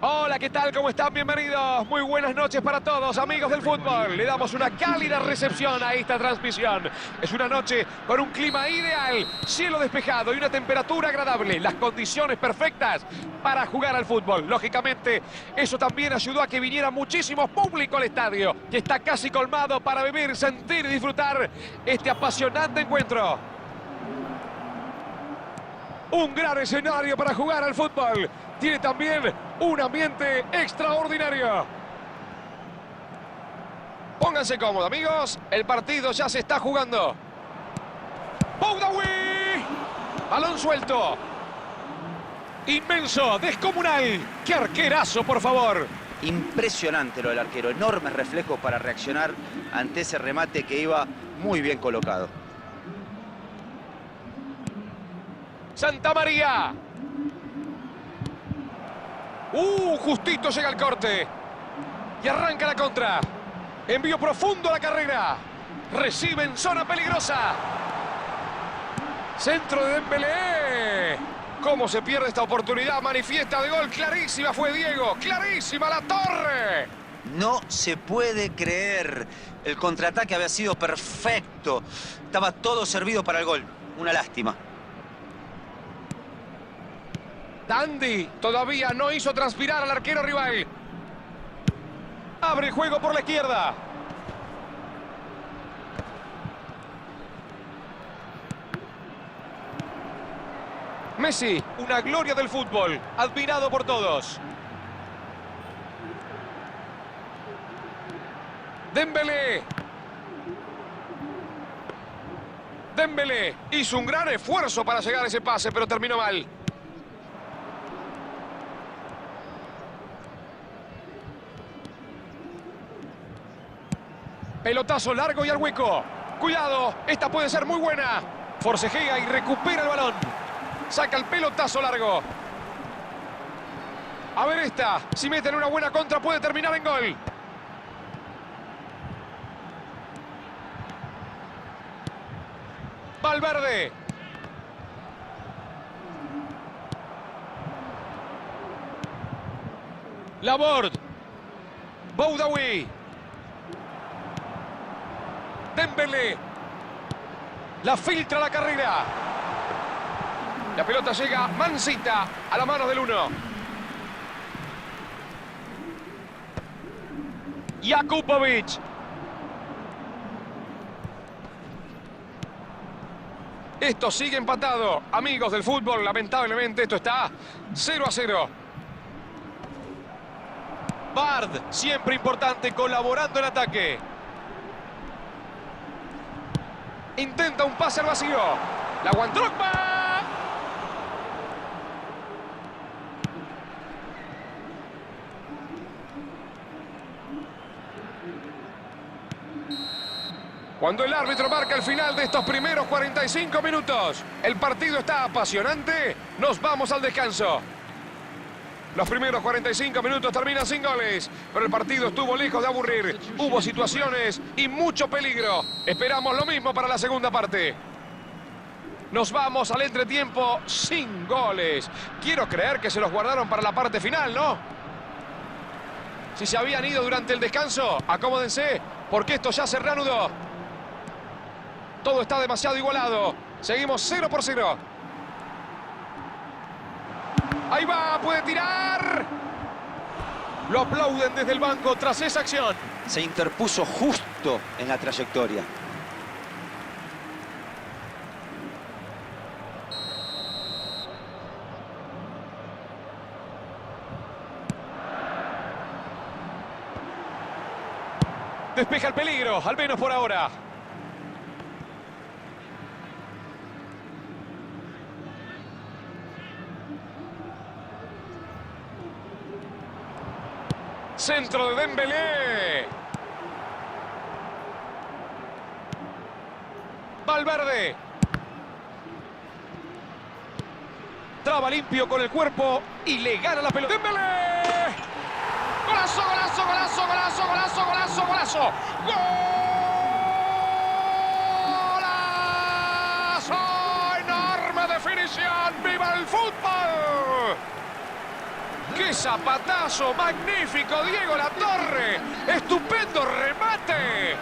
Hola, ¿qué tal? ¿Cómo están? Bienvenidos. Muy buenas noches para todos, amigos del fútbol. Le damos una cálida recepción a esta transmisión. Es una noche con un clima ideal, cielo despejado y una temperatura agradable. Las condiciones perfectas para jugar al fútbol. Lógicamente, eso también ayudó a que viniera muchísimo público al estadio, que está casi colmado para vivir, sentir y disfrutar este apasionante encuentro. Un gran escenario para jugar al fútbol. Tiene también un ambiente extraordinario. Pónganse cómodos, amigos. El partido ya se está jugando. DehliwaLe. Balón suelto. Inmenso, descomunal. ¡Qué arquerazo, por favor! Impresionante lo del arquero. Enormes reflejos para reaccionar ante ese remate que iba muy bien colocado. Santa María. Justito llega el corte. Y arranca la contra. Envío profundo a la carrera. Recibe en zona peligrosa. Centro de Dembélé. ¿Cómo se pierde esta oportunidad? Manifiesta de gol. Clarísima fue Diego. Clarísima la torre. No se puede creer. El contraataque había sido perfecto. Estaba todo servido para el gol. Una lástima. Dandy todavía no hizo transpirar al arquero rival. Abre el juego por la izquierda. Messi, una gloria del fútbol, admirado por todos. Dembélé. Dembélé hizo un gran esfuerzo para llegar a ese pase, pero terminó mal. Pelotazo largo y al hueco. Cuidado, esta puede ser muy buena. Forcejea y recupera el balón. Saca el pelotazo largo. A ver esta. Si meten una buena contra puede terminar en gol. Valverde. Laborde. DehliwaLe. Dembélé. La filtra la carrera. La pelota llega mansita a la mano del uno. Jakupovic. Esto sigue empatado. Amigos del fútbol, lamentablemente esto está 0-0. Bard, siempre importante, colaborando en ataque. Intenta un pase al vacío. La aguantó. Cuando el árbitro marca el final de estos primeros 45 minutos, el partido está apasionante, nos vamos al descanso. Los primeros 45 minutos terminan sin goles, pero el partido estuvo lejos de aburrir. Hubo situaciones y mucho peligro. Esperamos lo mismo para la segunda parte. Nos vamos al entretiempo sin goles. Quiero creer que se los guardaron para la parte final, ¿no? Si se habían ido durante el descanso, acomódense, porque esto ya se reanudó. Todo está demasiado igualado. Seguimos 0-0. Ahí va, puede tirar. Lo aplauden desde el banco tras esa acción. Se interpuso justo en la trayectoria. Despeja el peligro, al menos por ahora. Centro de Dembélé. Valverde. Traba limpio con el cuerpo y le gana la pelota. ¡Dembélé! ¡Golazo, golazo, golazo, golazo, golazo, golazo, golazo! ¡Golazo! ¡Enorme definición! ¡Viva el fútbol! ¡Qué zapatazo! ¡Magnífico, Diego Latorre! ¡Estupendo remate!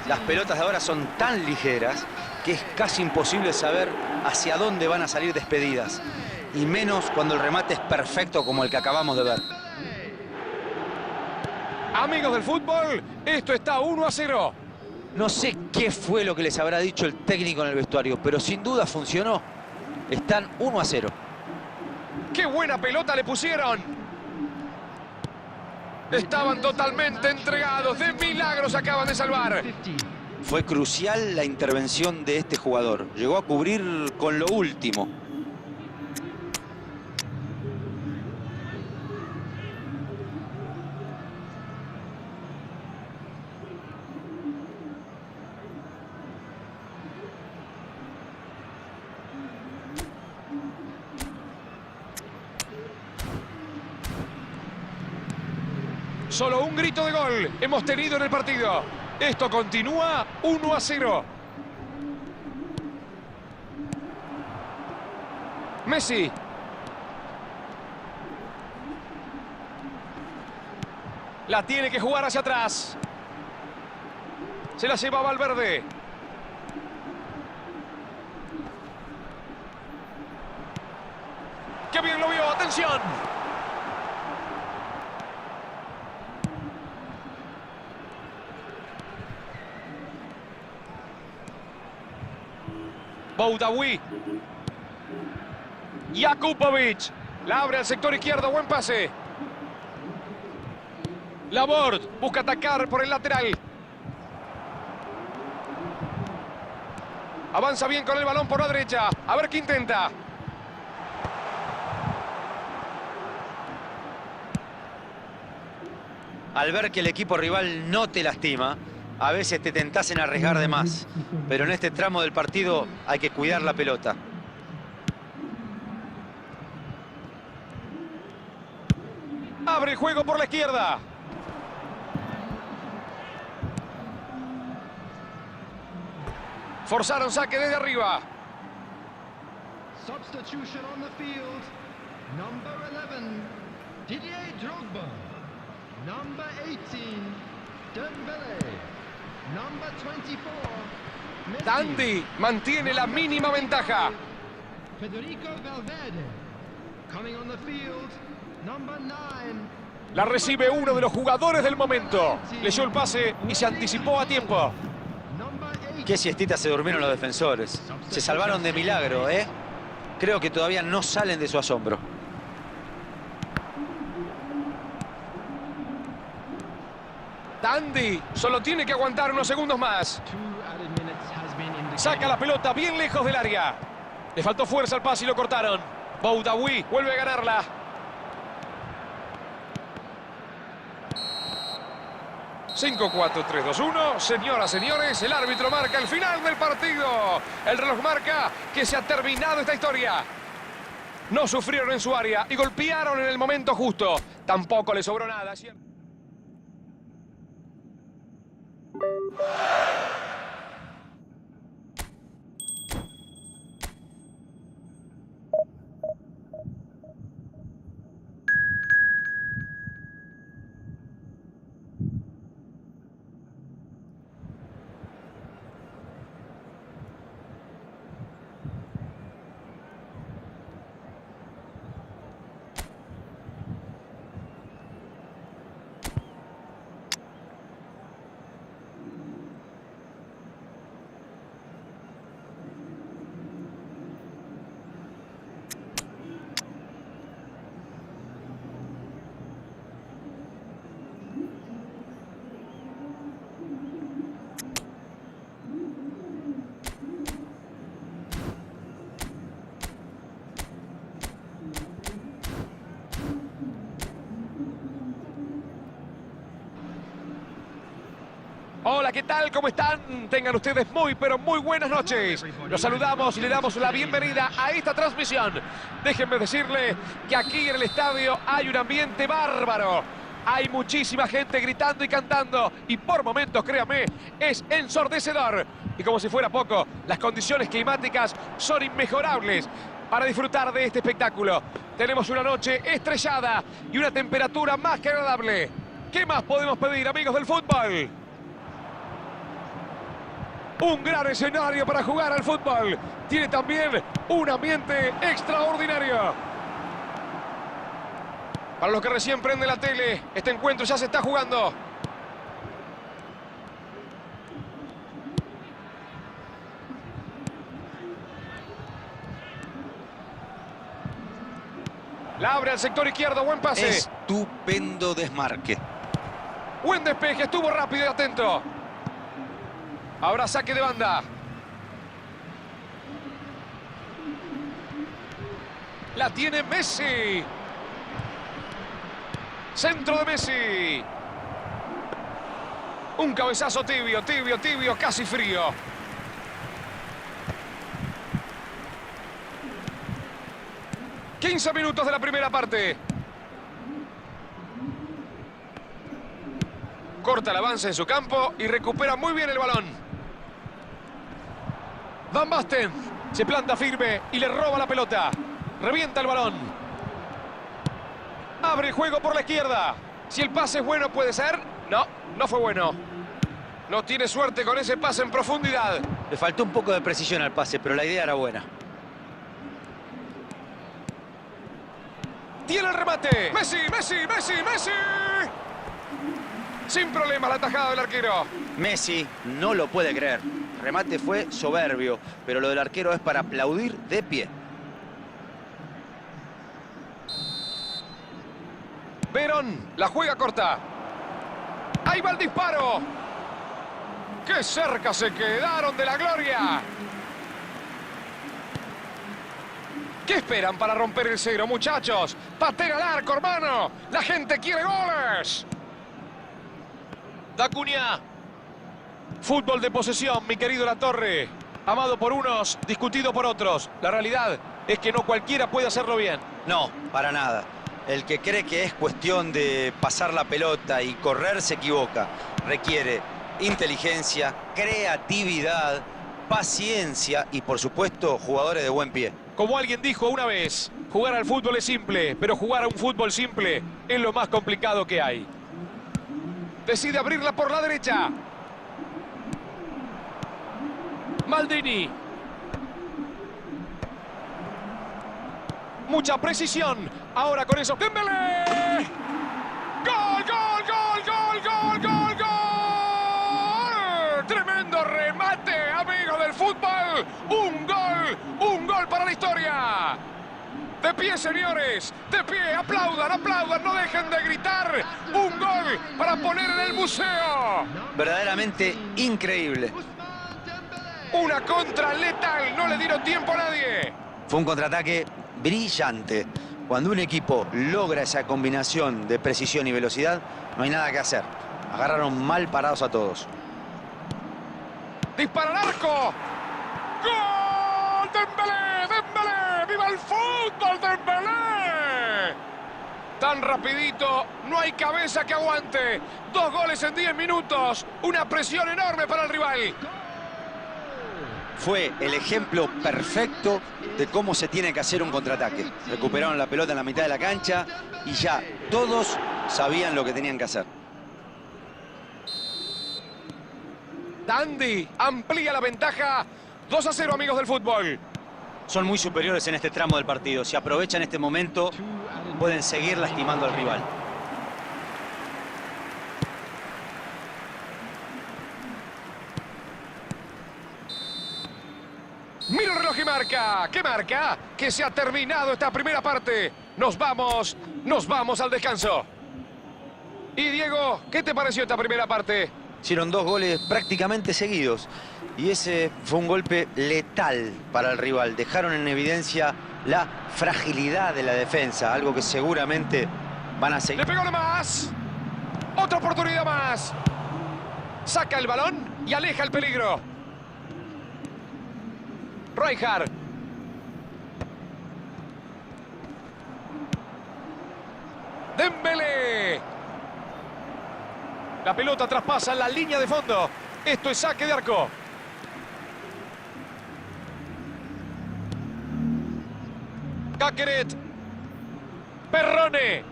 Las pelotas de ahora son tan ligeras que es casi imposible saber hacia dónde van a salir despedidas. Y menos cuando el remate es perfecto como el que acabamos de ver. Amigos del fútbol, esto está 1-0. No sé qué fue lo que les habrá dicho el técnico en el vestuario, pero sin duda funcionó. Están 1-0. ¡Qué buena pelota le pusieron! Estaban totalmente entregados. De milagro se acaban de salvar. Fue crucial la intervención de este jugador. Llegó a cubrir con lo último. Solo un grito de gol hemos tenido en el partido. Esto continúa 1-0. Messi. La tiene que jugar hacia atrás. Se la lleva Valverde. ¡Qué bien lo vio! ¡Atención! Boudaoui. Jakupovic. La abre al sector izquierdo. Buen pase. Laborde busca atacar por el lateral. Avanza bien con el balón por la derecha. A ver qué intenta. Al ver que el equipo rival no te lastima, a veces te tentás en arriesgar de más. Pero en este tramo del partido hay que cuidar la pelota. Abre el juego por la izquierda. Forzaron saque desde arriba. Substitution on the field. Number 11, Didier Drogba. Number 18, Dembélé. Number 24, Messi. Tandy mantiene la mínima ventaja. Federico Valverde. Coming on the field, number 9. La recibe uno de los jugadores del momento. Leyó el pase y se anticipó a tiempo. Qué siestita se durmieron los defensores. Se salvaron de milagro, ¿eh? Creo que todavía no salen de su asombro. Tandy solo tiene que aguantar unos segundos más. Saca la pelota bien lejos del área. Le faltó fuerza al pase y lo cortaron. Boudaoui vuelve a ganarla. ...5, 4, 3, 2, 1... Señoras, señores, el árbitro marca el final del partido. El reloj marca que se ha terminado esta historia. No sufrieron en su área y golpearon en el momento justo. Tampoco le sobró nada. Hola, ¿qué tal? ¿Cómo están? Tengan ustedes muy, pero muy buenas noches. Los saludamos y le damos la bienvenida a esta transmisión. Déjenme decirle que aquí en el estadio hay un ambiente bárbaro. Hay muchísima gente gritando y cantando. Y por momentos, créame, es ensordecedor. Y como si fuera poco, las condiciones climáticas son inmejorables para disfrutar de este espectáculo. Tenemos una noche estrellada y una temperatura más que agradable. ¿Qué más podemos pedir, amigos del fútbol? Un gran escenario para jugar al fútbol. Tiene también un ambiente extraordinario. Para los que recién prenden la tele, este encuentro ya se está jugando. La abre al sector izquierdo, buen pase. Estupendo desmarque. Buen despeje, estuvo rápido y atento. Ahora saque de banda. La tiene Messi. Centro de Messi. Un cabezazo tibio, casi frío. ...15 minutos de la primera parte. Corta el avance en su campo y recupera muy bien el balón. Van Basten se planta firme y le roba la pelota. Revienta el balón. Abre el juego por la izquierda. Si el pase es bueno, puede ser. No, no fue bueno. No tiene suerte con ese pase en profundidad. Le faltó un poco de precisión al pase, pero la idea era buena. Tiene el remate. Messi. Sin problema la tajada del arquero. Messi no lo puede creer. El remate fue soberbio, pero lo del arquero es para aplaudir de pie. Verón la juega corta. Ahí va el disparo. ¡Qué cerca se quedaron de la gloria! ¿Qué esperan para romper el cero, muchachos? ¡Patea al arco, hermano! ¡La gente quiere goles! Dacuña. Fútbol de posesión, mi querido Latorre. Amado por unos, discutido por otros. La realidad es que no cualquiera puede hacerlo bien. No, para nada. El que cree que es cuestión de pasar la pelota y correr se equivoca. Requiere inteligencia, creatividad, paciencia y, por supuesto, jugadores de buen pie. Como alguien dijo una vez, jugar al fútbol es simple, pero jugar a un fútbol simple es lo más complicado que hay. Decide abrirla por la derecha. Maldini. Mucha precisión. Ahora con eso. ¡Dembélé! ¡Gol! ¡Tremendo remate, amigo del fútbol! ¡Un gol para la historia! De pie, señores, de pie, aplaudan, no dejen de gritar. Un gol para poner en el museo. Verdaderamente increíble. Una contra letal, no le dieron tiempo a nadie. Fue un contraataque brillante. Cuando un equipo logra esa combinación de precisión y velocidad, no hay nada que hacer. Agarraron mal parados a todos. Dispara al arco. ¡Gol! ¡Dembélé! ¡Viva el fútbol, Dembélé! Tan rapidito, no hay cabeza que aguante. 2 goles en 10 minutos. Una presión enorme para el rival. Fue el ejemplo perfecto de cómo se tiene que hacer un contraataque. Recuperaron la pelota en la mitad de la cancha y ya todos sabían lo que tenían que hacer. Dandy amplía la ventaja. 2-0, amigos del fútbol. Son muy superiores en este tramo del partido. Si aprovechan este momento, pueden seguir lastimando al rival. Mira el reloj y marca. ¿Qué marca? Que se ha terminado esta primera parte. Nos vamos al descanso. Y Diego, ¿qué te pareció esta primera parte? Hicieron 2 goles prácticamente seguidos. Y ese fue un golpe letal para el rival. Dejaron en evidencia la fragilidad de la defensa. Algo que seguramente van a seguir. Le pegó más. Otra oportunidad más. Saca el balón y aleja el peligro. Rijkaard. Dembélé. La pelota traspasa la línea de fondo. Esto es saque de arco. Caqueret. Perrone.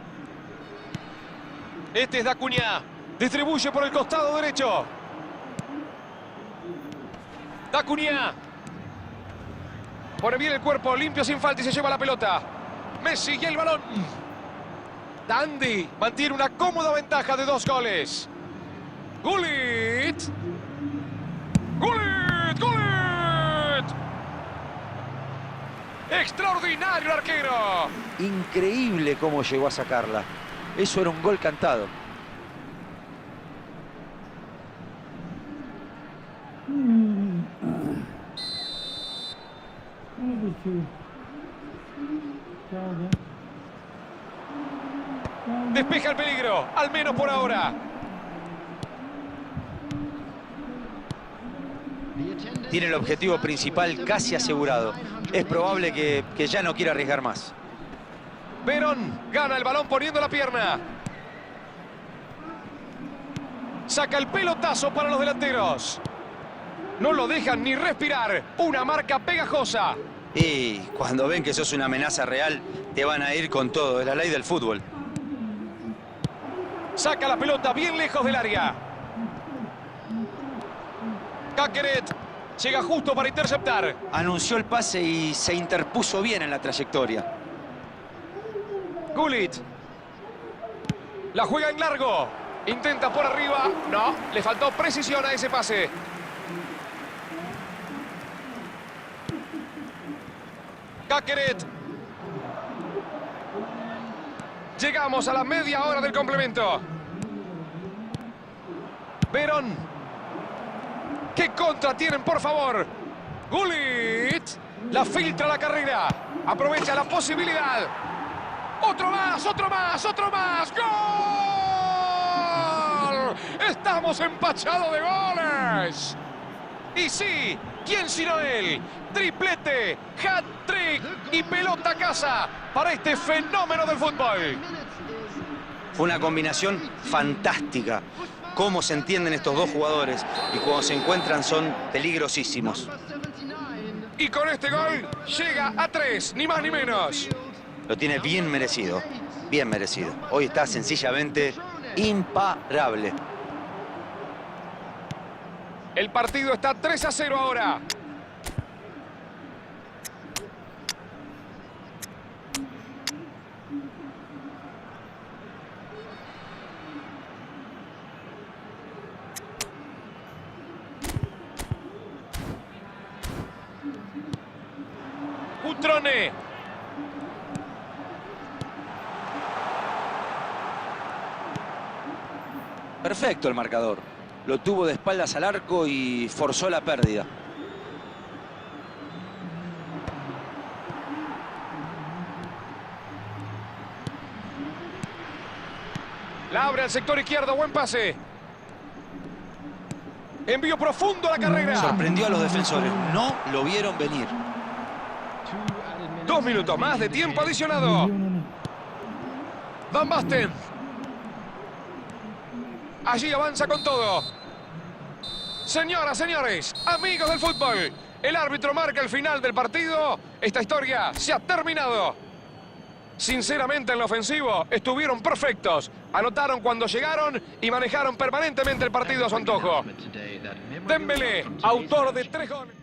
Este es Dacuña. Distribuye por el costado derecho. Dacuña. Pone bien el cuerpo, limpio sin falta y se lleva la pelota. Messi y el balón. Dandy mantiene una cómoda ventaja de 2 goles. Gullit. Gullit, Gullit. Extraordinario el arquero. Increíble cómo llegó a sacarla. Eso era un gol cantado. Despeja el peligro, al menos por ahora. Tiene el objetivo principal casi asegurado. Es probable que ya no quiera arriesgar más. Verón gana el balón poniendo la pierna. Saca el pelotazo para los delanteros. No lo dejan ni respirar. Una marca pegajosa. Y cuando ven que sos una amenaza real, te van a ir con todo. Es la ley del fútbol. Saca la pelota bien lejos del área. Caqueret llega justo para interceptar. Anunció el pase y se interpuso bien en la trayectoria. Gullit. La juega en largo. Intenta por arriba. No, le faltó precisión a ese pase. Caqueret. Llegamos a la media hora del complemento. Verón. ¿Qué contra tienen, por favor? Gullit. La filtra la carrera. Aprovecha la posibilidad. ¡Otro más! ¡Otro más! ¡Otro más! ¡Gol! ¡Estamos empachados de goles! Y sí, ¿quién sino él? Triplete, hat-trick y pelota a casa para este fenómeno del fútbol. Fue una combinación fantástica. Cómo se entienden estos dos jugadores y cuando se encuentran son peligrosísimos. Y con este gol llega a 3, ni más ni menos. Lo tiene bien merecido, bien merecido. Hoy está sencillamente imparable. El partido está 3-0 ahora. Cutrone. Perfecto el marcador. Lo tuvo de espaldas al arco y forzó la pérdida. La abre al sector izquierdo, buen pase. Envío profundo a la carrera. Sorprendió a los defensores, no lo vieron venir. 2 minutos más de tiempo adicionado. Van Basten. Allí avanza con todo. Señoras, señores, amigos del fútbol, el árbitro marca el final del partido. Esta historia se ha terminado. Sinceramente, en lo ofensivo estuvieron perfectos. Anotaron cuando llegaron y manejaron permanentemente el partido a su antojo. Dembélé, autor de 3 goles.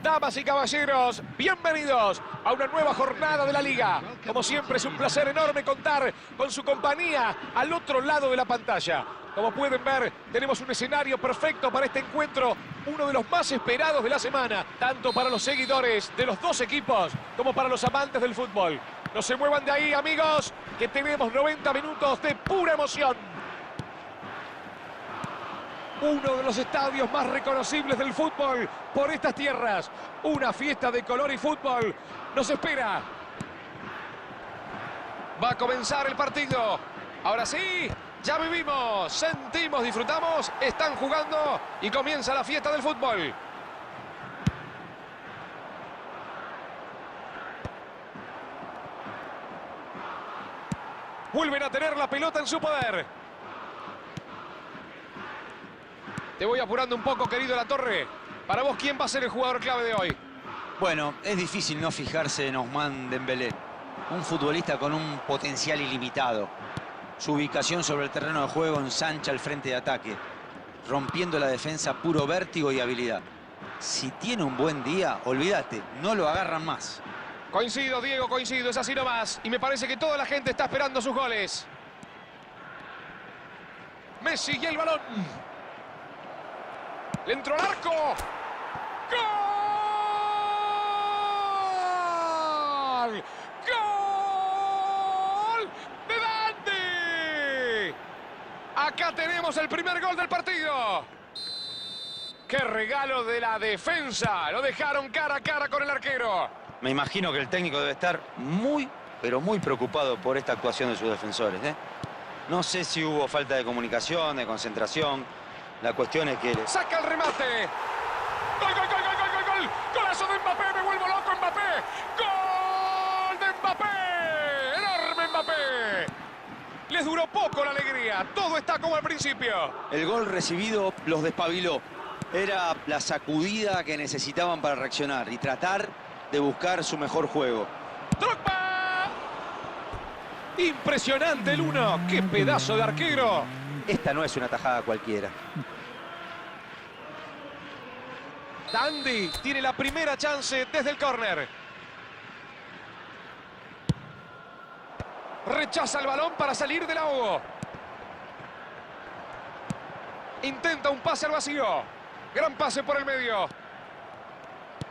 Damas y caballeros, bienvenidos a una nueva jornada de la Liga. Como siempre es un placer enorme contar con su compañía al otro lado de la pantalla. Como pueden ver, tenemos un escenario perfecto para este encuentro, uno de los más esperados de la semana, tanto para los seguidores de los dos equipos como para los amantes del fútbol. No se muevan de ahí, amigos, que tenemos 90 minutos de pura emoción. Uno de los estadios más reconocibles del fútbol por estas tierras. Una fiesta de color y fútbol nos espera. Va a comenzar el partido. Ahora sí, ya vivimos, sentimos, disfrutamos. Están jugando y comienza la fiesta del fútbol. Vuelven a tener la pelota en su poder. Te voy apurando un poco, querido La Torre. Para vos, ¿quién va a ser el jugador clave de hoy? Bueno, es difícil no fijarse en Ousmane Dembélé. Un futbolista con un potencial ilimitado. Su ubicación sobre el terreno de juego ensancha el frente de ataque, rompiendo la defensa puro vértigo y habilidad. Si tiene un buen día, olvídate, no lo agarran más. Coincido, Diego, coincido, es así nomás. Y me parece que toda la gente está esperando sus goles. Messi y el balón. Le entró al arco. ¡Gol! ¡Gol! ¡De Dante! Acá tenemos el primer gol del partido. ¡Qué regalo de la defensa! Lo dejaron cara a cara con el arquero. Me imagino que el técnico debe estar muy, pero muy preocupado por esta actuación de sus defensores, ¿eh? No sé si hubo falta de comunicación, de concentración. La cuestión es que... ¡Saca el remate! ¡Gol, gol, gol, gol, gol, gol, gol! ¡Golazo de Mbappé! ¡Me vuelvo loco, Mbappé! ¡Gol de Mbappé! ¡Enorme Mbappé! Les duró poco la alegría. Todo está como al principio. El gol recibido los despabiló. Era la sacudida que necesitaban para reaccionar y tratar de buscar su mejor juego. ¡Drogba! Impresionante el uno. ¡Qué pedazo de arquero! Esta no es una tajada cualquiera. Dandy tiene la primera chance desde el córner. Rechaza el balón para salir del ahogo. Intenta un pase al vacío. Gran pase por el medio.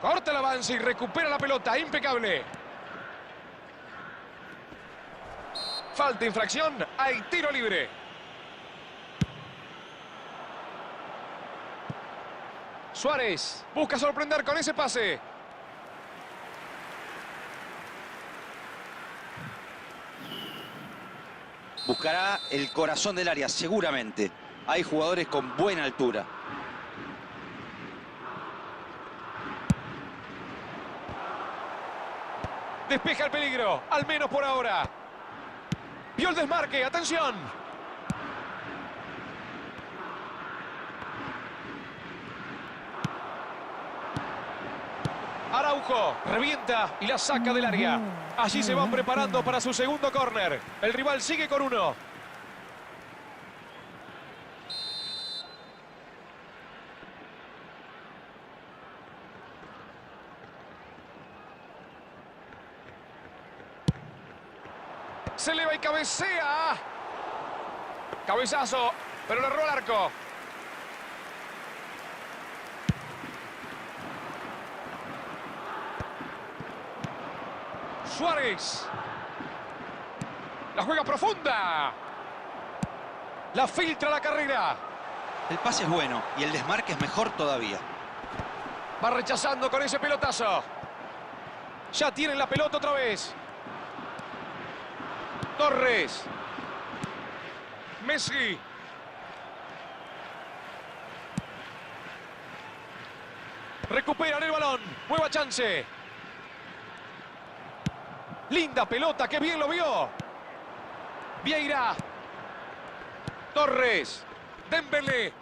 Corta el avance y recupera la pelota. Impecable. Falta, infracción. Hay tiro libre. Suárez busca sorprender con ese pase. Buscará el corazón del área, seguramente. Hay jugadores con buena altura. Despeja el peligro, al menos por ahora. Vio el desmarque, atención. Araujo revienta y la saca del área. Allí se van preparando para su segundo córner. El rival sigue con uno. Se eleva y cabecea. Cabezazo, pero le erró el arco. Suárez. La juega profunda. La filtra la carrera. El pase es bueno y el desmarque es mejor todavía. Va rechazando con ese pelotazo. Ya tienen la pelota otra vez. Torres. Messi. Recuperan el balón. Nueva chance. Linda pelota, qué bien lo vio. Vieira. Torres. Dembélé.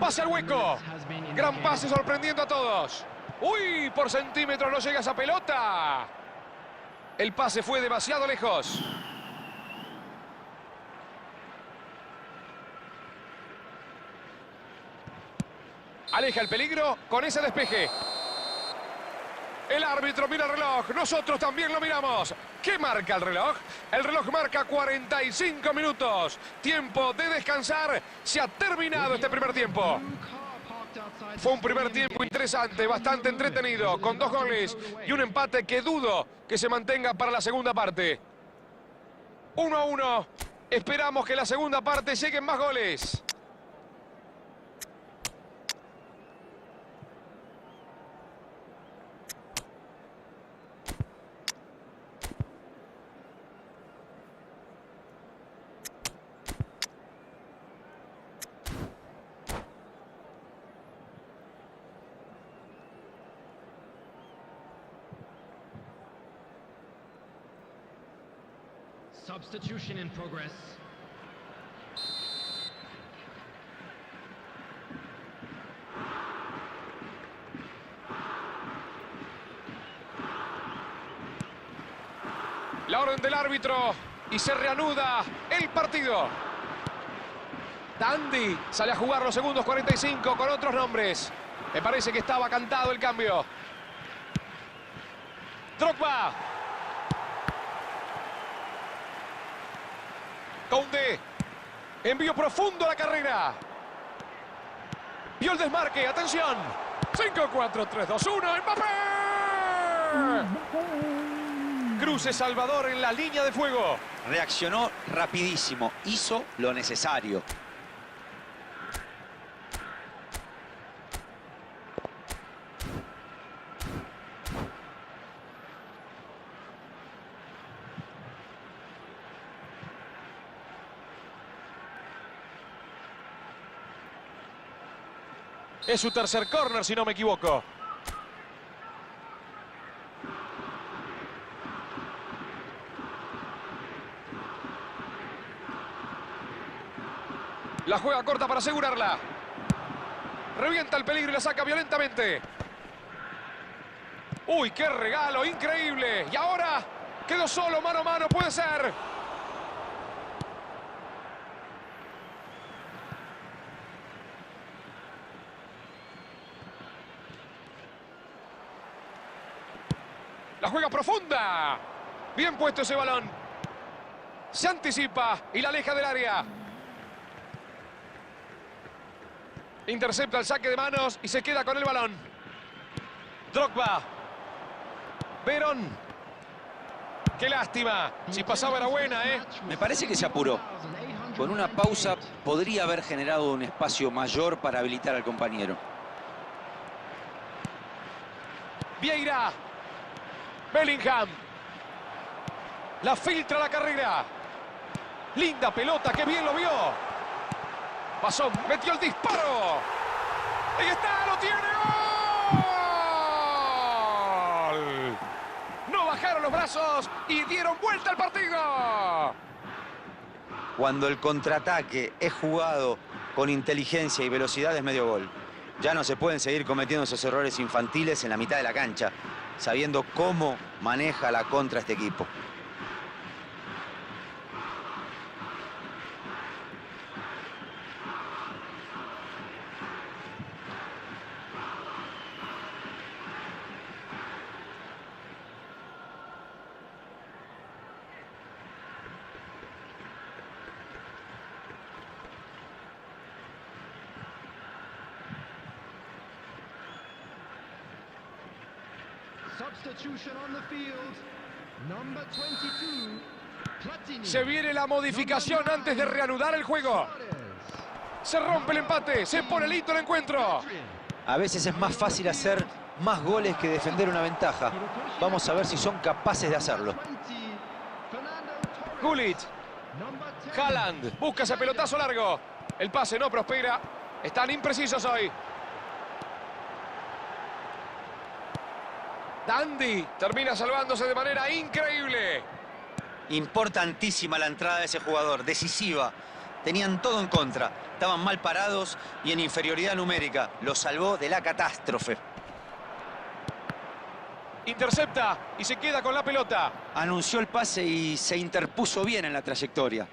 Pase al hueco. Gran pase sorprendiendo a todos. ¡Uy! Por centímetros no llega esa pelota. El pase fue demasiado lejos. Aleja el peligro con ese despeje. El árbitro mira el reloj. Nosotros también lo miramos. ¿Qué marca el reloj? El reloj marca 45 minutos. Tiempo de descansar. Se ha terminado este primer tiempo. Fue un primer tiempo interesante, bastante entretenido, con 2 goles y un empate que dudo que se mantenga para la segunda parte. 1-1. Esperamos que la segunda parte lleguen más goles. Substitution in progress. La orden del árbitro y se reanuda el partido. Dandy sale a jugar los segundos 45 con otros nombres. Me parece que estaba cantado el cambio. Drogba. Conde. Envío profundo a la carrera. Vio el desmarque. Atención. 5, 4, 3, 2, 1. ¡Mbappé! Cruce Salvador en la línea de fuego. Reaccionó rapidísimo. Hizo lo necesario. Es su tercer córner, si no me equivoco. La juega corta para asegurarla. Revienta el peligro y la saca violentamente. ¡Uy, qué regalo! ¡Increíble! Y ahora quedó solo, mano a mano, puede ser. La juega profunda. Bien puesto ese balón. Se anticipa y la aleja del área. Intercepta el saque de manos y se queda con el balón. Drogba. Verón. Qué lástima. Si pasaba era buena, ¿eh? Me parece que se apuró. Con una pausa podría haber generado un espacio mayor para habilitar al compañero. Vieira. Bellingham. La filtra la carrera. Linda pelota, qué bien lo vio. Pasó, metió el disparo. Ahí está, lo tiene. ¡Gol! No bajaron los brazos y dieron vuelta al partido. Cuando el contraataque es jugado con inteligencia y velocidad es medio gol. Ya no se pueden seguir cometiendo esos errores infantiles en la mitad de la cancha, sabiendo cómo maneja la contra este equipo. Substitution on the field. Number 22. Platini. Se viene la modificación antes de reanudar el juego. Se rompe el empate, se pone listo el encuentro. A veces es más fácil hacer más goles que defender una ventaja. Vamos a ver si son capaces de hacerlo. Gullit. Haaland busca ese pelotazo largo. El pase no prospera. Están imprecisos hoy. Dandy termina salvándose de manera increíble. Importantísima la entrada de ese jugador, decisiva. Tenían todo en contra, estaban mal parados y en inferioridad numérica. Lo salvó de la catástrofe. Intercepta y se queda con la pelota. Anunció el pase y se interpuso bien en la trayectoria.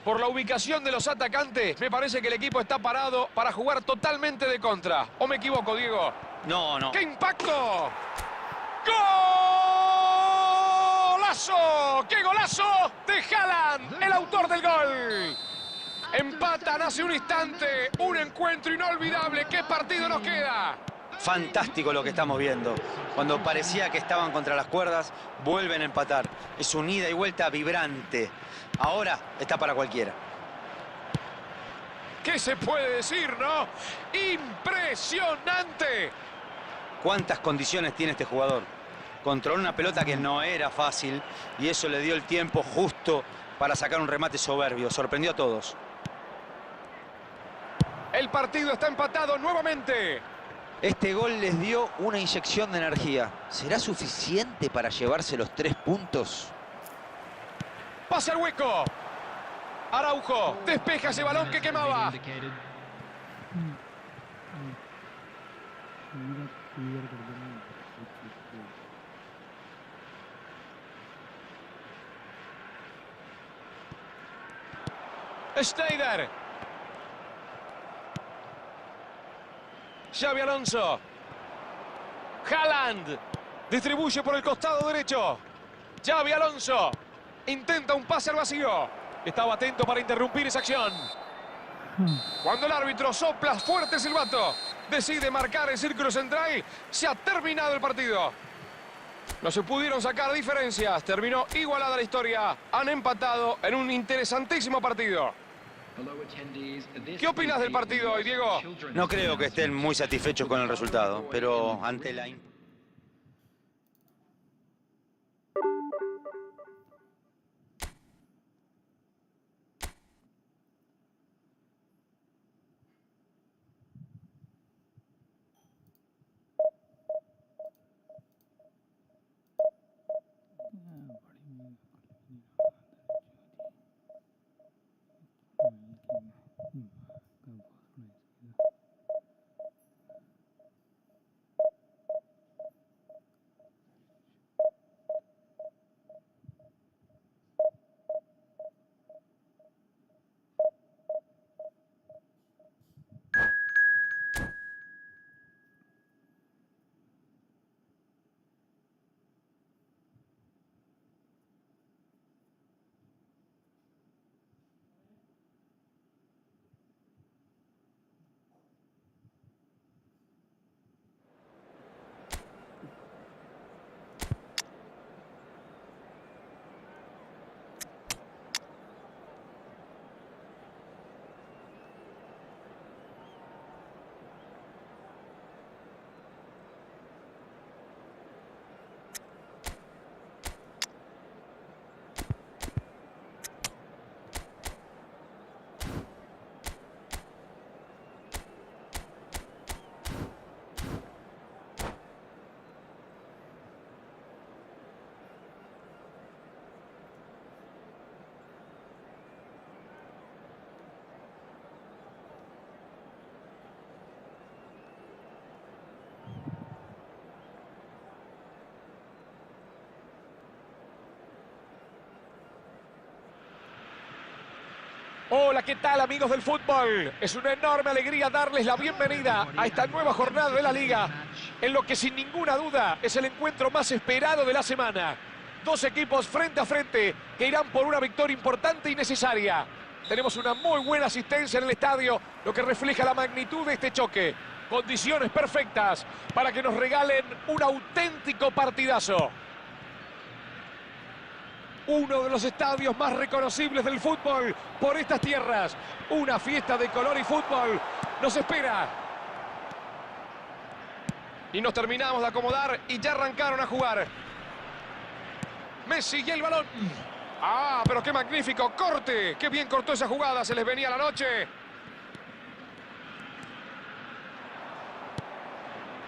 Por la ubicación de los atacantes, me parece que el equipo está parado para jugar totalmente de contra. ¿O me equivoco, Diego? No, no. ¡Qué impacto! ¡Golazo! ¡Qué golazo de Haaland, el autor del gol! Empatan hace un instante, un encuentro inolvidable. ¿Qué partido nos queda? Fantástico lo que estamos viendo. Cuando parecía que estaban contra las cuerdas, vuelven a empatar. Es un ida y vuelta vibrante. Ahora está para cualquiera. ¿Qué se puede decir, no? ¡Impresionante! ¿Cuántas condiciones tiene este jugador? Controló una pelota que no era fácil y eso le dio el tiempo justo para sacar un remate soberbio. Sorprendió a todos. El partido está empatado nuevamente. Este gol les dio una inyección de energía. ¿Será suficiente para llevarse los 3 puntos? Pasa el hueco. Araujo despeja ese balón que quemaba. Schneider. Xavi Alonso. Haaland. Distribuye por el costado derecho. Xavi Alonso. Intenta un pase al vacío. Estaba atento para interrumpir esa acción. Cuando el árbitro sopla fuerte el silbato, decide marcar el círculo central, se ha terminado el partido. No se pudieron sacar diferencias. Terminó igualada la historia. Han empatado en un interesantísimo partido. ¿Qué opinas del partido hoy, Diego? No creo que estén muy satisfechos con el resultado, pero ante la... Hola, ¿qué tal, amigos del fútbol? Es una enorme alegría darles la bienvenida a esta nueva jornada de la Liga, en lo que sin ninguna duda es el encuentro más esperado de la semana. Dos equipos frente a frente que irán por una victoria importante y necesaria. Tenemos una muy buena asistencia en el estadio, lo que refleja la magnitud de este choque. Condiciones perfectas para que nos regalen un auténtico partidazo. Uno de los estadios más reconocibles del fútbol por estas tierras. Una fiesta de color y fútbol nos espera. Y nos terminamos de acomodar y ya arrancaron a jugar. Messi y el balón. ¡Ah, pero qué magnífico corte! ¡Qué bien cortó esa jugada! Se les venía la noche.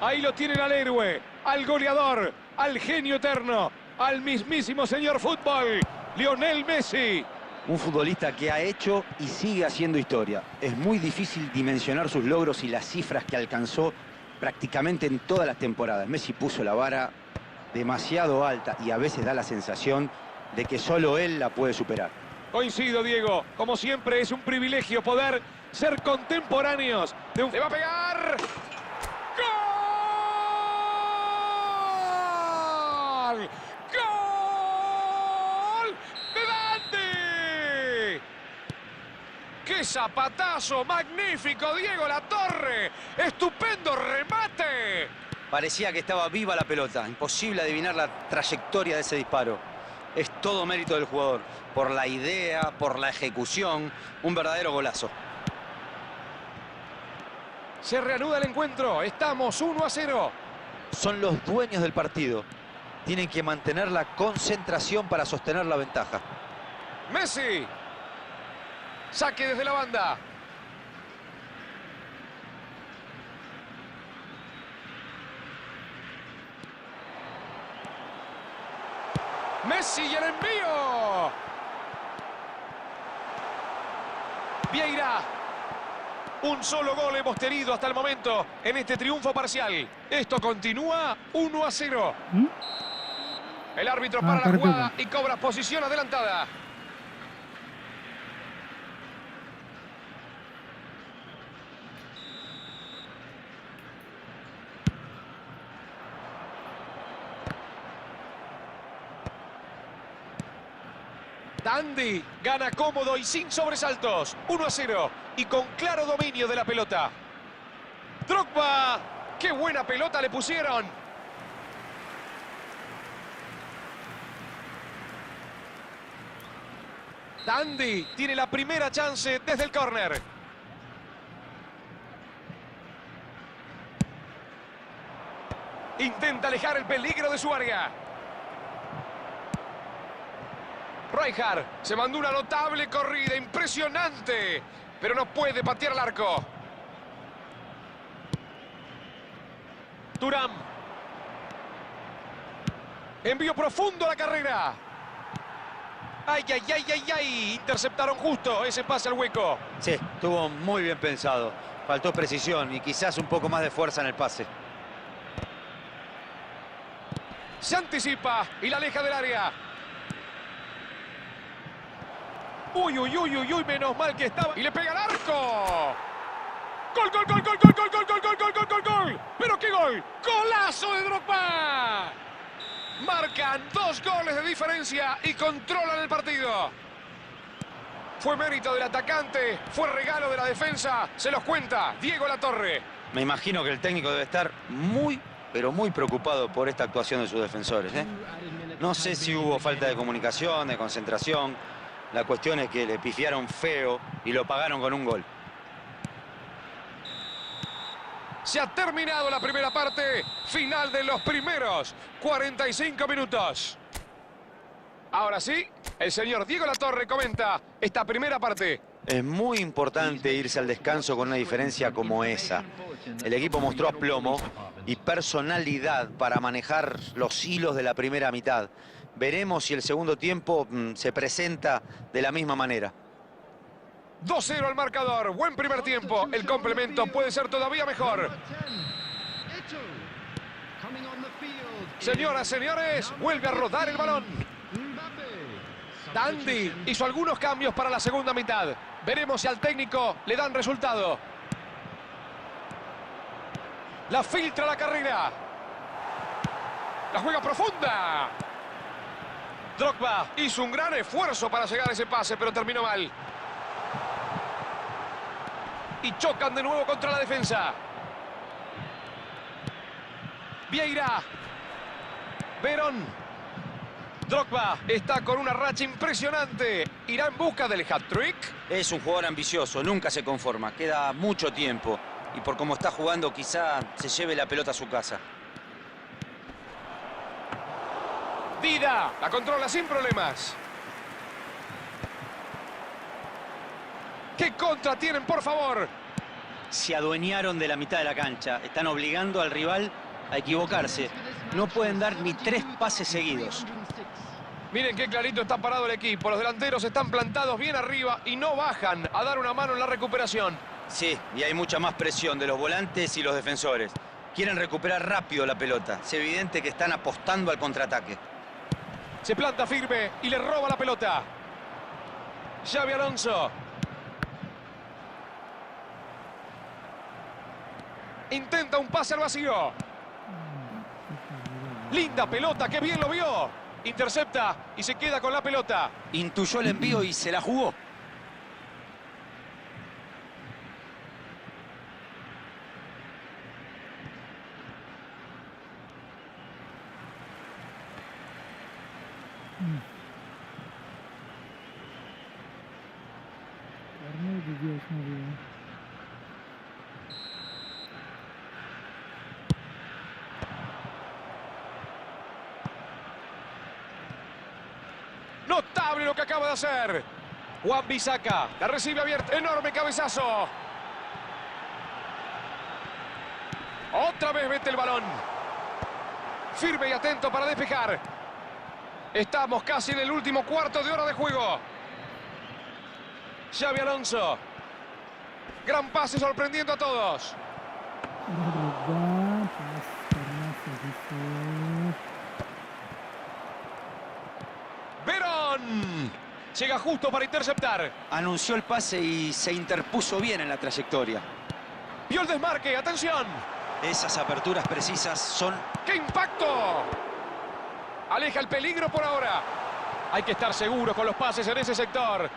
Ahí lo tienen al héroe, al goleador, al genio eterno, al mismísimo señor fútbol, Lionel Messi. Un futbolista que ha hecho y sigue haciendo historia. Es muy difícil dimensionar sus logros y las cifras que alcanzó prácticamente en todas las temporadas. Messi puso la vara demasiado alta y a veces da la sensación de que solo él la puede superar. Coincido, Diego. Como siempre, es un privilegio poder ser contemporáneos de un... ¡Le va a pegar! ¡Gol! ¡Gol! ¡De Dante! ¡Qué zapatazo! ¡Magnífico, Diego LaTorre! ¡Estupendo remate! Parecía que estaba viva la pelota. Imposible adivinar la trayectoria de ese disparo. Es todo mérito del jugador. Por la idea, por la ejecución. Un verdadero golazo. Se reanuda el encuentro. Estamos 1-0. Son los dueños del partido. Tienen que mantener la concentración para sostener la ventaja. Messi. Saque desde la banda. Messi y el envío. Vieira. Un solo gol hemos tenido hasta el momento en este triunfo parcial. Esto continúa 1-0. El árbitro para la jugada y cobra posición adelantada. Dandy gana cómodo y sin sobresaltos. 1-0 y con claro dominio de la pelota. Drogba. ¡Qué buena pelota le pusieron! Dandy tiene la primera chance desde el córner. Intenta alejar el peligro de su área. Rijkaard se mandó una notable corrida, impresionante, pero no puede patear el arco. Thuram. Envío profundo a la carrera. ¡Ay, ay, ay, ay, ay! Interceptaron justo ese pase al hueco. Sí, estuvo muy bien pensado. Faltó precisión y quizás un poco más de fuerza en el pase. Se anticipa y la aleja del área. Uy, uy, uy, uy, uy, menos mal que estaba. Y le pega al arco. ¡Gol, gol, gol, gol, gol, gol, gol, gol, gol, gol, gol, gol, gol! ¡Pero qué gol! ¡Golazo de Drogba! Marcan 2 goles de diferencia y controlan el partido. Fue mérito del atacante, fue regalo de la defensa. Se los cuenta Diego LaTorre. Me imagino que el técnico debe estar muy, pero muy preocupado por esta actuación de sus defensores, ¿eh? No sé si hubo falta de comunicación, de concentración. La cuestión es que le pifiaron feo y lo pagaron con un gol. Se ha terminado la primera parte. Final de los primeros 45 minutos. Ahora sí, el señor Diego LaTorre comenta esta primera parte. Es muy importante irse al descanso con una diferencia como esa. El equipo mostró aplomo y personalidad para manejar los hilos de la primera mitad. Veremos si el segundo tiempo se presenta de la misma manera. 2-0 al marcador. Buen primer tiempo. El complemento puede ser todavía mejor. Señoras, señores, vuelve a rodar el balón. Dandy hizo algunos cambios para la segunda mitad. Veremos si al técnico le dan resultado. La filtra la carrera. La juega profunda. Drogba hizo un gran esfuerzo para llegar a ese pase, pero terminó mal. Y chocan de nuevo contra la defensa. Vieira. Verón. Drogba está con una racha impresionante. ¿Irá en busca del hat-trick? Es un jugador ambicioso, nunca se conforma. Queda mucho tiempo. Y por cómo está jugando, quizá se lleve la pelota a su casa. Dida la controla sin problemas. ¿Qué contra tienen, por favor? Se adueñaron de la mitad de la cancha. Están obligando al rival a equivocarse. No pueden dar ni 3 pases seguidos. Miren qué clarito está parado el equipo. Los delanteros están plantados bien arriba y no bajan a dar una mano en la recuperación. Sí, y hay mucha más presión de los volantes y los defensores. Quieren recuperar rápido la pelota. Es evidente que están apostando al contraataque. Se planta firme y le roba la pelota. Xabi Alonso. Intenta un pase al vacío. Linda pelota, qué bien lo vio. Intercepta y se queda con la pelota. Intuyó el envío y se la jugó. Notable lo que acaba de hacer. Wan-Bissaka la recibe abierta. Enorme cabezazo. Otra vez mete el balón. Firme y atento para despejar. Estamos casi en el último cuarto de hora de juego. Xabi Alonso. Gran pase sorprendiendo a todos. Verón. Llega justo para interceptar. Anunció el pase y se interpuso bien en la trayectoria. Vio el desmarque. Atención. Esas aperturas precisas son... ¡Qué impacto! Aleja el peligro por ahora. Hay que estar seguros con los pases en ese sector.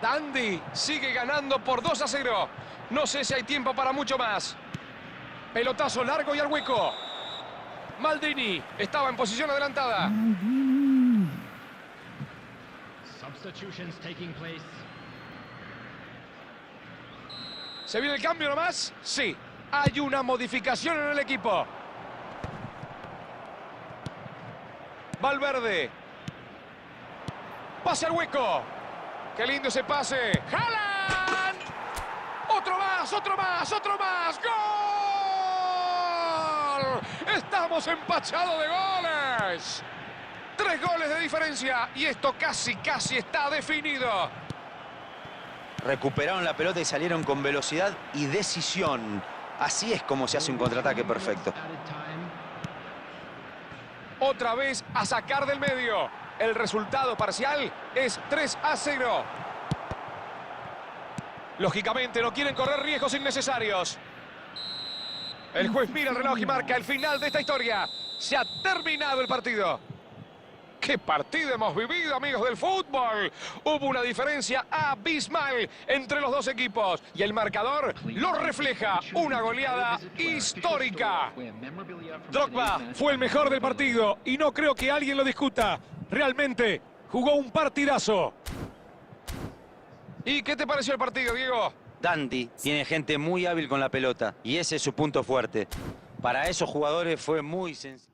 Dandy sigue ganando por 2-0. No sé si hay tiempo para mucho más. Pelotazo largo y al hueco. Maldini estaba en posición adelantada. Substitutions taking place. ¿Se viene el cambio nomás? Sí. Hay una modificación en el equipo. Valverde. Pase al hueco. ¡Qué lindo ese pase! ¡Haaland! ¡Otro más, otro más, otro más! ¡Gol! ¡Estamos empachados de goles! 3 goles de diferencia y esto casi está definido. Recuperaron la pelota y salieron con velocidad y decisión. Así es como se hace un contraataque perfecto. Otra vez a sacar del medio. El resultado parcial es 3-0. Lógicamente no quieren correr riesgos innecesarios. El juez mira el reloj y marca el final de esta historia. Se ha terminado el partido. ¡Qué partido hemos vivido, amigos del fútbol! Hubo una diferencia abismal entre los dos equipos y el marcador lo refleja. Una goleada histórica. Drogba fue el mejor del partido y no creo que alguien lo discuta. Realmente jugó un partidazo. ¿Y qué te pareció el partido, Diego? Dandy tiene gente muy hábil con la pelota y ese es su punto fuerte. Para esos jugadores fue muy sencillo.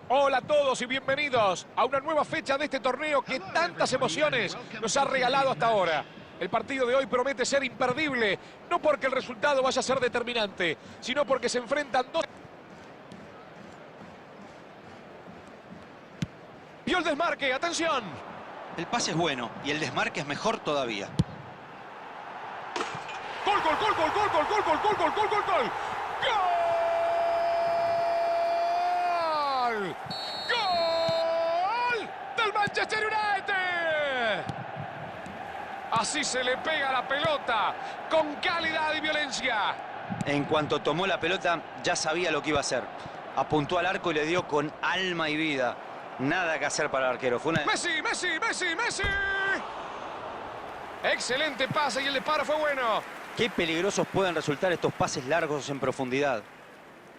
Hola a todos y bienvenidos a una nueva fecha de este torneo que tantas emociones nos ha regalado hasta ahora. El partido de hoy promete ser imperdible, no porque el resultado vaya a ser determinante, sino porque se enfrentan dos... Vio el desmarque, atención. El pase es bueno y el desmarque es mejor todavía. Gol, gol, gol, gol, gol, gol, gol, gol, gol, gol, gol, gol, gol. ¡Gol! ¡Gol! ¡Del Manchester United! Así se le pega la pelota, con calidad y violencia. En cuanto tomó la pelota, ya sabía lo que iba a hacer. Apuntó al arco y le dio con alma y vida. Nada que hacer para el arquero. Fue una... Messi, Messi, Messi, Messi. Excelente pase y el disparo fue bueno. Qué peligrosos pueden resultar estos pases largos en profundidad.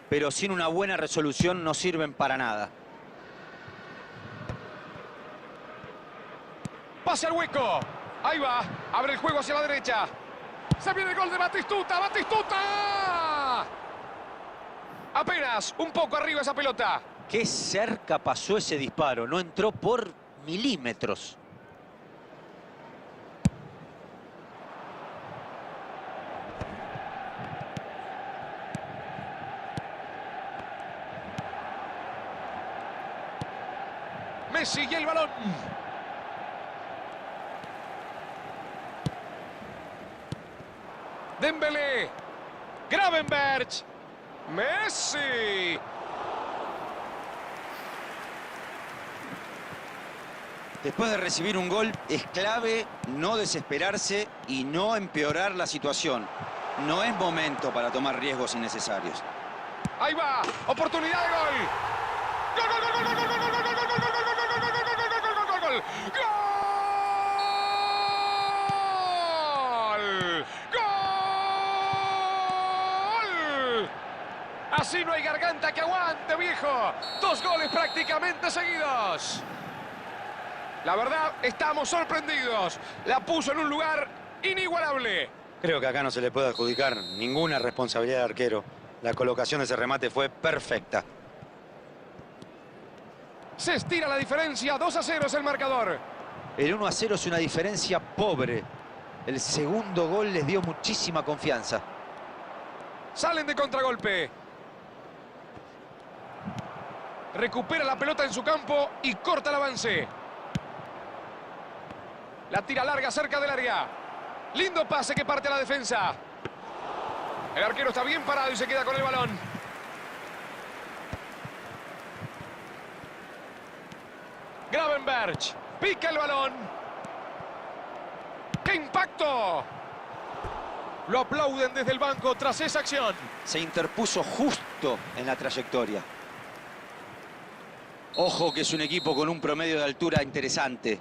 Pero sin una buena resolución no sirven para nada. Pase al hueco. Ahí va. Abre el juego hacia la derecha. Se viene el gol de Batistuta. ¡Batistuta! Apenas un poco arriba esa pelota. Qué cerca pasó ese disparo. No entró por milímetros. Messi y el balón. Dembélé. Gravenberch. Messi. Después de recibir un gol, es clave no desesperarse y no empeorar la situación. No es momento para tomar riesgos innecesarios. Ahí va. Oportunidad de gol. ¡Gol, gol, gol, gol, gol, gol, gol, gol, gol, gol, gol, gol, gol, gol, gol! ¡Gol! Así no hay garganta que aguante, viejo. 2 goles prácticamente seguidos. La verdad, estamos sorprendidos. La puso en un lugar inigualable. Creo que acá no se le puede adjudicar ninguna responsabilidad al arquero. La colocación de ese remate fue perfecta. Se estira la diferencia, 2-0 es el marcador. El 1-0 es una diferencia pobre. El segundo gol les dio muchísima confianza. Salen de contragolpe. Recupera la pelota en su campo y corta el avance. La tira larga cerca del área. Lindo pase que parte a la defensa. El arquero está bien parado y se queda con el balón. Gravenberch. Pica el balón. ¡Qué impacto! Lo aplauden desde el banco tras esa acción. Se interpuso justo en la trayectoria. Ojo que es un equipo con un promedio de altura interesante.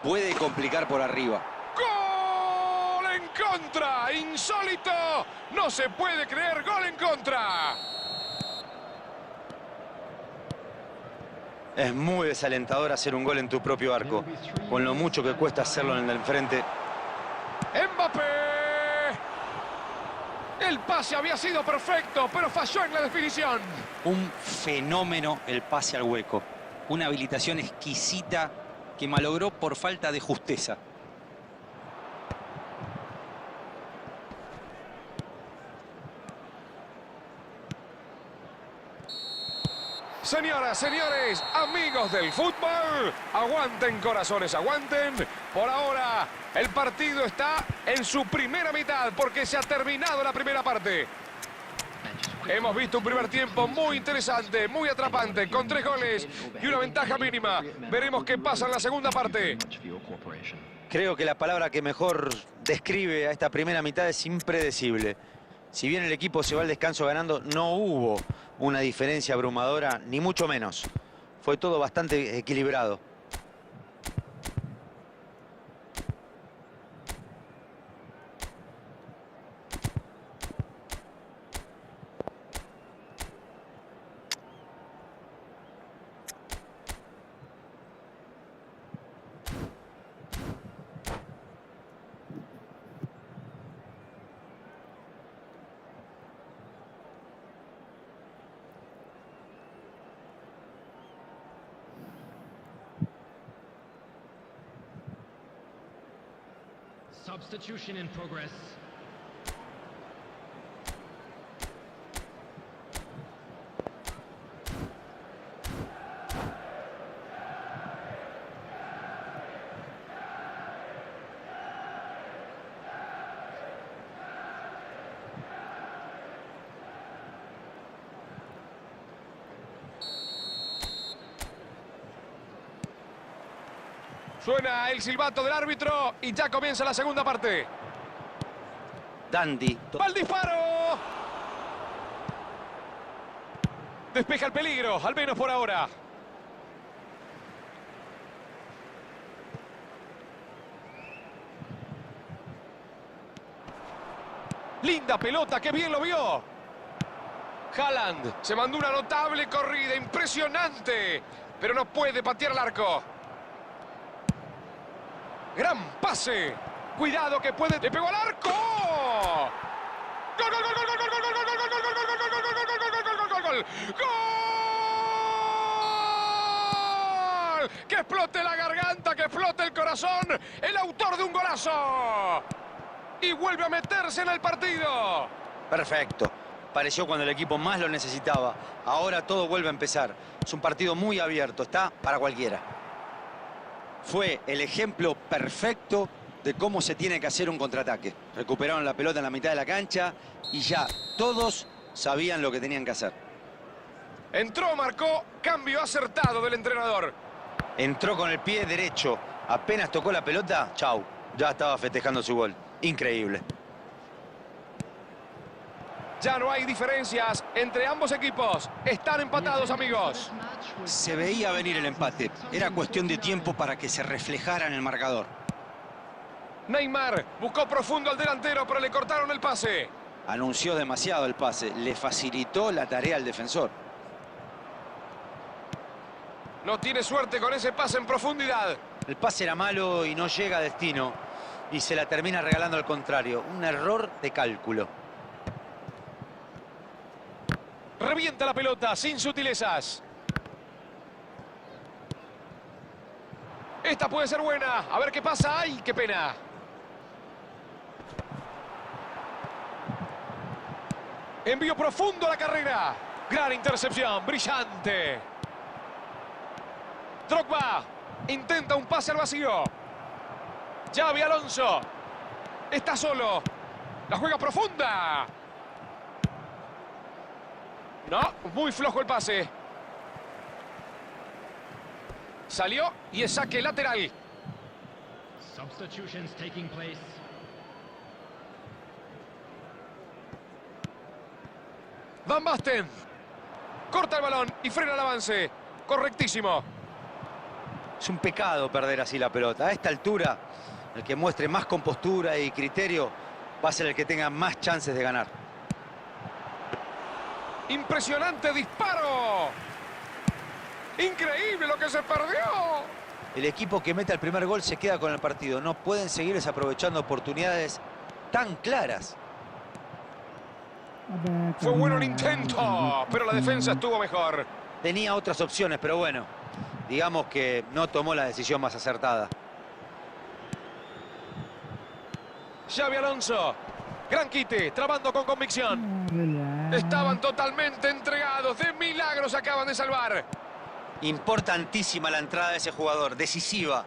Puede complicar por arriba. ¡Gol en contra! ¡Insólito! ¡No se puede creer! ¡Gol en contra! Es muy desalentador hacer un gol en tu propio arco, con lo mucho que cuesta hacerlo en el de enfrente. ¡Mbappé! El pase había sido perfecto, pero falló en la definición. Un fenómeno el pase al hueco. Una habilitación exquisita que malogró por falta de justeza. Señoras, señores, amigos del fútbol, aguanten corazones, aguanten. Por ahora, el partido está en su primera mitad porque se ha terminado la primera parte. Hemos visto un primer tiempo muy interesante, muy atrapante, con 3 goles y una ventaja mínima. Veremos qué pasa en la segunda parte. Creo que la palabra que mejor describe a esta primera mitad es impredecible. Si bien el equipo se va al descanso ganando, no hubo una diferencia abrumadora, ni mucho menos. Fue todo bastante equilibrado. Substitution in progress. Suena el silbato del árbitro y ya comienza la segunda parte. Dandy. ¡Va el disparo! Despeja el peligro, al menos por ahora. Linda pelota, qué bien lo vio. Haaland se mandó una notable corrida, impresionante, pero no puede patear el arco. Gran pase. Cuidado que puede... ¡Le pegó al arco! ¡Gol, gol, gol, gol, gol, gol, gol, gol, gol, gol, gol, gol, gol, gol, gol, gol, gol, gol! ¡Gol! ¡Que explote la garganta, que explote el corazón! ¡El autor de un golazo! Y vuelve a meterse en el partido. Perfecto. Pareció cuando el equipo más lo necesitaba. Ahora todo vuelve a empezar. Es un partido muy abierto. Está para cualquiera. Fue el ejemplo perfecto de cómo se tiene que hacer un contraataque. Recuperaron la pelota en la mitad de la cancha y ya todos sabían lo que tenían que hacer. Entró, marcó, cambio acertado del entrenador. Entró con el pie derecho. Apenas tocó la pelota, chau. Ya estaba festejando su gol. Increíble. Ya no hay diferencias entre ambos equipos. Están empatados, amigos. Se veía venir el empate. Era cuestión de tiempo para que se reflejara en el marcador. Neymar buscó profundo al delantero, pero le cortaron el pase. Anunció demasiado el pase. Le facilitó la tarea al defensor. No tiene suerte con ese pase en profundidad. El pase era malo y no llega a destino. Y se la termina regalando al contrario. Un error de cálculo. Revienta la pelota sin sutilezas. Esta puede ser buena. A ver qué pasa. ¡Ay, qué pena! Envío profundo a la carrera. Gran intercepción, brillante. Drogba intenta un pase al vacío. Xavi Alonso está solo. La juega profunda. No, muy flojo el pase. Salió y es saque lateral. Substitutions taking place. Van Basten. Corta el balón y frena el avance. Correctísimo. Es un pecado perder así la pelota. A esta altura, el que muestre más compostura y criterio va a ser el que tenga más chances de ganar. Impresionante disparo. Increíble lo que se perdió. El equipo que mete el primer gol se queda con el partido. No pueden seguir desaprovechando oportunidades tan claras. Fue bueno el intento, pero la defensa estuvo mejor. Tenía otras opciones, pero bueno, digamos que no tomó la decisión más acertada. Xavi Alonso. Gran quite, trabando con convicción. Estaban totalmente entregados. De milagros acaban de salvar. Importantísima la entrada de ese jugador, decisiva.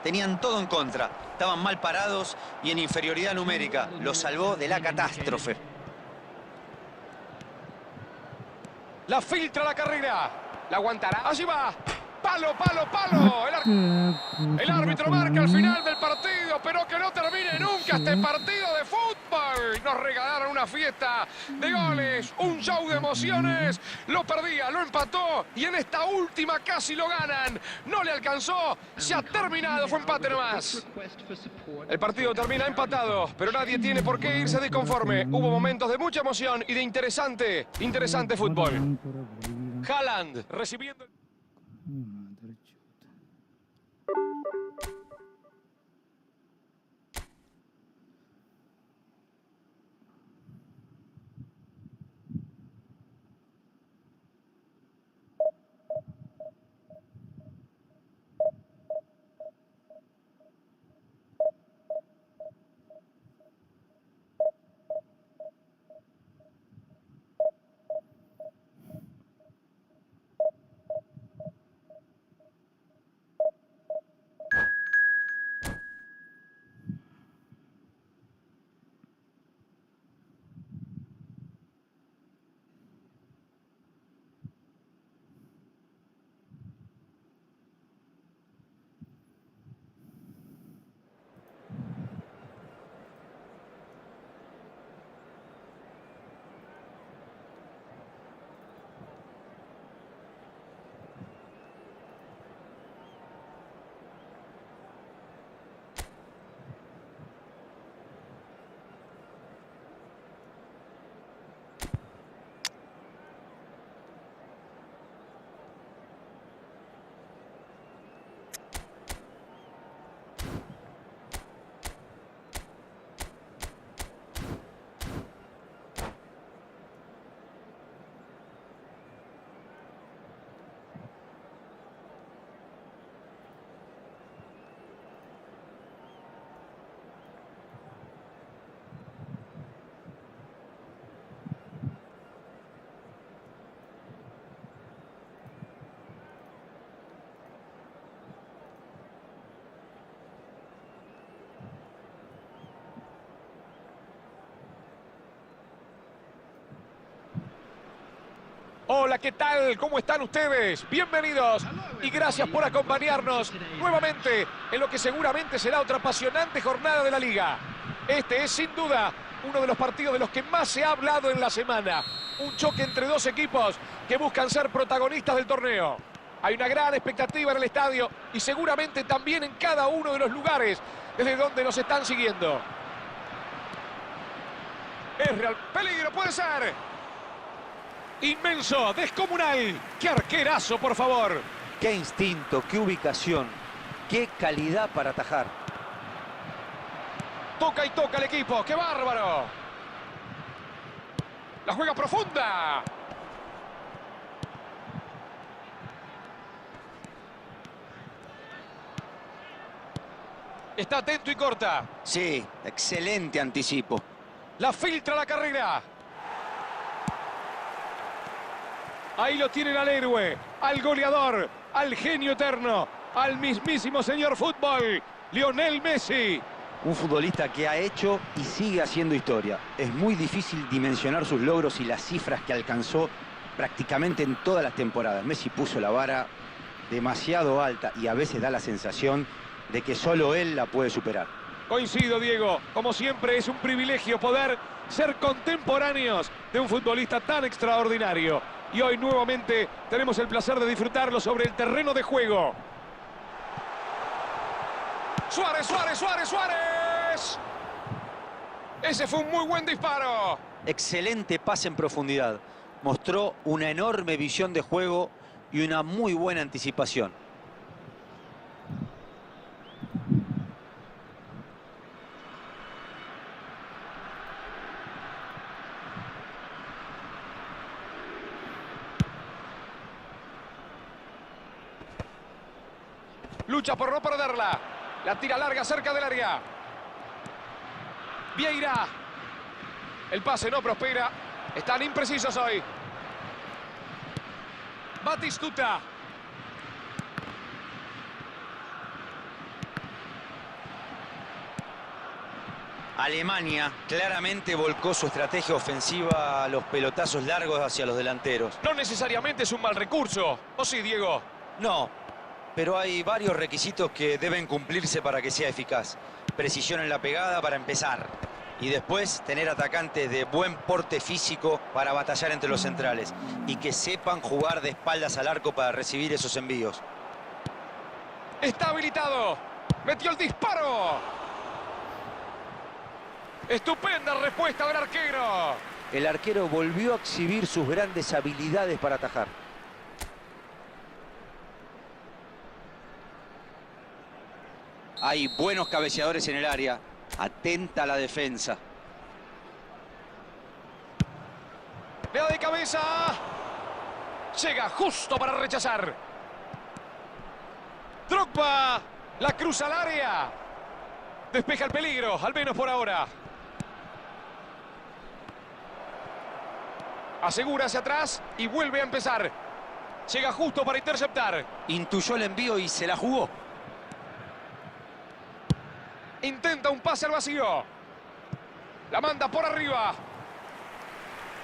Tenían todo en contra. Estaban mal parados y en inferioridad numérica. Los salvó de la catástrofe. La filtra la carrera. La aguantará. Allí va. Palo, palo, palo. El árbitro marca el final del partido, pero que no termine nunca este partido de fútbol. Nos regalaron una fiesta de goles, un show de emociones. Lo perdía, lo empató y en esta última casi lo ganan. No le alcanzó, se ha terminado, fue empate nomás. El partido termina empatado, pero nadie tiene por qué irse disconforme. Hubo momentos de mucha emoción y de interesante fútbol. Haaland recibiendo... Hola, ¿qué tal? ¿Cómo están ustedes? Bienvenidos y gracias por acompañarnos nuevamente en lo que seguramente será otra apasionante jornada de la Liga. Este es sin duda uno de los partidos de los que más se ha hablado en la semana. Un choque entre dos equipos que buscan ser protagonistas del torneo. Hay una gran expectativa en el estadio y seguramente también en cada uno de los lugares desde donde nos están siguiendo. Es real. Peligro, puede ser. Inmenso, descomunal. ¡Qué arquerazo, por favor! Qué instinto, qué ubicación, qué calidad para atajar. Toca y toca el equipo. ¡Qué bárbaro! La juega profunda. Está atento y corta. Sí, excelente anticipo. La filtra la carrera. Ahí lo tienen al héroe, al goleador, al genio eterno, al mismísimo señor fútbol, Lionel Messi. Un futbolista que ha hecho y sigue haciendo historia. Es muy difícil dimensionar sus logros y las cifras que alcanzó prácticamente en todas las temporadas. Messi puso la vara demasiado alta y a veces da la sensación de que solo él la puede superar. Coincido, Diego. Como siempre, es un privilegio poder ser contemporáneos de un futbolista tan extraordinario. Y hoy nuevamente tenemos el placer de disfrutarlo sobre el terreno de juego. ¡Suárez, Suárez, Suárez, Suárez! Ese fue un muy buen disparo. Excelente pase en profundidad. Mostró una enorme visión de juego y una muy buena anticipación. Lucha por no perderla. La tira larga cerca del área. Vieira. El pase no prospera. Están imprecisos hoy. Batistuta. Alemania claramente volcó su estrategia ofensiva a los pelotazos largos hacia los delanteros. No necesariamente es un mal recurso. ¿O sí, Diego? No, pero hay varios requisitos que deben cumplirse para que sea eficaz. Precisión en la pegada para empezar. Y después tener atacantes de buen porte físico para batallar entre los centrales. Y que sepan jugar de espaldas al arco para recibir esos envíos. Está habilitado. Metió el disparo. Estupenda respuesta del arquero. El arquero volvió a exhibir sus grandes habilidades para atajar. Hay buenos cabeceadores en el área. Atenta a la defensa. Le da de cabeza. Llega justo para rechazar. Drogba. La cruza al área. Despeja el peligro, al menos por ahora. Asegura hacia atrás y vuelve a empezar. Llega justo para interceptar. Intuyó el envío y se la jugó. Intenta un pase al vacío. La manda por arriba.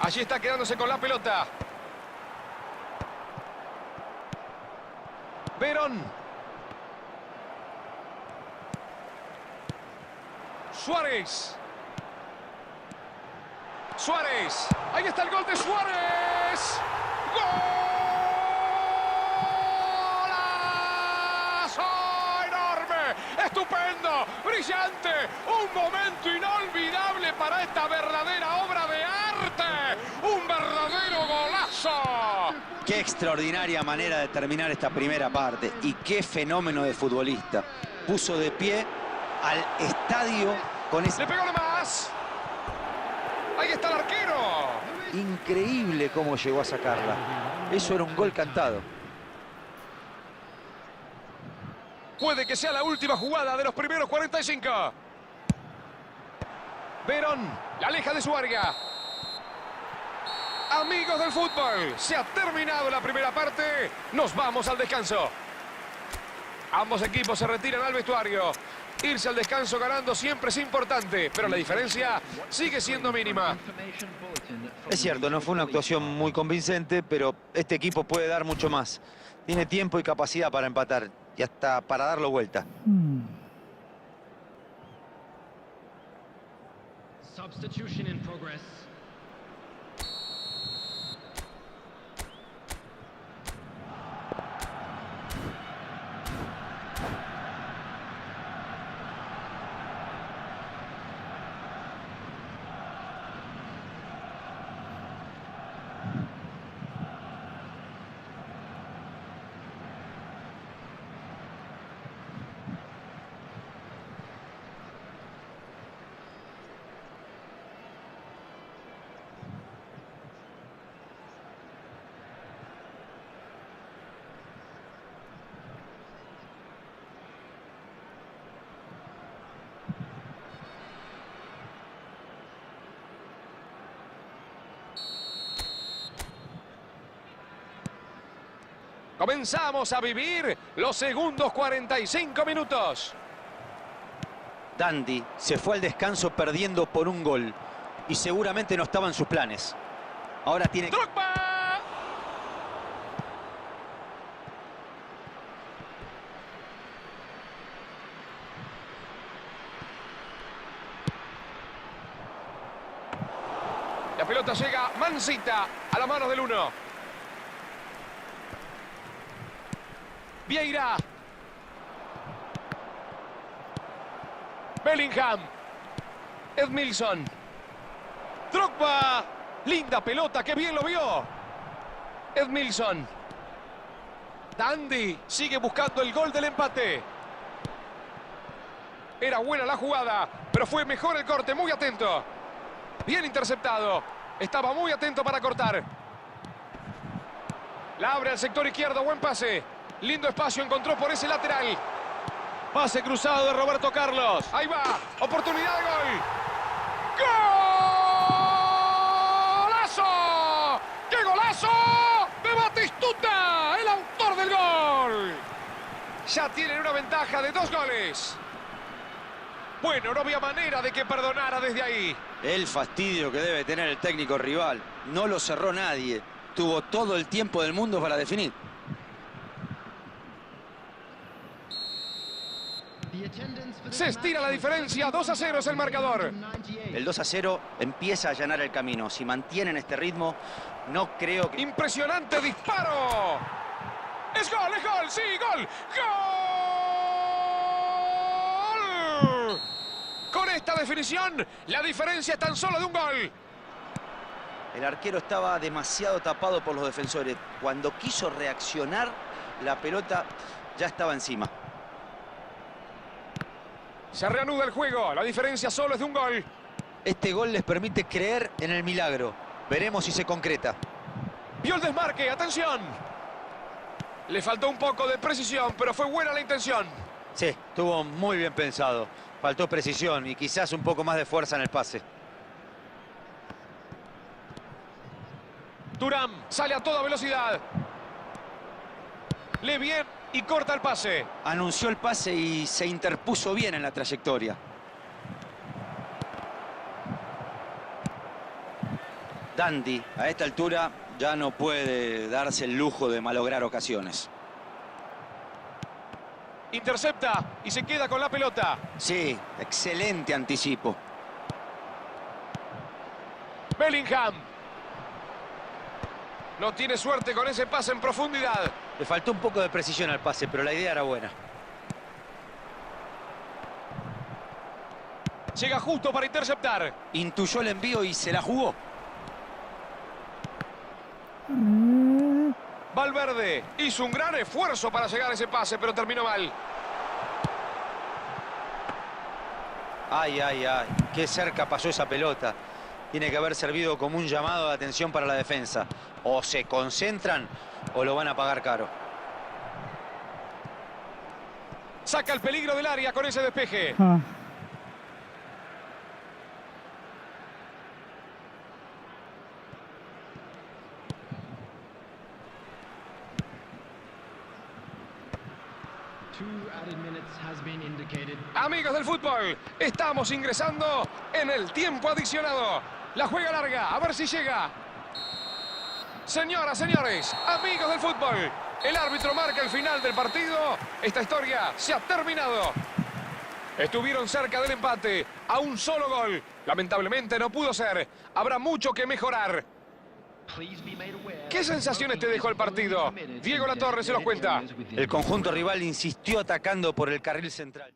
Allí está quedándose con la pelota. Verón. Suárez. Suárez. Ahí está el gol de Suárez. ¡Golazo enorme! ¡Estupendo! ¡Brillante! ¡Un momento inolvidable para esta verdadera obra de arte! ¡Un verdadero golazo! Qué extraordinaria manera de terminar esta primera parte. Y qué fenómeno de futbolista. Puso de pie al estadio con ese... ¡Le pegó nomás! ¡Ahí está el arquero! Increíble cómo llegó a sacarla. Eso era un gol cantado. Puede que sea la última jugada de los primeros 45. Verón la aleja de su área. Amigos del fútbol, se ha terminado la primera parte. Nos vamos al descanso. Ambos equipos se retiran al vestuario. Irse al descanso ganando siempre es importante, pero la diferencia sigue siendo mínima. Es cierto, no fue una actuación muy convincente, pero este equipo puede dar mucho más. Tiene tiempo y capacidad para empatar y hasta para darlo vuelta. Substitution in progress. Comenzamos a vivir los segundos 45 minutos. Dandy se fue al descanso perdiendo por un gol y seguramente no estaba en sus planes. Ahora tiene que... ¡Drogba! La pelota llega mansita a las manos del uno. Vieira. Bellingham. Edmilson. Drogba. Linda pelota, qué bien lo vio. Edmilson. Dandy sigue buscando el gol del empate. Era buena la jugada, pero fue mejor el corte, muy atento. Bien interceptado. Estaba muy atento para cortar. La abre al sector izquierdo, buen pase. Lindo espacio encontró por ese lateral. Pase cruzado de Roberto Carlos. Ahí va. Oportunidad de gol. ¡Golazo! ¡Qué golazo! ¡De Batistuta! El autor del gol. Ya tienen una ventaja de 2 goles. Bueno, no había manera de que perdonara desde ahí. El fastidio que debe tener el técnico rival. No lo cerró nadie. Tuvo todo el tiempo del mundo para definir. Se estira la diferencia, 2-0 es el marcador. El 2-0 empieza a allanar el camino. Si mantienen este ritmo, no creo que... Impresionante disparo. Es gol, sí, gol. ¡Gol! Con esta definición, la diferencia es tan solo de un gol. El arquero estaba demasiado tapado por los defensores. Cuando quiso reaccionar, la pelota ya estaba encima. Se reanuda el juego, la diferencia solo es de un gol. Este gol les permite creer en el milagro. Veremos si se concreta. Vio el desmarque, atención. Le faltó un poco de precisión, pero fue buena la intención. Sí, estuvo muy bien pensado. Faltó precisión y quizás un poco más de fuerza en el pase. Thuram sale a toda velocidad. Lee bien y corta el pase. Anunció el pase y se interpuso bien en la trayectoria. Dandy, a esta altura, ya no puede darse el lujo de malograr ocasiones. Intercepta y se queda con la pelota. Sí, excelente anticipo. Bellingham. No tiene suerte con ese pase en profundidad. Le faltó un poco de precisión al pase, pero la idea era buena. Llega justo para interceptar. Intuyó el envío y se la jugó. Valverde hizo un gran esfuerzo para llegar a ese pase, pero terminó mal. Ay, ay, ay. Qué cerca pasó esa pelota. Tiene que haber servido como un llamado de atención para la defensa. O se concentran o lo van a pagar caro. Saca el peligro del área con ese despeje. added minutes has been indicated. Amigos del fútbol, estamos ingresando en el tiempo adicionado. La juega larga, a ver si llega. Señoras, señores, amigos del fútbol, el árbitro marca el final del partido. Esta historia se ha terminado. Estuvieron cerca del empate, a un solo gol. Lamentablemente no pudo ser. Habrá mucho que mejorar. ¿Qué sensaciones te dejó el partido? Diego Latorre se los cuenta. El conjunto rival insistió atacando por el carril central.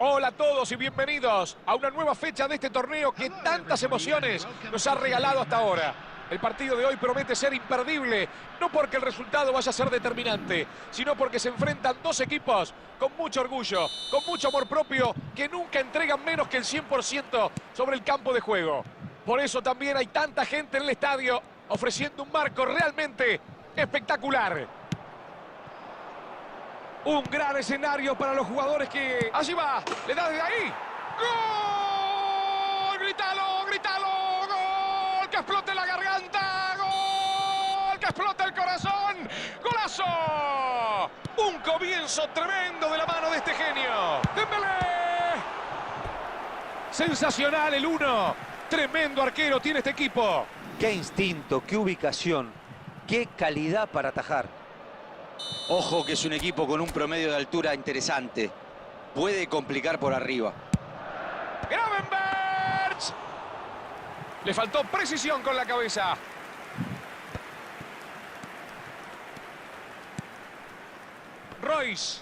Hola a todos y bienvenidos a una nueva fecha de este torneo que tantas emociones nos ha regalado hasta ahora. El partido de hoy promete ser imperdible, no porque el resultado vaya a ser determinante, sino porque se enfrentan dos equipos con mucho orgullo, con mucho amor propio, que nunca entregan menos que el 100% sobre el campo de juego. Por eso también hay tanta gente en el estadio ofreciendo un marco realmente espectacular. Un gran escenario para los jugadores que... Allí va, le da desde ahí. ¡Gol! ¡Grítalo, grítalo! ¡Gol! ¡Que explote la garganta! ¡Gol! ¡Que explote el corazón! ¡Golazo! Un comienzo tremendo de la mano de este genio. ¡Dembélé! Sensacional el 1. Tremendo arquero tiene este equipo. Qué instinto, qué ubicación, qué calidad para atajar. Ojo que es un equipo con un promedio de altura interesante. Puede complicar por arriba. ¡Gravenberch! Le faltó precisión con la cabeza. Royce.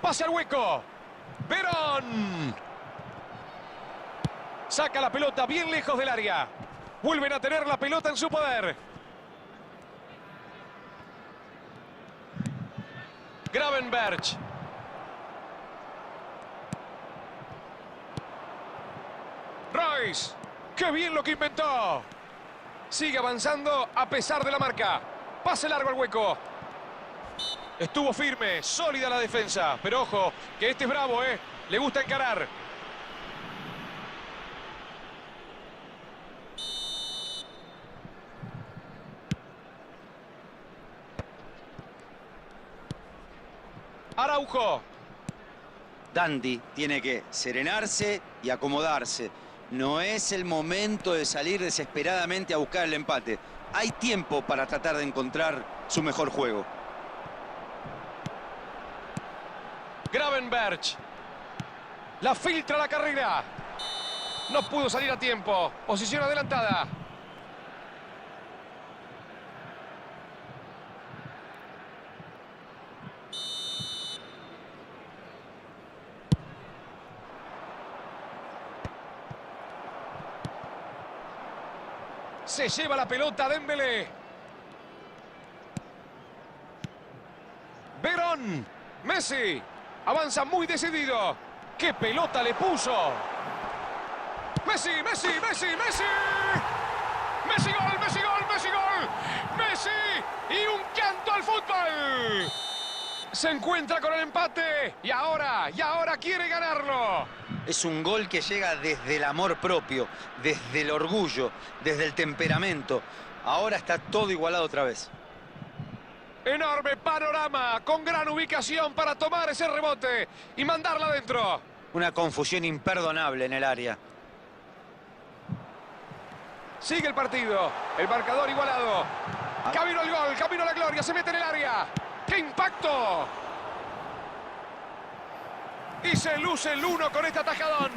Pase al hueco. Verón. Saca la pelota bien lejos del área. Vuelven a tener la pelota en su poder. Gravenberch. Royce. ¡Qué bien lo que inventó! Sigue avanzando a pesar de la marca. Pase largo al hueco. Estuvo firme, sólida la defensa. Pero ojo, que este es bravo, ¿eh? Le gusta encarar. Araujo. Dandy tiene que serenarse y acomodarse. No es el momento de salir desesperadamente a buscar el empate. Hay tiempo para tratar de encontrar su mejor juego. Gravenberch. La filtra la carrera. No pudo salir a tiempo. Posición adelantada. Se lleva la pelota Dembélé. Verón. Messi. Avanza muy decidido. ¡Qué pelota le puso! Messi, Messi, Messi, Messi. Messi gol, Messi gol, Messi gol. Messi y un canto al fútbol. Se encuentra con el empate y ahora quiere ganarlo. Es un gol que llega desde el amor propio, desde el orgullo, desde el temperamento. Ahora está todo igualado otra vez. Enorme panorama, con gran ubicación para tomar ese rebote y mandarla adentro. Una confusión imperdonable en el área. Sigue el partido, el marcador igualado. Camino al gol, camino a la gloria, se mete en el área. ¡Qué impacto! Y se luce el 1 con este atajadón.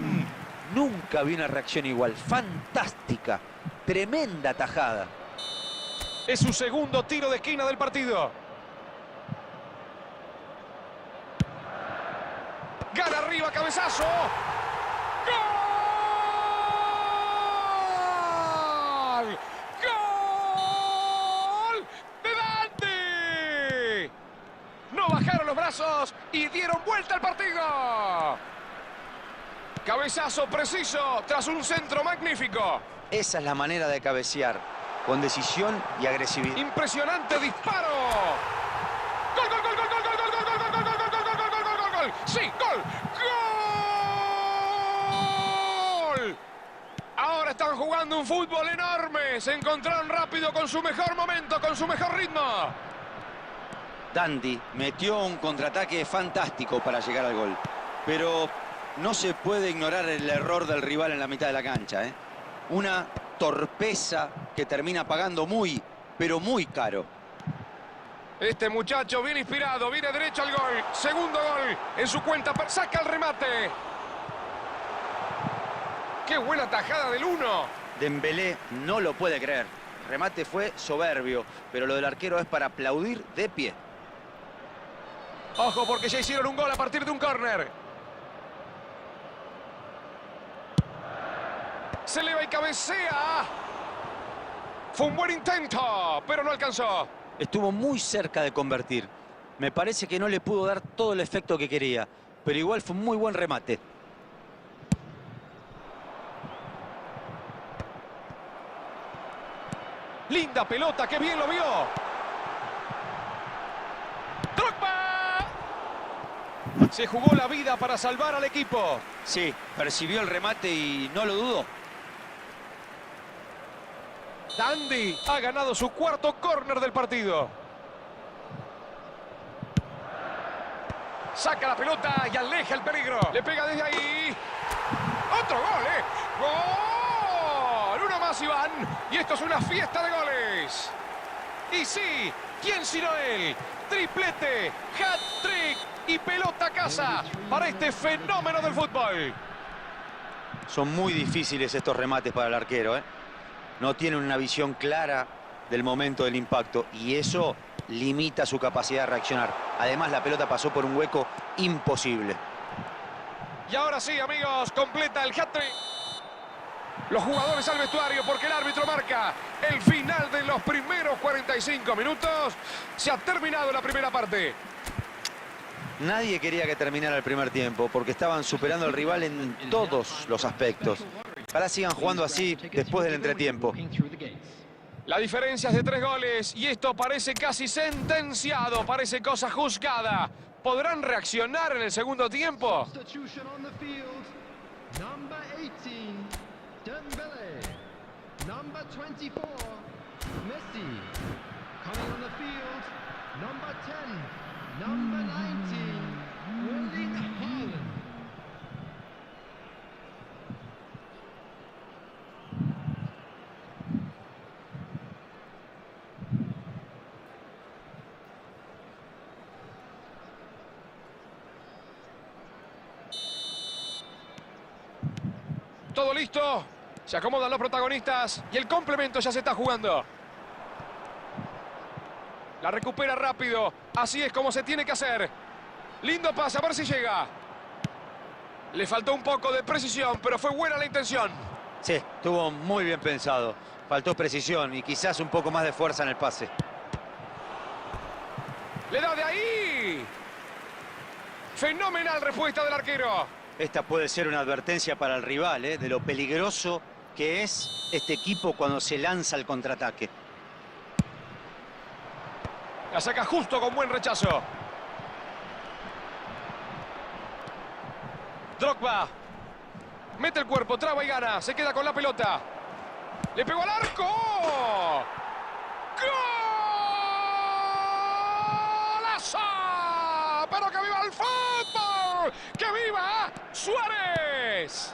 Nunca vi una reacción igual. Fantástica. Tremenda tajada. Es su segundo tiro de esquina del partido. Gana arriba, cabezazo. ¡Gol! ¡Gol! ¡De Dante! No bajaron los brazos y dieron vuelta al partido. Cabezazo preciso tras un centro magnífico. Esa es la manera de cabecear, con decisión y agresividad. Impresionante disparo. Gol, gol, gol, gol, gol, gol, gol, gol, gol, gol, gol, gol, gol, gol, gol, gol, gol. Sí, gol. Gol. Ahora están jugando un fútbol enorme. Se encontraron rápido con su mejor momento, con su mejor ritmo. Dandy metió un contraataque fantástico para llegar al gol. Pero no se puede ignorar el error del rival en la mitad de la cancha, ¿eh? Una torpeza que termina pagando muy, pero muy caro. Este muchacho viene inspirado, viene derecho al gol. Segundo gol en su cuenta, saca el remate. ¡Qué buena tajada del 1! Dembélé no lo puede creer. El remate fue soberbio, pero lo del arquero es para aplaudir de pie. Ojo, porque ya hicieron un gol a partir de un córner. Se eleva y cabecea. Fue un buen intento, pero no alcanzó. Estuvo muy cerca de convertir. Me parece que no le pudo dar todo el efecto que quería, pero igual fue un muy buen remate. Linda pelota, qué bien lo vio. ¡Drogba! Se jugó la vida para salvar al equipo. Sí, percibió el remate y no lo dudó. Dandy ha ganado su cuarto córner del partido. Saca la pelota y aleja el peligro. Le pega desde ahí. ¡Otro gol, eh! ¡Gol! Uno más, Iván. Y esto es una fiesta de goles. Y sí, ¿quién sino él? Triplete, hat-trick y pelota a casa para este fenómeno del fútbol. Son muy difíciles estos remates para el arquero, ¿eh? No tiene una visión clara del momento del impacto y eso limita su capacidad de reaccionar. Además, la pelota pasó por un hueco imposible. Y ahora sí, amigos, completa el hat-trick. Los jugadores al vestuario porque el árbitro marca el final de los primeros 45 minutos. Se ha terminado la primera parte. Nadie quería que terminara el primer tiempo porque estaban superando al rival en todos los aspectos. Ojalá sigan jugando así después del entretiempo. La diferencia es de 3 goles y esto parece casi sentenciado, parece cosa juzgada. ¿Podrán reaccionar en el segundo tiempo? Substitution on the field. Number 18, Dembélé. Number 24, Messi. Coming on the field, number 10, number 19, Erling Haaland. todo listo. Se acomodan los protagonistas y el complemento ya se está jugando. La recupera rápido. Así es como se tiene que hacer. Lindo pase, a ver si llega. Le faltó un poco de precisión, pero fue buena la intención. Sí, estuvo muy bien pensado. Faltó precisión y quizás un poco más de fuerza en el pase. ¡Le da de ahí! Fenomenal respuesta del arquero. Esta puede ser una advertencia para el rival, de lo peligroso que es este equipo cuando se lanza al contraataque. La saca justo con buen rechazo. Drogba. Mete el cuerpo, traba y gana. Se queda con la pelota. Le pegó al arco. ¡Golazo! ¡Pero que viva el fútbol! ¡Que viva Suárez!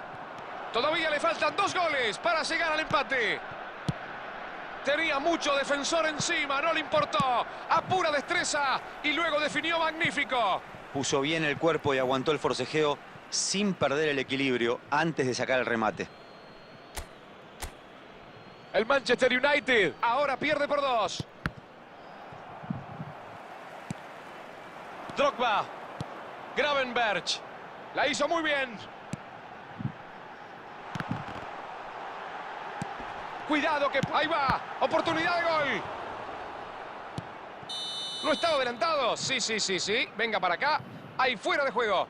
Todavía le faltan 2 goles para llegar al empate. Tenía mucho defensor encima, no le importó. A pura destreza y luego definió magnífico. Puso bien el cuerpo y aguantó el forcejeo sin perder el equilibrio antes de sacar el remate. El Manchester United ahora pierde por 2. Drogba. Gravenberch. La hizo muy bien. Cuidado que ahí va. Oportunidad de gol. ¿No estaba adelantado? Sí. Venga para acá. Ahí fuera de juego.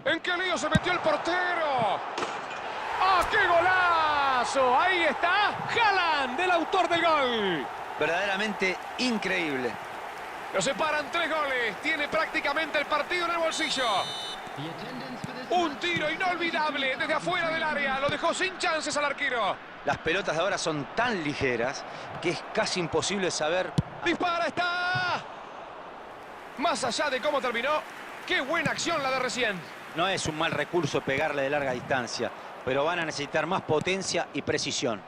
¿En qué lío se metió el portero? ¡Ah, qué golazo! Ahí está Haaland, el autor del gol. Verdaderamente increíble. Lo separan 3 goles. Tiene prácticamente el partido en el bolsillo. The attendance for this Un match tiro inolvidable desde afuera del área. Lo dejó sin chances al arquero. Las pelotas de ahora son tan ligeras que es casi imposible saber. ¡Dispara! ¡Está! Más allá de cómo terminó, qué buena acción la de recién. No es un mal recurso pegarle de larga distancia, pero van a necesitar más potencia y precisión.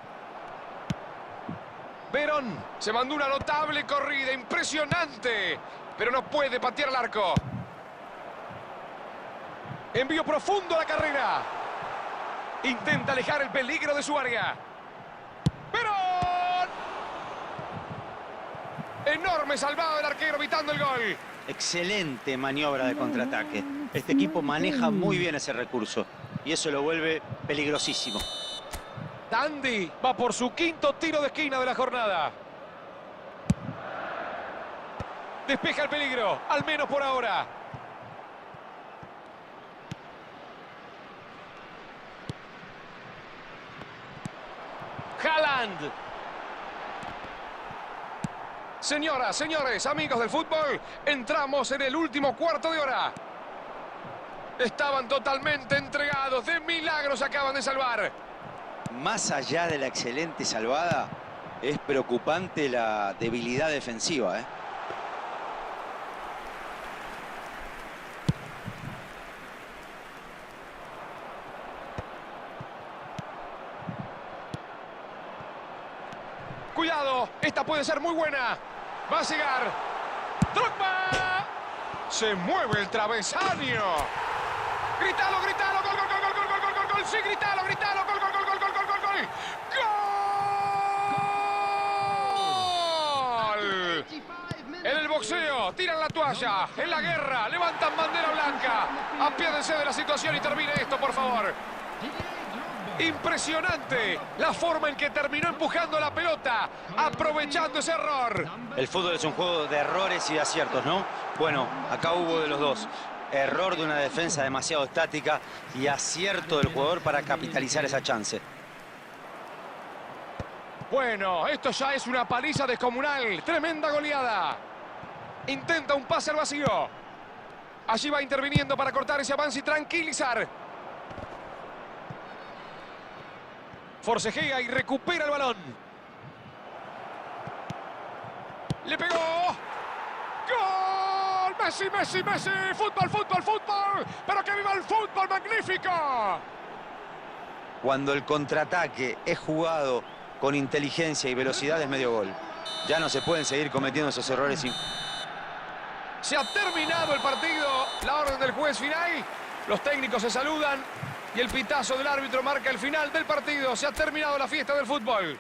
Verón se mandó una notable corrida, impresionante, pero no puede patear el arco. Envío profundo a la carrera. Intenta alejar el peligro de su área. ¡Verón! Enorme salvado del arquero evitando el gol. Excelente maniobra de contraataque. Este equipo maneja muy bien ese recurso y eso lo vuelve peligrosísimo. Tandy va por su 5.º tiro de esquina de la jornada. Despeja el peligro, al menos por ahora. Haaland. Señoras, señores, amigos del fútbol, entramos en el último cuarto de hora. Estaban totalmente entregados, de milagros acaban de salvar. Más allá de la excelente salvada, es preocupante la debilidad defensiva, Cuidado, esta puede ser muy buena. Va a llegar. ¡Drogba! Se mueve el travesaño. ¡Grítalo, grítalo! ¡Gol, gol, gol, gol, gol, gol, gol, gol! ¡Sí, grítalo, grítalo! ¡Gol, gol, gol, gol, gol, gol, gol, gol! ¡Gol! 85 minutes. En el boxeo, tiran la toalla. En la guerra, levantan bandera blanca. Apiádese de la situación y termine esto, por favor. Impresionante la forma en que terminó empujando la pelota, aprovechando ese error. El fútbol es un juego de errores y de aciertos, ¿no? Bueno, acá hubo de los dos. Error de una defensa demasiado estática y acierto del jugador para capitalizar esa chance. Bueno, esto ya es una paliza descomunal. Tremenda goleada. Intenta un pase al vacío. Allí va interviniendo para cortar ese avance y tranquilizar. Forcejea y recupera el balón. Le pegó. ¡Gol! ¡Messi, Messi, Messi! ¡Fútbol, fútbol, fútbol! ¡Pero que viva el fútbol! ¡Magnífico! Cuando el contraataque es jugado con inteligencia y velocidad es medio gol. Ya no se pueden seguir cometiendo esos errores. Se ha terminado el partido. La orden del juez final. Los técnicos se saludan y el pitazo del árbitro marca el final del partido. Se ha terminado la fiesta del fútbol.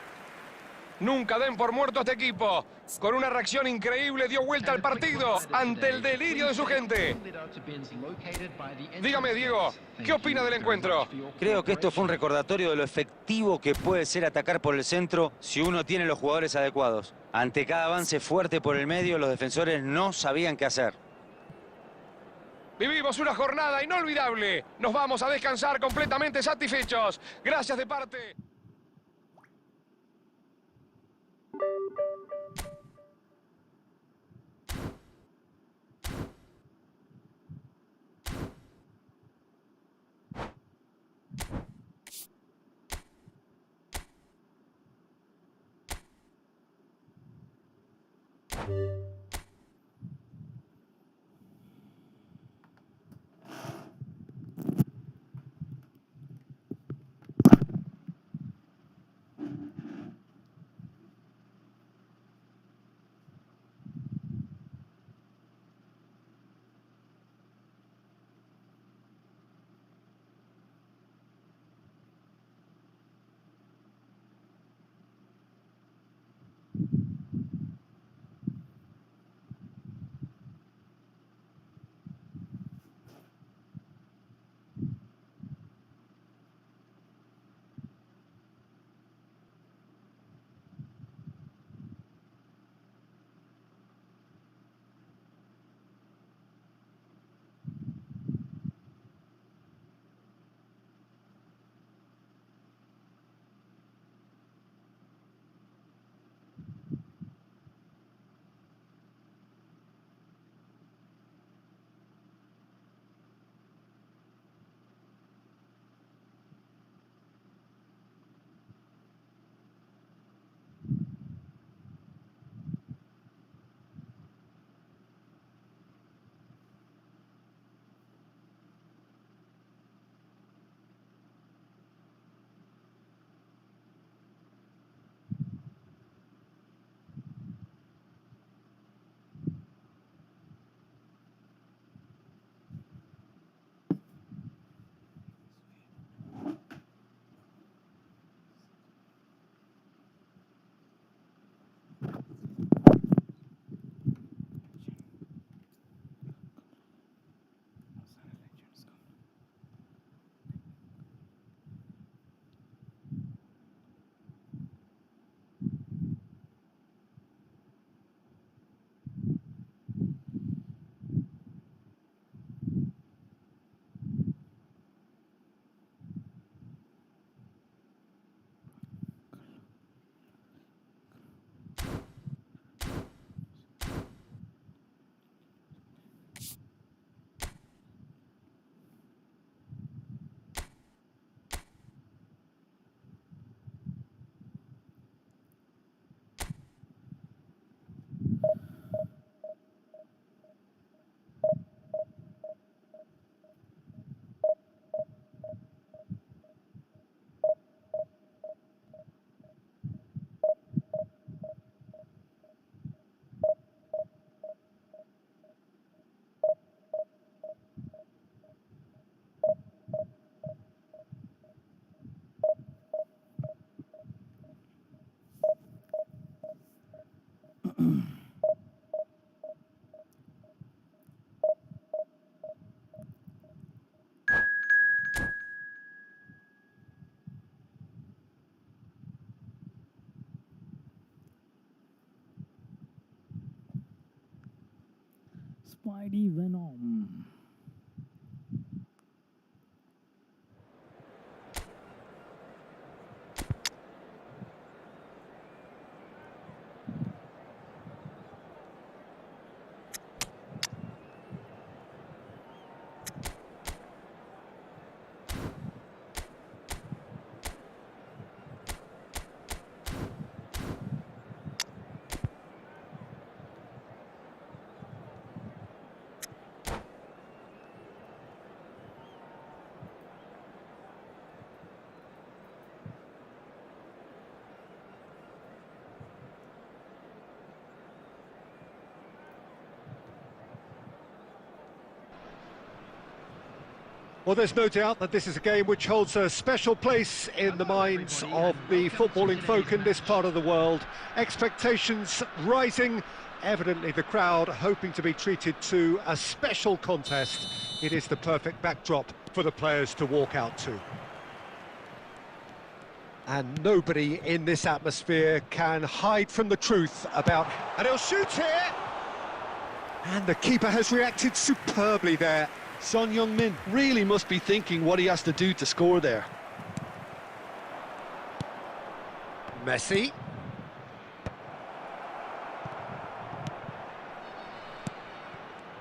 Nunca den por muerto a este equipo. Con una reacción increíble dio vuelta al partido ante el delirio de su gente. Dígame, Diego, ¿qué opina del encuentro? Creo que esto fue un recordatorio de lo efectivo que puede ser atacar por el centro si uno tiene los jugadores adecuados. Ante cada avance fuerte por el medio, los defensores no sabían qué hacer. Vivimos una jornada inolvidable. Nos vamos a descansar completamente satisfechos. Gracias de parte. Spidey Venom. Well, there's no doubt that this is a game which holds a special place in the minds of the footballing folk in this part of the world. Expectations rising, evidently the crowd hoping to be treated to a special contest. It is the perfect backdrop for the players to walk out to. And nobody in this atmosphere can hide from the truth about... And he'll shoot here! And the keeper has reacted superbly there. Son Heung-min really must be thinking what he has to do to score there. Messi.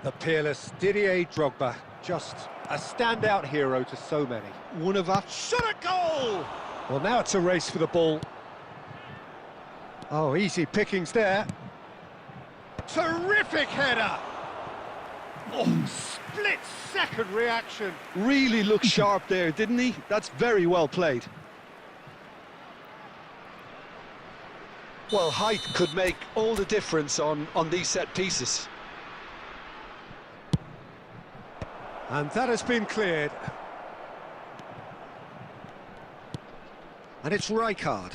The peerless Didier Drogba, just a standout hero to so many. One of our... Shot a goal! Well, now it's a race for the ball. Oh, easy pickings there. Terrific header! Oh, split-second reaction. Really looked sharp there, didn't he? That's very well played. Well, height could make all the difference on these set pieces. And that has been cleared. And it's Rijkaard.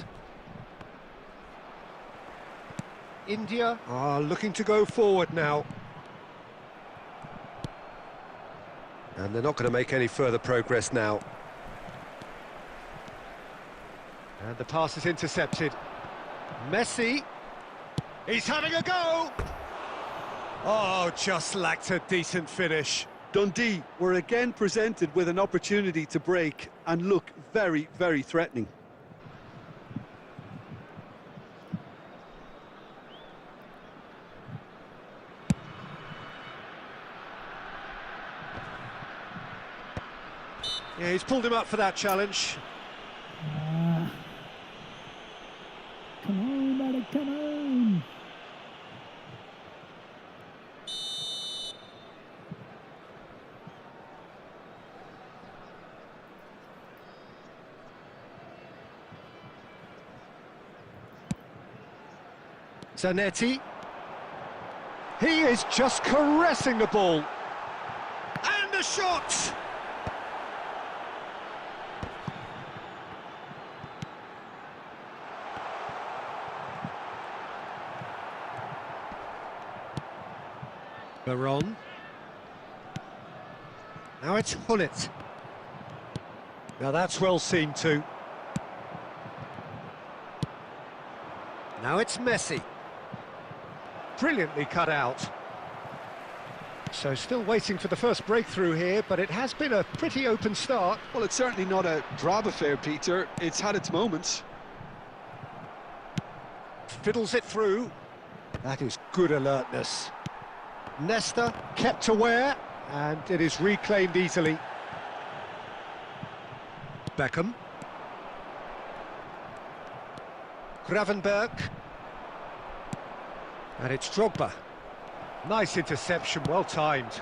India are looking to go forward now. And they're not going to make any further progress now. And the pass is intercepted. Messi. He's having a go! Oh, just lacked a decent finish. Dundee were again presented with an opportunity to break and look very, very threatening. Yeah, he's pulled him up for that challenge. Come on, buddy, come on. Zanetti. He is just caressing the ball. And a shot! Baron. Now it's Hullet. Now that's well seen too. Now it's Messi. Brilliantly cut out. So still waiting for the first breakthrough here, but it has been a pretty open start. Well, it's certainly not a drab affair, Peter. It's had its moments. Fiddles it through. That is good alertness. Nesta kept aware, and it is reclaimed easily. Beckham. Gravenberg. And it's Drogba. Nice interception, well timed.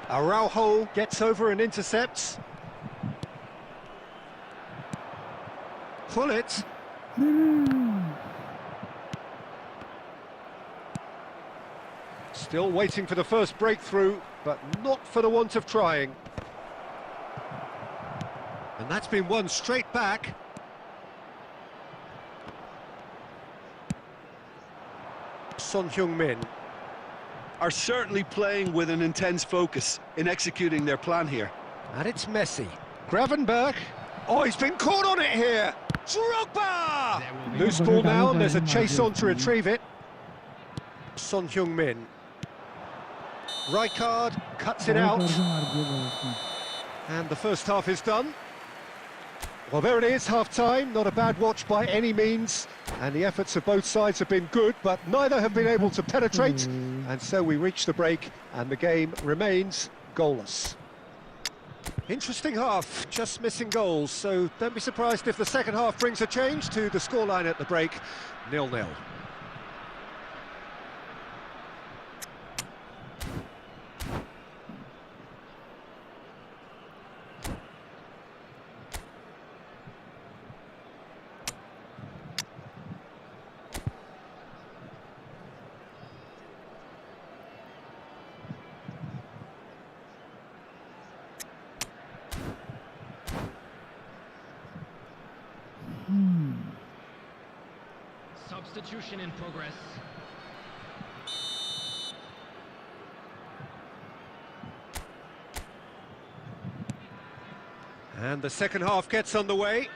Araujo gets over and intercepts. Hullet. Still waiting for the first breakthrough, but not for the want of trying. And that's been won straight back. Son Heung-min. Are certainly playing with an intense focus in executing their plan here. And it's Messi. Gravenberg. Oh, he's been caught on it here. Drogba! Loose ball now, and there's a chase on to retrieve it. Son Heung-min. Rijkaard cuts it out. And the first half is done. Well, there it is, half-time. Not a bad watch by any means. And the efforts of both sides have been good, but neither have been able to penetrate. And so we reach the break, and the game remains goalless. Interesting half, just missing goals. So don't be surprised if the second half brings a change to the scoreline at the break. 0-0. Substitution in progress. And the second half gets underway.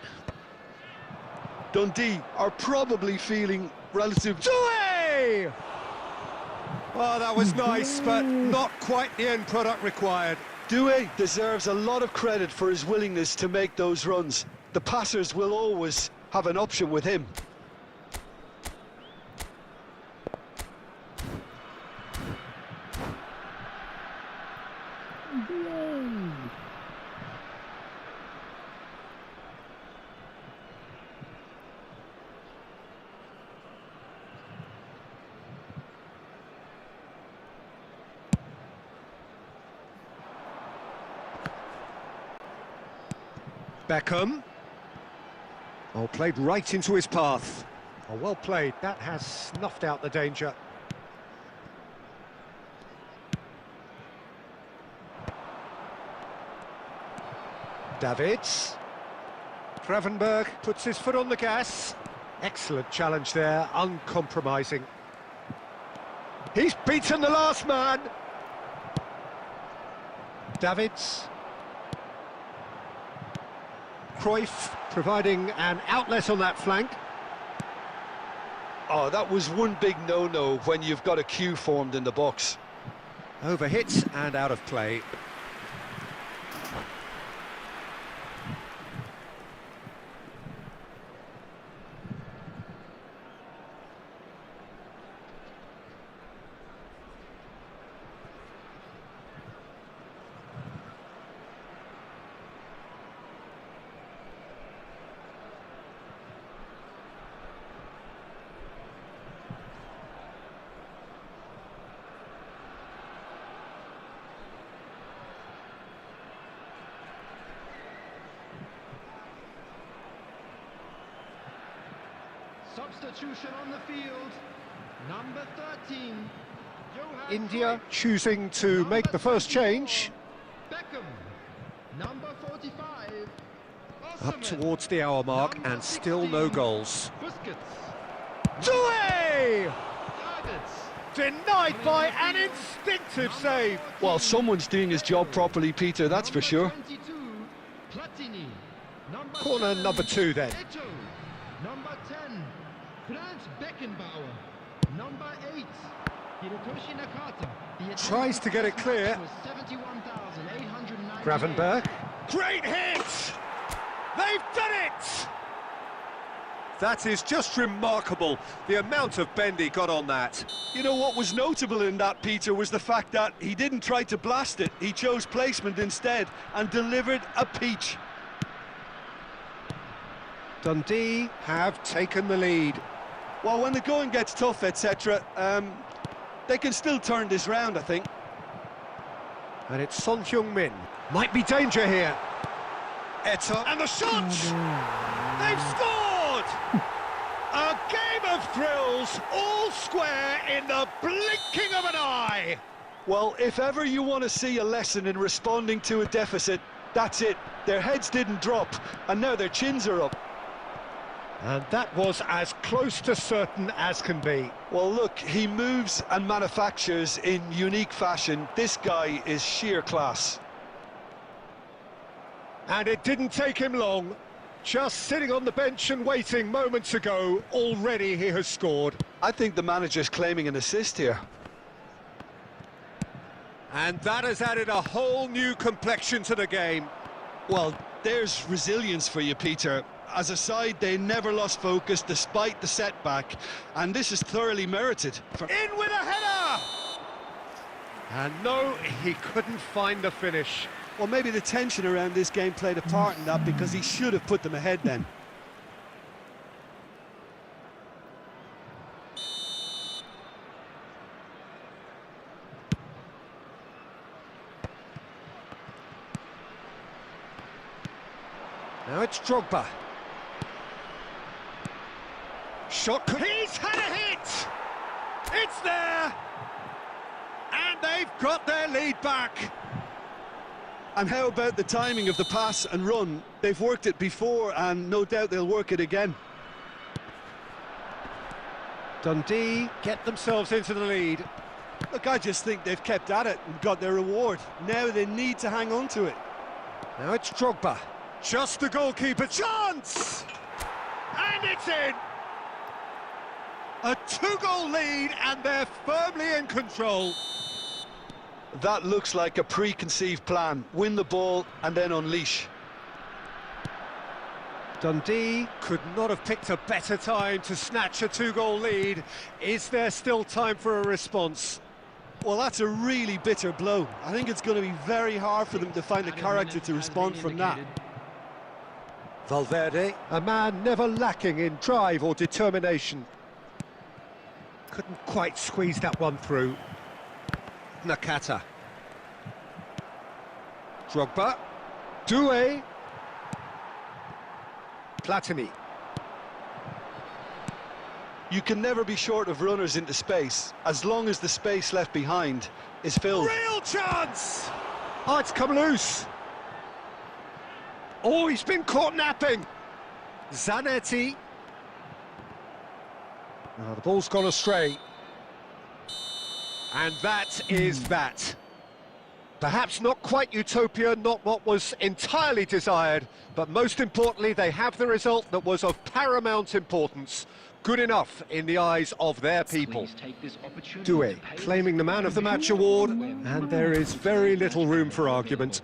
Dundee are probably feeling relative... Doué! Oh, that was nice, but not quite the end product required. Doué deserves a lot of credit for his willingness to make those runs. The passers will always have an option with him. Beckham. Oh, played right into his path. Oh, well played. That has snuffed out the danger. Davids. Gravenberg puts his foot on the gas. Excellent challenge there, uncompromising. He's beaten the last man. Davids. Cruyff providing an outlet on that flank. Oh, that was one big no-no when you've got a queue formed in the box. Overhit and out of play. Substitution on the field. Number 13. Johan India Cruyff. choosing to make the first change. Beckham. Number 45. Up Osimhen. towards the hour mark Number and still no 16. goals. Busquets. Doué! Davids. Denied by an instinctive save. Well, someone's doing his job properly, Peter, that's for sure. Number 22. Platini. Number Corner 7, number 2 then. Eto. Number 10. Franz Beckenbauer. Number 8. Hirotoshi Nakata. The Tries to get it clear. was 71,898. Gravenberg. Great hit! They've done it! That is just remarkable, the amount of bend he got on that. You know what was notable in that, Peter, was the fact that he didn't try to blast it. He chose placement instead and delivered a peach. Dundee have taken the lead. Well, when the going gets tough, etc., they can still turn this round, I think. And it's Son Heung-min. Might be danger here. Eto. And the shot! They've scored! A game of thrills, all square in the blinking of an eye. Well, if ever you want to see a lesson in responding to a deficit, that's it. Their heads didn't drop, and now their chins are up. And that was as close to certain as can be. Well, look, he moves and manufactures in unique fashion. This guy is sheer class. And it didn't take him long. Just sitting on the bench and waiting moments ago, already he has scored. I think the manager's claiming an assist here. And that has added a whole new complexion to the game. Well, there's resilience for you, Peter. As a side, they never lost focus despite the setback, and this is thoroughly merited. In with a header! And no, he couldn't find the finish. Well, maybe the tension around this game played a part in that, because he should have put them ahead then. Now it's Drogba. Shot. He's had a hit! It's there! And they've got their lead back. And how about the timing of the pass and run? They've worked it before, and no doubt they'll work it again. Dundee get themselves into the lead. Look, I just think they've kept at it and got their reward. Now they need to hang on to it. Now it's Drogba. Just the goalkeeper chance! And it's in! A 2-goal lead and they're firmly in control. That looks like a preconceived plan. Win the ball and then unleash. Dundee could not have picked a better time to snatch a 2-goal lead. Is there still time for a response? Well, that's a really bitter blow. I think it's going to be very hard for them to find the character to respond from that. Valverde, a man never lacking in drive or determination. Couldn't quite squeeze that one through. Nakata. Drogba. Doué. Platini. You can never be short of runners into space, as long as the space left behind is filled. Real chance! Oh, it's come loose. Oh, he's been caught napping. Zanetti. Oh, the ball's gone astray. And that is that. Perhaps not quite utopia, not what was entirely desired, but most importantly, they have the result that was of paramount importance. Good enough in the eyes of their people. Doué claiming the Man of the Match award, and there is very little room for argument.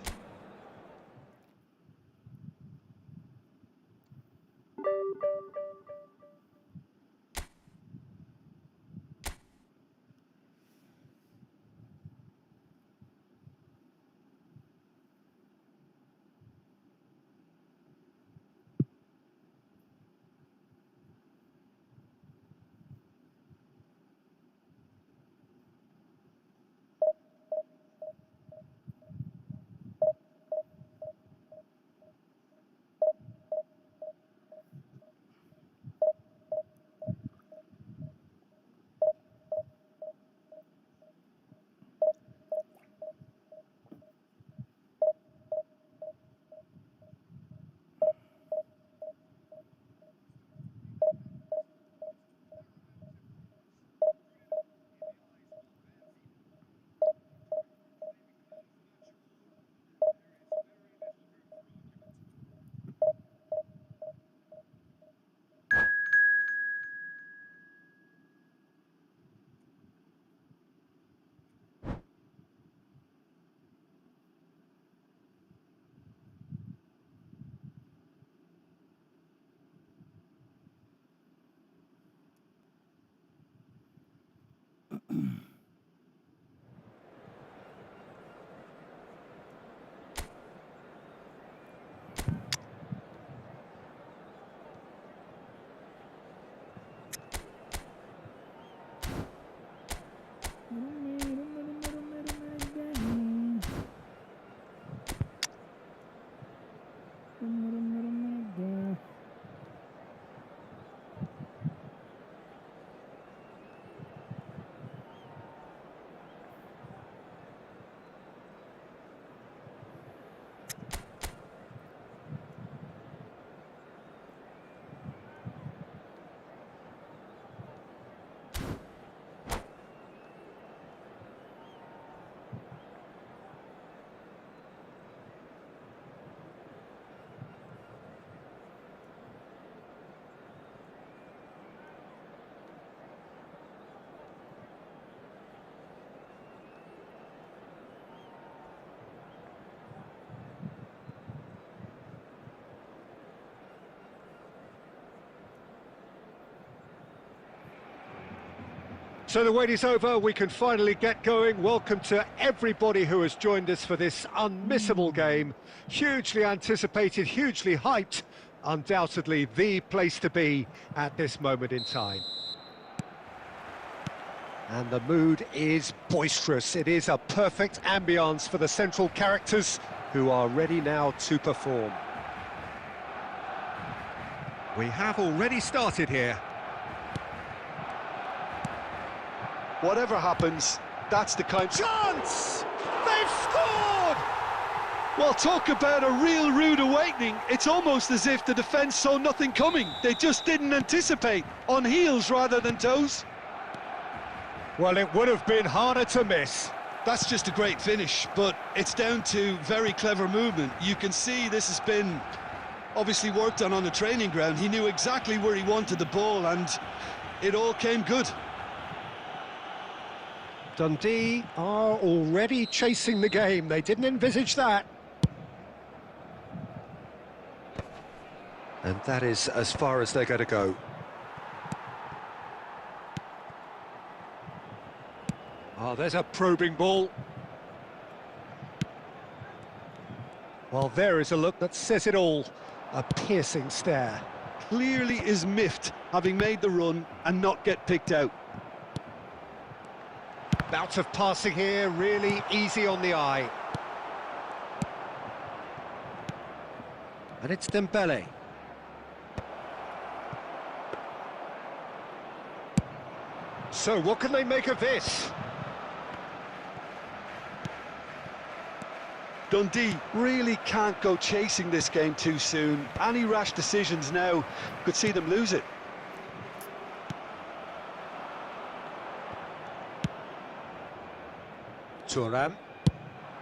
So the wait is over, we can finally get going. Welcome to everybody who has joined us for this unmissable game. Hugely anticipated, hugely hyped. Undoubtedly the place to be at this moment in time. And the mood is boisterous. It is a perfect ambience for the central characters who are ready now to perform. We have already started here. Whatever happens, that's the kind... Chance! They've scored! Well, talk about a real rude awakening. It's almost as if the defence saw nothing coming. They just didn't anticipate, on heels rather than toes. Well, it would have been harder to miss. That's just a great finish, but it's down to very clever movement. You can see this has been obviously worked on the training ground. He knew exactly where he wanted the ball, and it all came good. Dundee are already chasing the game. They didn't envisage that. And that is as far as they're going to go. Oh, there's a probing ball. Well, there is a look that says it all. A piercing stare. Clearly is miffed, having made the run and not get picked out. Bout of passing here, really easy on the eye. And it's Dembele. So, what can they make of this? Dundee really can't go chasing this game too soon. Any rash decisions now could see them lose it. Thuram.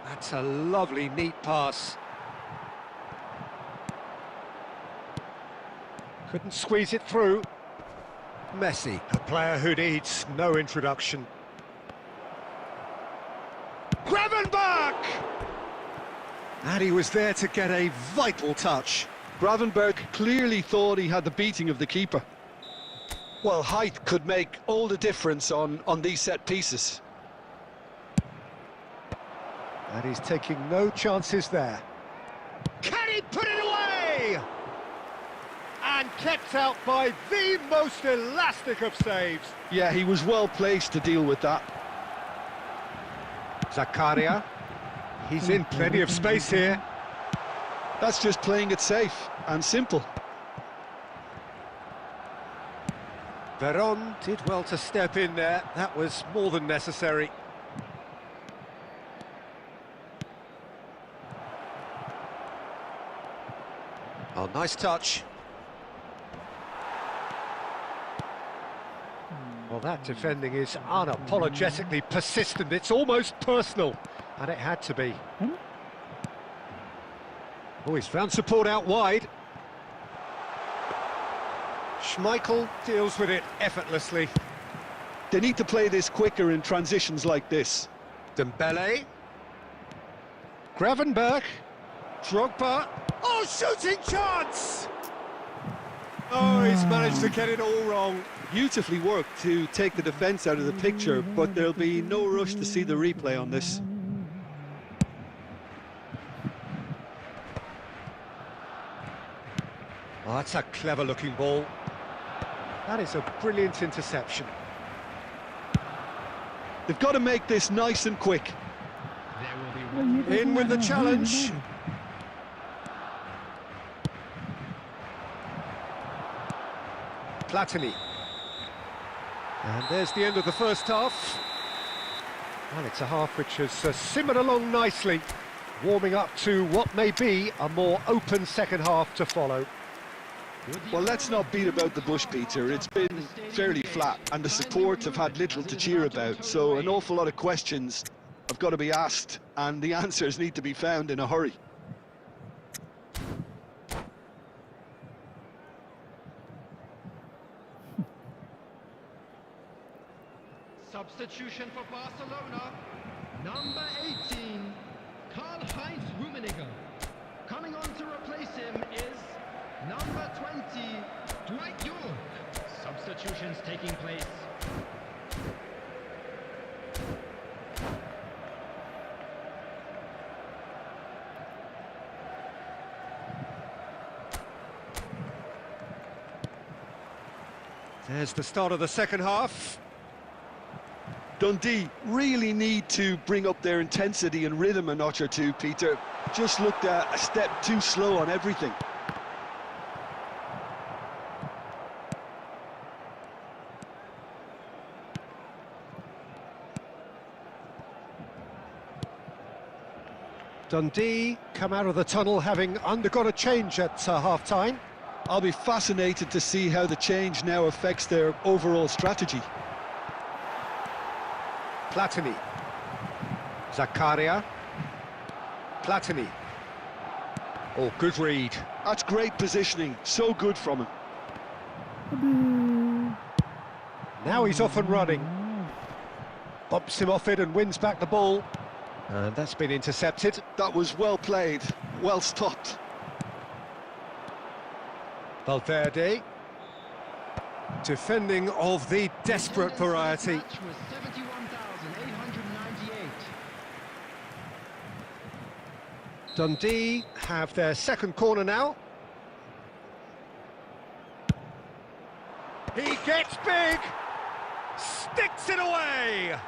That's a lovely, neat pass. Couldn't squeeze it through. Messi, a player who needs no introduction. Gravenberch! And he was there to get a vital touch. Gravenberch clearly thought he had the beating of the keeper. Well, height could make all the difference on these set pieces. And he's taking no chances there. Can he put it away? And kept out by the most elastic of saves. Yeah, he was well placed to deal with that. Zakaria. He's in plenty of space here. That's just playing it safe and simple. Veron did well to step in there. That was more than necessary. Oh, nice touch. Well, that defending is unapologetically persistent. It's almost personal, and it had to be. Oh, he's found support out wide. Schmeichel deals with it effortlessly. They need to play this quicker in transitions like this. Dembele. Gravenberch. Drogba. Oh, shooting chance! Oh, he's managed to get it all wrong. Beautifully worked to take the defence out of the picture, but there'll be no rush to see the replay on this. Oh, that's a clever-looking ball. That is a brilliant interception. They've got to make this nice and quick. There will be one. In with the challenge. Platini. And there's the end of the first half. And it's a half which has simmered along nicely, warming up to what may be a more open second half to follow. Well, let's not beat about the bush, Peter. It's been fairly flat, and the support have had little to cheer about, so an awful lot of questions have got to be asked, and the answers need to be found in a hurry. Substitution for Barcelona. Number 18, Karl-Heinz Rummenigge. Coming on to replace him is number 20, Dwight York. Substitutions taking place. There's the start of the second half. Dundee really need to bring up their intensity and rhythm a notch or two, Peter. Just looked a step too slow on everything. Dundee come out of the tunnel having undergone a change at half-time. I'll be fascinated to see how the change now affects their overall strategy. Platini. Zakaria. Platini. Oh, good read. That's great positioning, so good from him. Now he's off and running. Bumps him off it and wins back the ball. And that's been intercepted. That was well played, well stopped. Valverde. Defending of the desperate variety. Match was 71,898. Dundee have their second corner now. He gets big, sticks it away.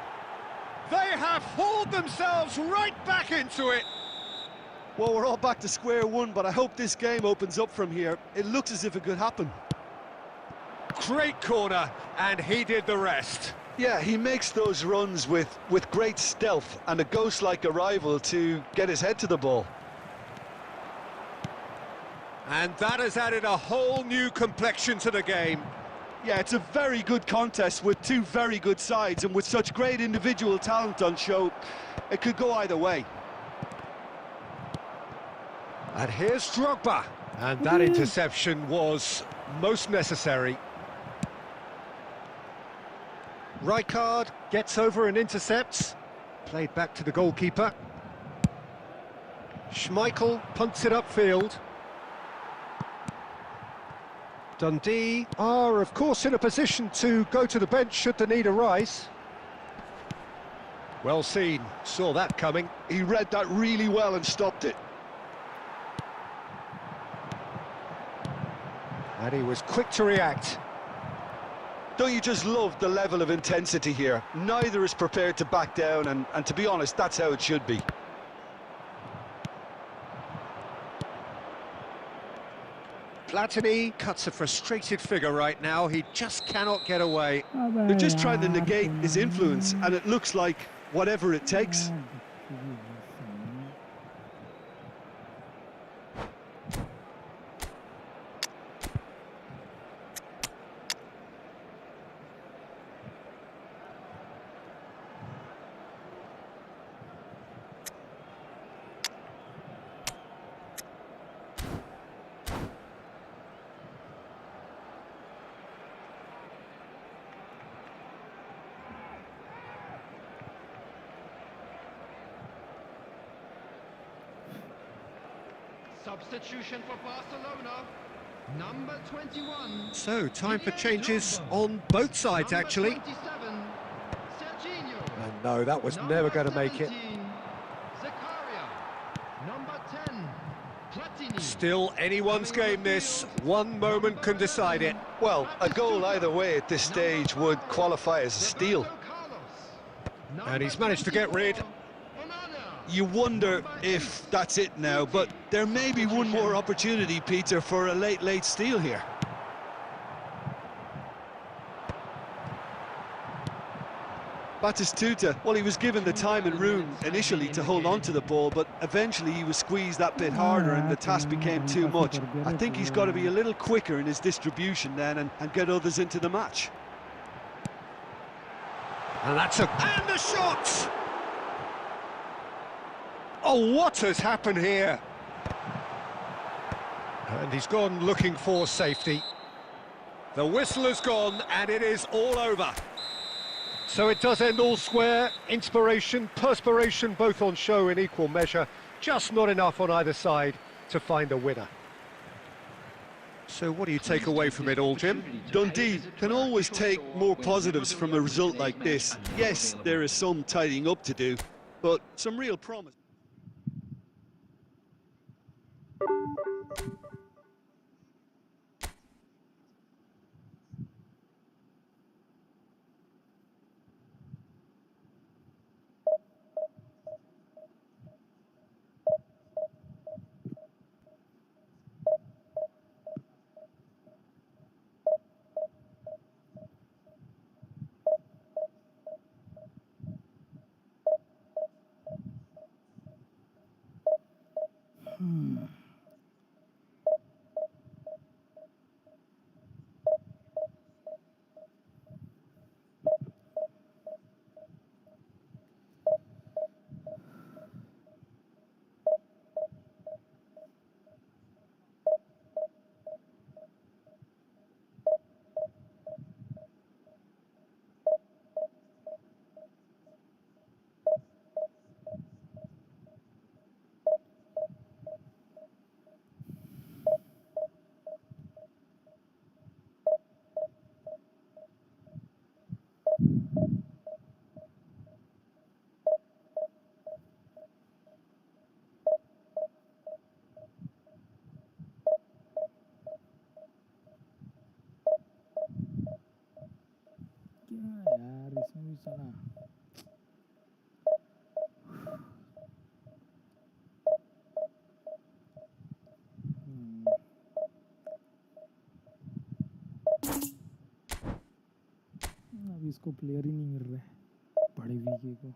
They have hauled themselves right back into it. Well, we're all back to square one, but I hope this game opens up from here. It looks as if it could happen. Great corner, and he did the rest. Yeah, he makes those runs with great stealth and a ghost-like arrival to get his head to the ball. And that has added a whole new complexion to the game. Yeah, it's a very good contest with two very good sides, and with such great individual talent on show, it could go either way. And here's Drogba. And that interception was most necessary. Rijkaard gets over and intercepts. Played back to the goalkeeper. Schmeichel punts it upfield. Dundee are, of course, in a position to go to the bench should the need arise. Well seen, saw that coming. He read that really well and stopped it. And he was quick to react. Don't you just love the level of intensity here? Neither is prepared to back down, and to be honest, that's how it should be. Platini cuts a frustrated figure right now. He just cannot get away. They're just trying to negate his influence, and it looks like whatever it takes. Substitution for Barcelona, number 21. So, time for changes on both sides, actually. Number 27, Serginho. And no, that was never going to make it. 17, Zakaria. Number 10, Platini. Still anyone's game, this. One moment can decide it. Well, a goal either way at this stage would qualify as a steal. Roberto Carlos. And he's managed to get rid. You wonder if that's it now, but there may be one more opportunity, Peter, for a late steal here. Batistuta, well, he was given the time and room initially to hold on to the ball, but eventually he was squeezed that bit harder and the task became too much. I think he's got to be a little quicker in his distribution then and get others into the match. And that's and the shot! Oh, what has happened here? And he's gone looking for safety. The whistle has gone, and it is all over. So it does end all square. Inspiration, perspiration, both on show in equal measure. Just not enough on either side to find a winner. So what do you take away from it all, Jim? Dundee can always take more positives from a result like this. Yes, there is some tidying up to do, but some real promise. क्या यार इसमें भी चला अब इसको player ही नहीं मिल रहे बड़े वीके को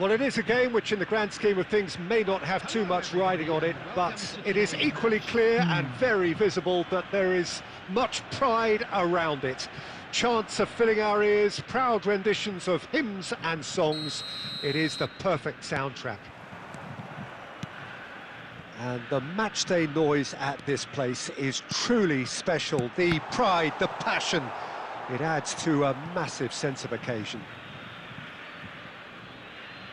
Well, it is a game which in the grand scheme of things may not have too much riding on it, but it is equally clear and very visible that there is much pride around it. Chants are filling our ears, proud renditions of hymns and songs. It is the perfect soundtrack. And the matchday noise at this place is truly special. The pride, the passion, it adds to a massive sense of occasion.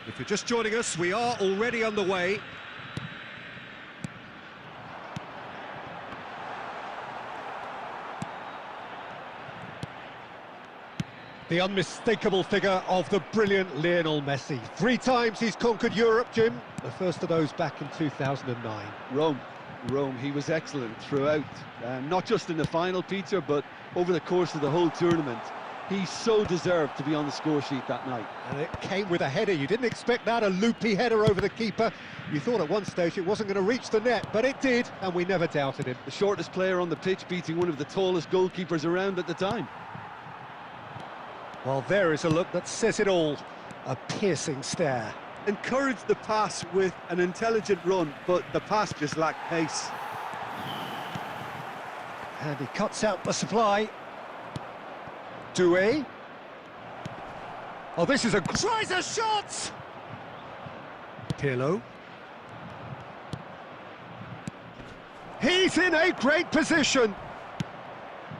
If you're just joining us, we are already underway. The unmistakable figure of the brilliant Lionel Messi. 3 times he's conquered Europe, Jim. The first of those back in 2009. Rome, he was excellent throughout. Not just in the final, Peter, but over the course of the whole tournament. He so deserved to be on the score sheet that night. And it came with a header. You didn't expect that, a loopy header over the keeper. You thought at one stage it wasn't going to reach the net, but it did, and we never doubted him. The shortest player on the pitch beating one of the tallest goalkeepers around at the time. Well, there is a look that says it all. A piercing stare. Encouraged the pass with an intelligent run, but the pass just lacked pace. And he cuts out the supply. Doué. Oh, this is a... Tries a shot! Pirlo. He's in a great position.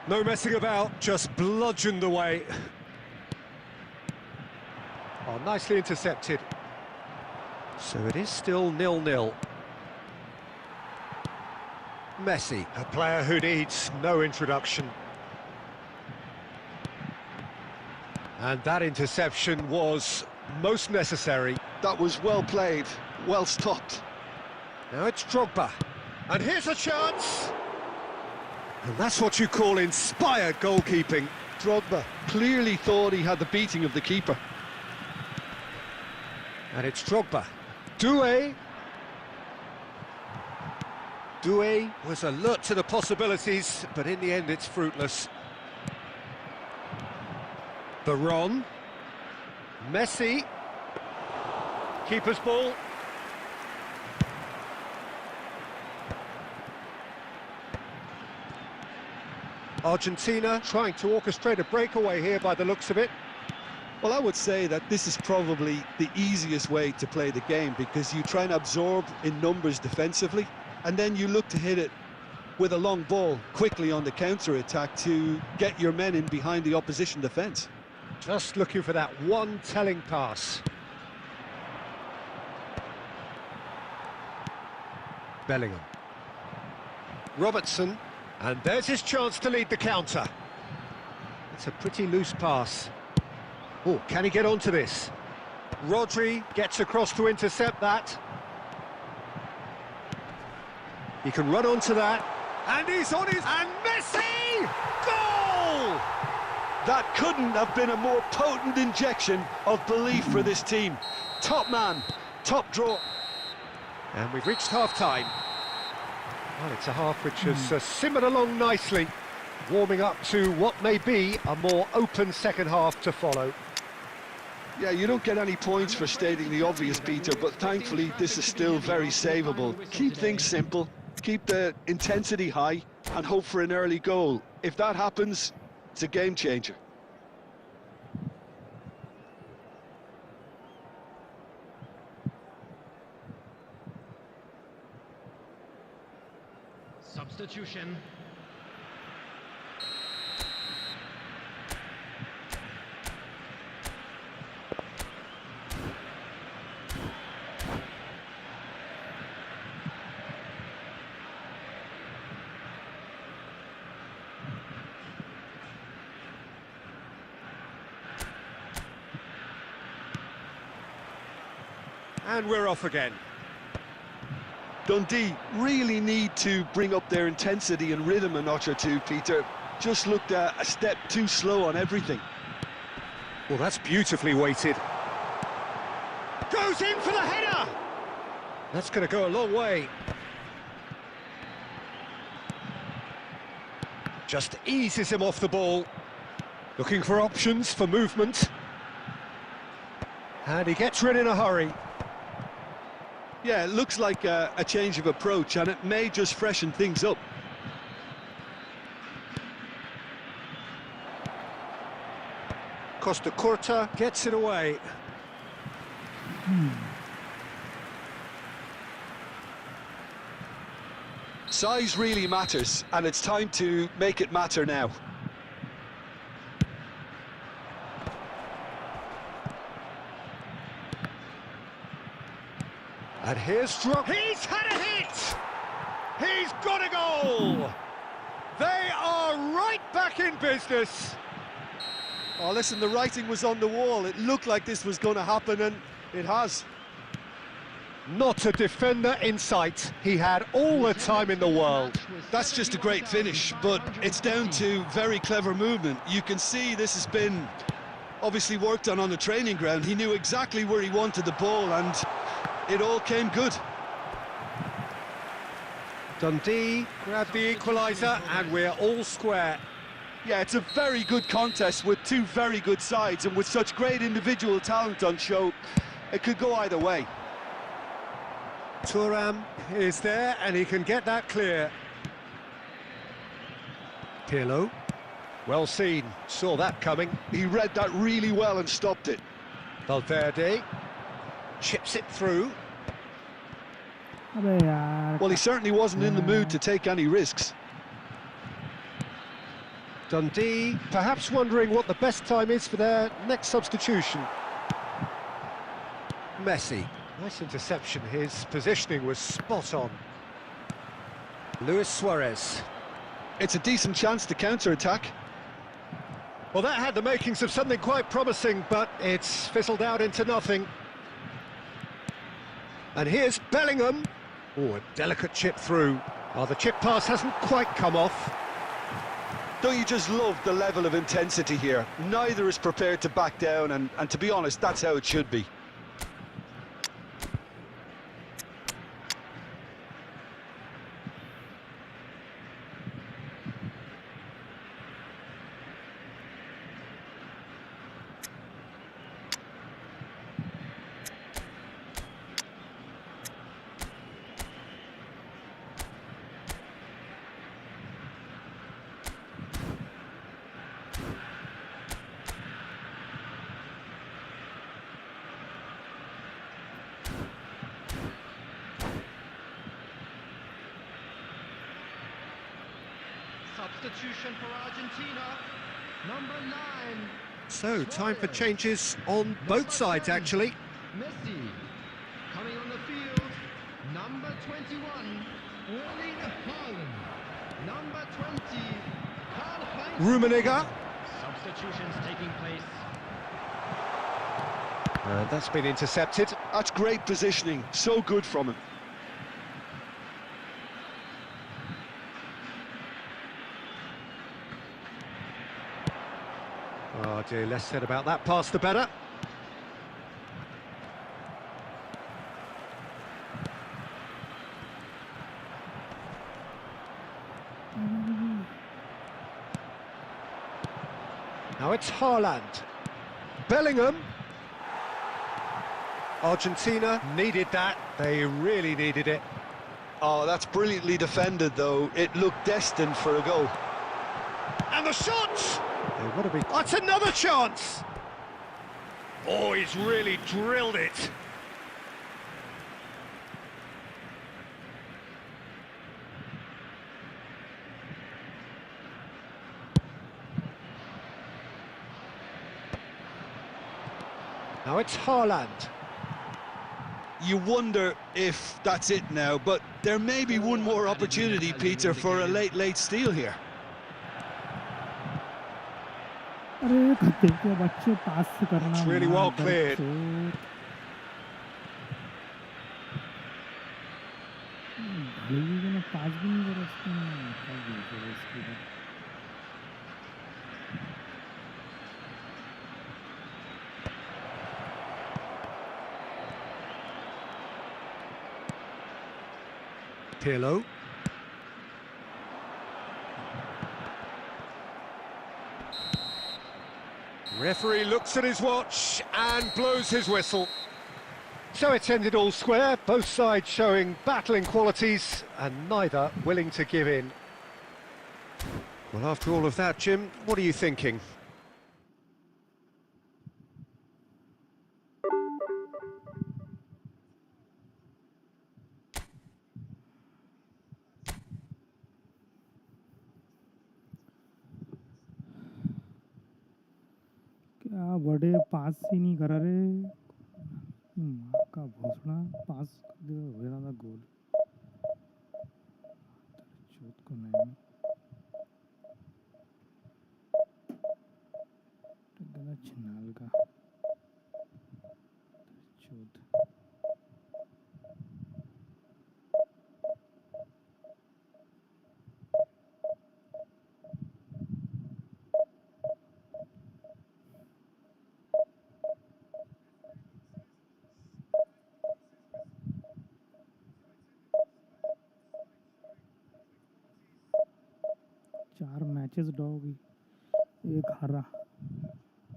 No messing about, just bludgeoned away. Oh, nicely intercepted. So it is still 0-0. Messi, a player who needs no introduction. And that interception was most necessary. That was well played, well stopped. Now it's Drogba. And here's a chance. And that's what you call inspired goalkeeping. Drogba clearly thought he had the beating of the keeper. And it's Drogba. Doué. Doué was alert to the possibilities, but in the end it's fruitless. Baron. Messi. Keeper's ball. Argentina trying to orchestrate a breakaway here by the looks of it. Well, I would say that this is probably the easiest way to play the game, because you try and absorb in numbers defensively, and then you look to hit it with a long ball quickly on the counter-attack to get your men in behind the opposition defence. Just looking for that one telling pass. Bellingham. Robertson. And there's his chance to lead the counter. It's a pretty loose pass. Oh, can he get onto this? Rodri gets across to intercept that. He can run onto that. And he's on his... And Messi! Goal! That couldn't have been a more potent injection of belief for this team. Top man, top draw. And we've reached half-time. Well, it's a half which has simmered along nicely, warming up to what may be a more open second half to follow. Yeah, you don't get any points for stating the obvious, Peter, but thankfully this is still very savable. Keep things simple, keep the intensity high, and hope for an early goal. If that happens, it's a game changer. Substitution. And we're off again. Dundee really need to bring up their intensity and rhythm a notch or two, Peter. Just looked a step too slow on everything. Well, that's beautifully weighted. Goes in for the header! That's going to go a long way. Just eases him off the ball. Looking for options for movement. And he gets rid in a hurry. Yeah, it looks like a change of approach, and it may just freshen things up. Costa Curta gets it away. Size really matters, and it's time to make it matter now. And here's drop. He's had a hit! He's got a goal! They are right back in business. Oh, listen, the writing was on the wall. It looked like this was going to happen, and it has. Not a defender in sight. He had all the time in the world. That's just a great finish, but it's down to very clever movement. You can see this has been obviously worked on the training ground. He knew exactly where he wanted the ball, and it all came good. Dundee grabbed the equaliser, and we're all square. Yeah, it's a very good contest with two very good sides, and with such great individual talent on show, it could go either way. Thuram is there, and he can get that clear. Pirlo, well seen, saw that coming. He read that really well and stopped it. Valverde chips it through. अबे यार Well, he certainly wasn't in the mood to take any risks. Dundee perhaps wondering what the best time is for their next substitution. Messi, nice interception, his positioning was spot on. Luis Suarez. It's a decent chance to counter-attack. Well, that had the makings of something quite promising, but it's fizzled out into nothing. And here's Bellingham. Oh, a delicate chip through. Oh, the chip pass hasn't quite come off. Don't you just love the level of intensity here? Neither is prepared to back down, and to be honest, that's how it should be. Substitution for Argentina. Number 9. So, time for changes on both sides, actually. Messi. Coming on the field. Number 21. Erling Haaland. Number 20. Karl-Heinz Rummenigge. Substitutions taking place. That's been intercepted. That's great positioning. So good from him. Oh dear, less said about that pass, the better. Now it's Haaland. Bellingham. Argentina needed that. They really needed it. Oh, that's brilliantly defended, though. It looked destined for a goal. And the shot! They would have been... That's another chance! Oh, he's really drilled it. Now it's Haaland. You wonder if that's it now, but there may be one more opportunity, Peter, for a late steal here. अरे खत्ते के बच्चे पास करना It's really well cleared. ढाई ने पास भी नहीं करा इसके Pirlo. Referee looks at his watch and blows his whistle. So it's ended all square, both sides showing battling qualities and neither willing to give in. Well, after all of that, Jim, what are you thinking? क्या बड़े पास ही नहीं करा रे माँ का भोसड़ा पास कर दे हो गया था गोल चोट को नहीं गला छिनाल का चोट 4 मैचेस ड्रॉ हुई 1 हारा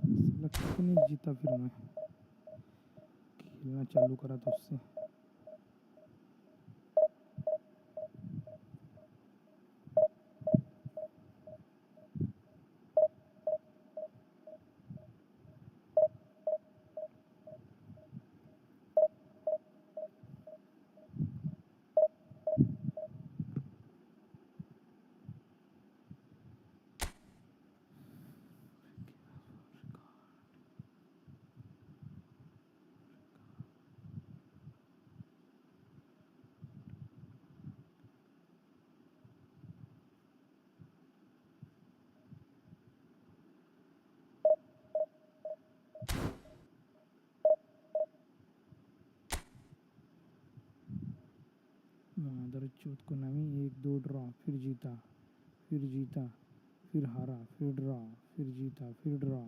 लगता कि नहीं जीता फिर मैं खेलना चालू करा तो उससे चौथ को नामी 1-2 ड्रॉ फिर जीता फिर हारा फिर ड्रॉ फिर जीता फिर ड्रॉ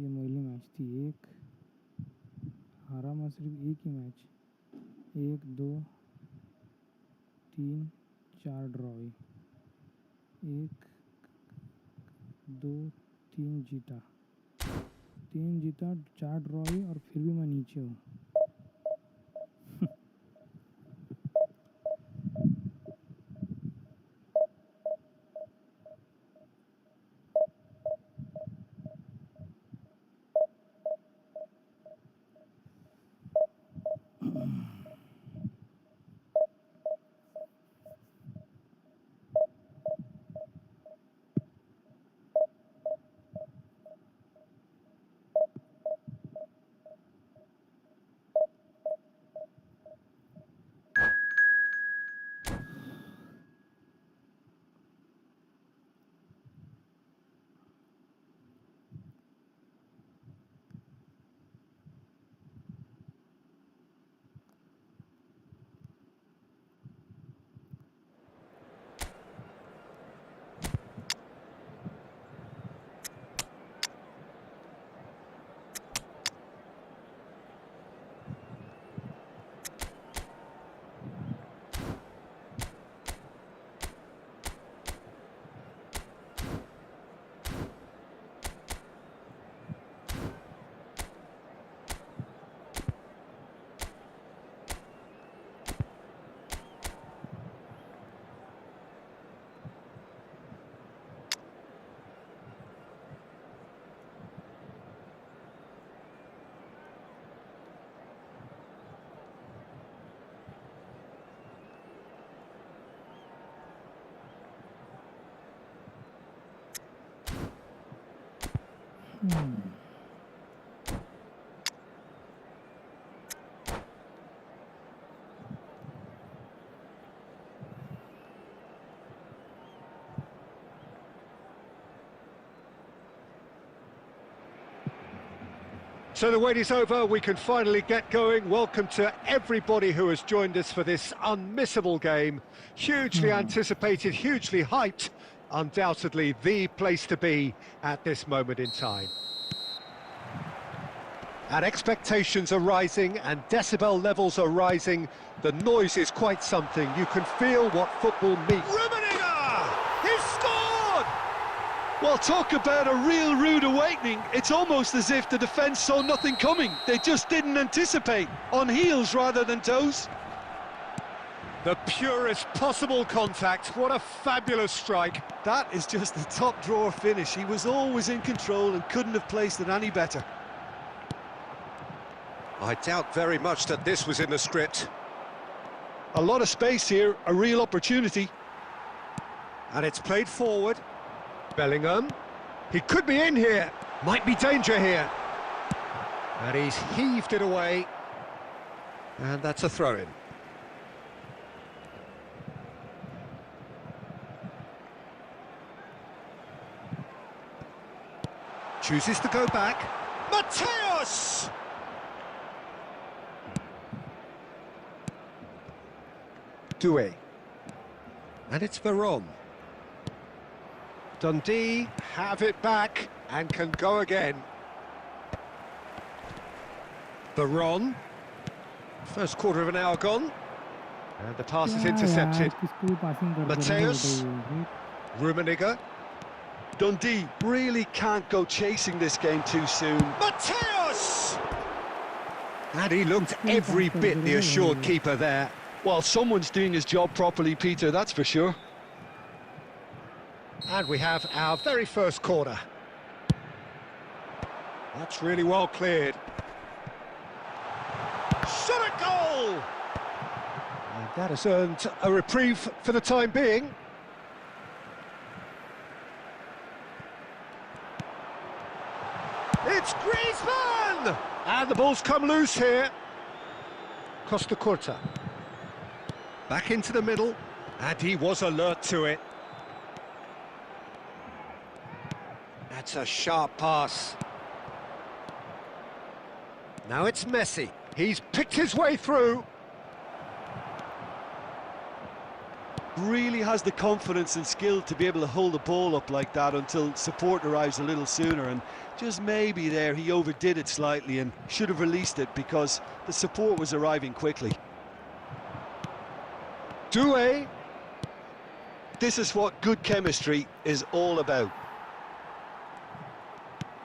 ये पहली मैच थी 1 हारा मैं सिर्फ एक ही मैच 1 2 3 4 ड्रॉ हुई 1 2 3 जीता 4 ड्रॉ हुई और फिर भी मैं नीचे हूँ So the wait is over, we can finally get going. Welcome to everybody who has joined us for this unmissable game. Hugely anticipated, hugely hyped, undoubtedly the place to be at this moment in time. And expectations are rising and decibel levels are rising. The noise is quite something. You can feel what football means. He's scored! Well, talk about a real rude awakening. It's almost as if the defence saw nothing coming. They just didn't anticipate. On heels rather than toes. The purest possible contact. What a fabulous strike. That is just a top drawer finish. He was always in control and couldn't have placed it any better. I doubt very much that this was in the script. A lot of space here, a real opportunity. And it's played forward. Bellingham. He could be in here. Might be danger here. And he's heaved it away. And that's a throw-in. Chooses to go back. Mateus! Doué. And it's Veron. Dundee have it back and can go again. Veron. First quarter of an hour gone. And the pass is intercepted. Mateus. Rummenigge. Dundee really can't go chasing this game too soon. Mateus! And he looked every bit the assured keeper there. Well, someone's doing his job properly, Peter, that's for sure. And we have our very first corner. That's really well cleared. Shot a goal! And that has earned a reprieve for the time being. It's Griezmann! And the ball's come loose here. Costa Curta. Back into the middle. And he was alert to it. That's a sharp pass. Now it's Messi. He's picked his way through. Really has the confidence and skill to be able to hold the ball up like that until support arrives a little sooner, and just maybe there he overdid it slightly and should have released it because the support was arriving quickly. Doué. This is what good chemistry is all about.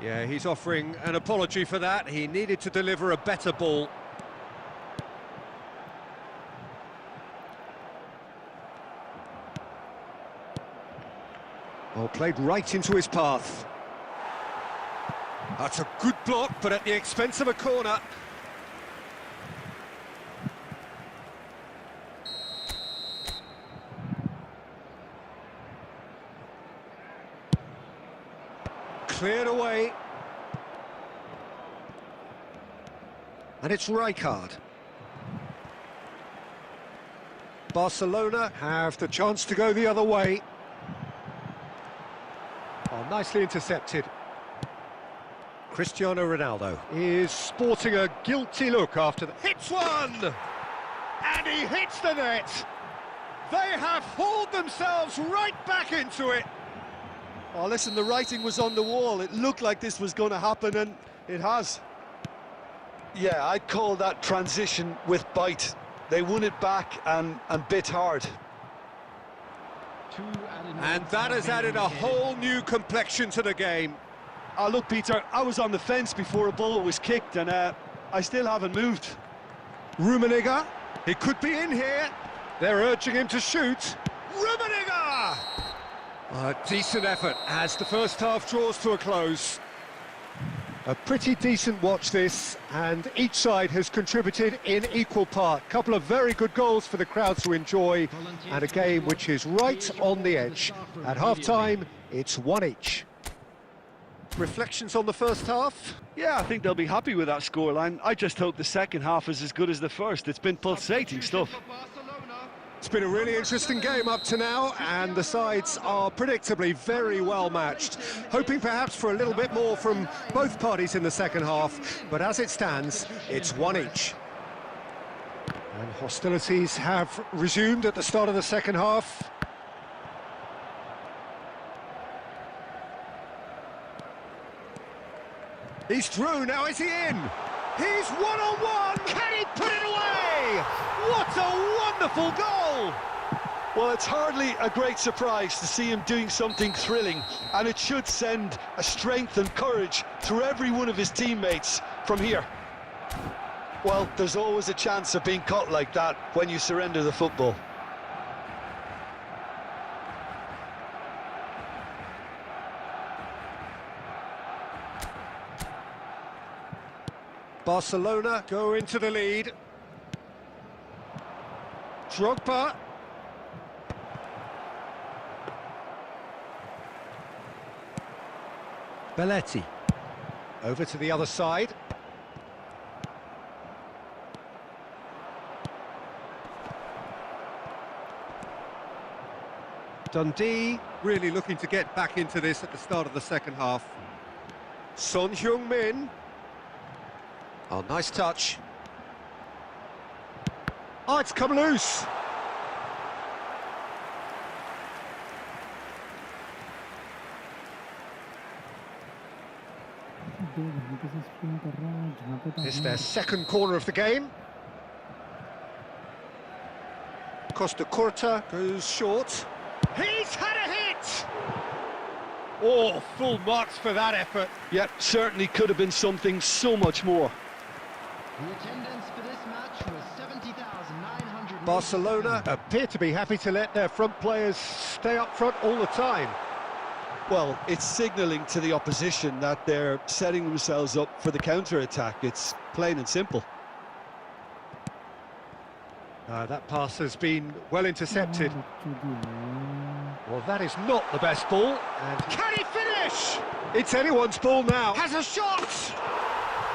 Yeah, he's offering an apology for that. He needed to deliver a better ball. Oh, played right into his path. That's a good block, but at the expense of a corner. Cleared away. And it's Rijkaard. Barcelona have the chance to go the other way. Oh, nicely intercepted. Cristiano Ronaldo is sporting a guilty look after the... Hits one! And he hits the net! They have hauled themselves right back into it! Oh, listen, the writing was on the wall. It looked like this was going to happen, and it has. Yeah, I'd call that transition with bite. They won it back and bit hard. And that has added a whole new complexion to the game. Oh, look, Peter, I was on the fence before a ball was kicked, and I still haven't moved. Rummenigge, he could be in here. They're urging him to shoot. Rummenigge! A decent effort as the first half draws to a close. A pretty decent watch this, and each side has contributed in equal part. Couple of very good goals for the crowd to enjoy, and a game which is right on the edge. At half-time, it's 1 each. Reflections on the first half? Yeah, I think they'll be happy with that scoreline. I just hope the second half is as good as the first. It's been pulsating stuff. It's been a really interesting game up to now, and the sides are predictably very well matched. Hoping perhaps for a little bit more from both parties in the second half, but as it stands, it's one each. And hostilities have resumed at the start of the second half. He's through, now is he in? He's one-on-one! Can he put it away? What a wonderful goal! Well, it's hardly a great surprise to see him doing something thrilling, and it should send a strength and courage through every one of his teammates from here. Well, there's always a chance of being caught like that when you surrender the football. Barcelona go into the lead. Drogba. Belletti. Over to the other side. Dundee really looking to get back into this at the start of the second half. Son Heung-min. Oh, nice touch. Oh, it's come loose. It's their second corner of the game. Costa Curta goes short. He's had a hit! Oh, full marks for that effort. Yep, certainly could have been something so much more. The attendance for this match was 70,900. Barcelona appear to be happy to let their front players stay up front all the time. Well, it's signalling to the opposition that they're setting themselves up for the counter-attack. It's plain and simple. That pass has been well intercepted. Well, that is not the best ball. And can he finish? It's anyone's ball now. Has a shot!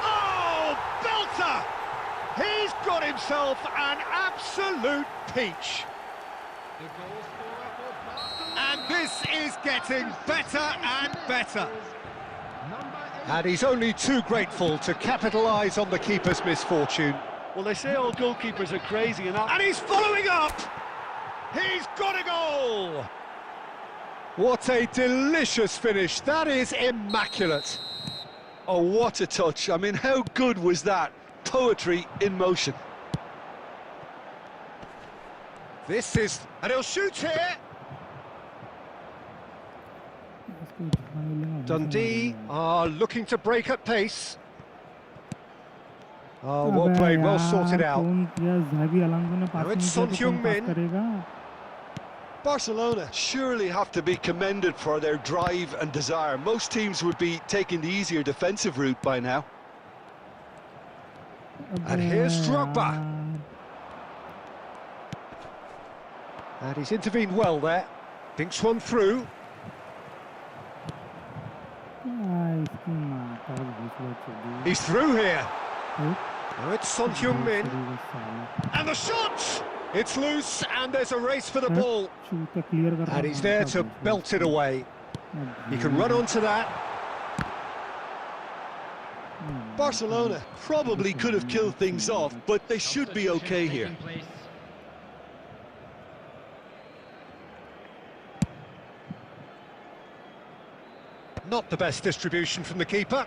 Oh, belter! He's got himself an absolute peach. The goal scorer for Barcelona. And this is getting better and better. Number 8. And he's only too grateful to capitalise on the keeper's misfortune. Well, they say all goalkeepers are crazy and that... And he's following up! He's got a goal! What a delicious finish. That is immaculate. Oh, what a touch. I mean, how good was that? Poetry in motion. This is... And he'll shoot here! Dundee are looking to break at pace. Oh, well played, well sorted out. Now it's Son Heung-min. Barcelona surely have to be commended for their drive and desire. Most teams would be taking the easier defensive route by now. And here's Drogba. And he's intervened well there. Thinks one through. He's through here. Now it's Son Heung-min. And the shot! It's loose, and there's a race for the ball. And he's there to belt it away. He can run onto that. Barcelona probably could have killed things off, but they should be okay here. Not the best distribution from the keeper.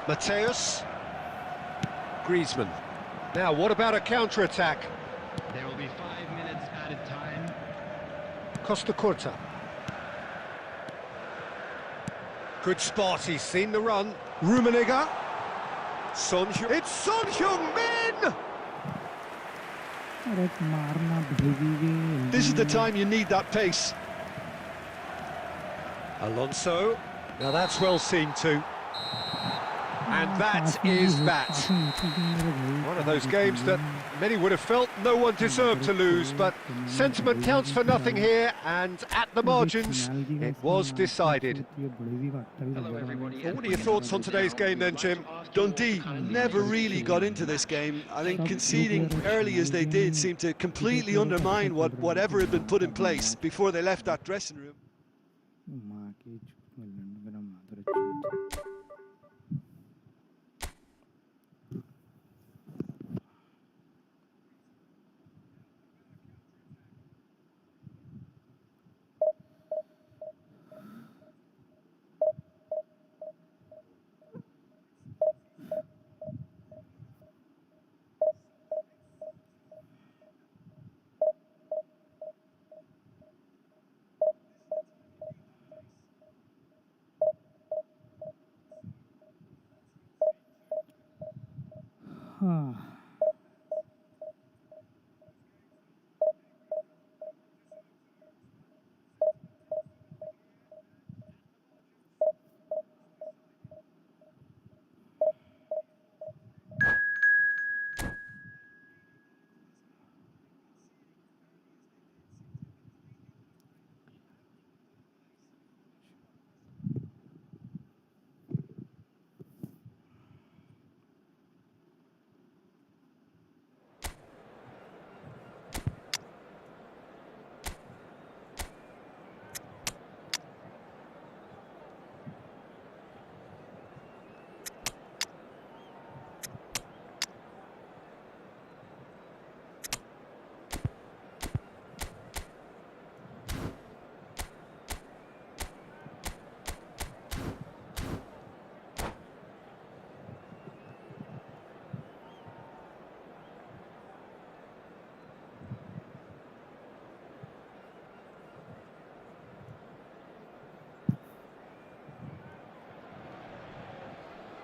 Mateus. Griezmann. Now, what about a counter-attack? There will be 5 minutes added time. Costa Curta. Good spot, he's seen the run. Rummenigge. It's Son Heung-min! This is the time you need that pace. Alonso. Now that's well seen too. And that is that. One of those games that many would have felt no one deserved to lose, but sentiment counts for nothing here, and at the margins, it was decided. Hello, everybody. What are your thoughts on today's game then, Jim? Dundee never really got into this game. I think conceding early as they did seemed to completely undermine whatever had been put in place before they left that dressing room.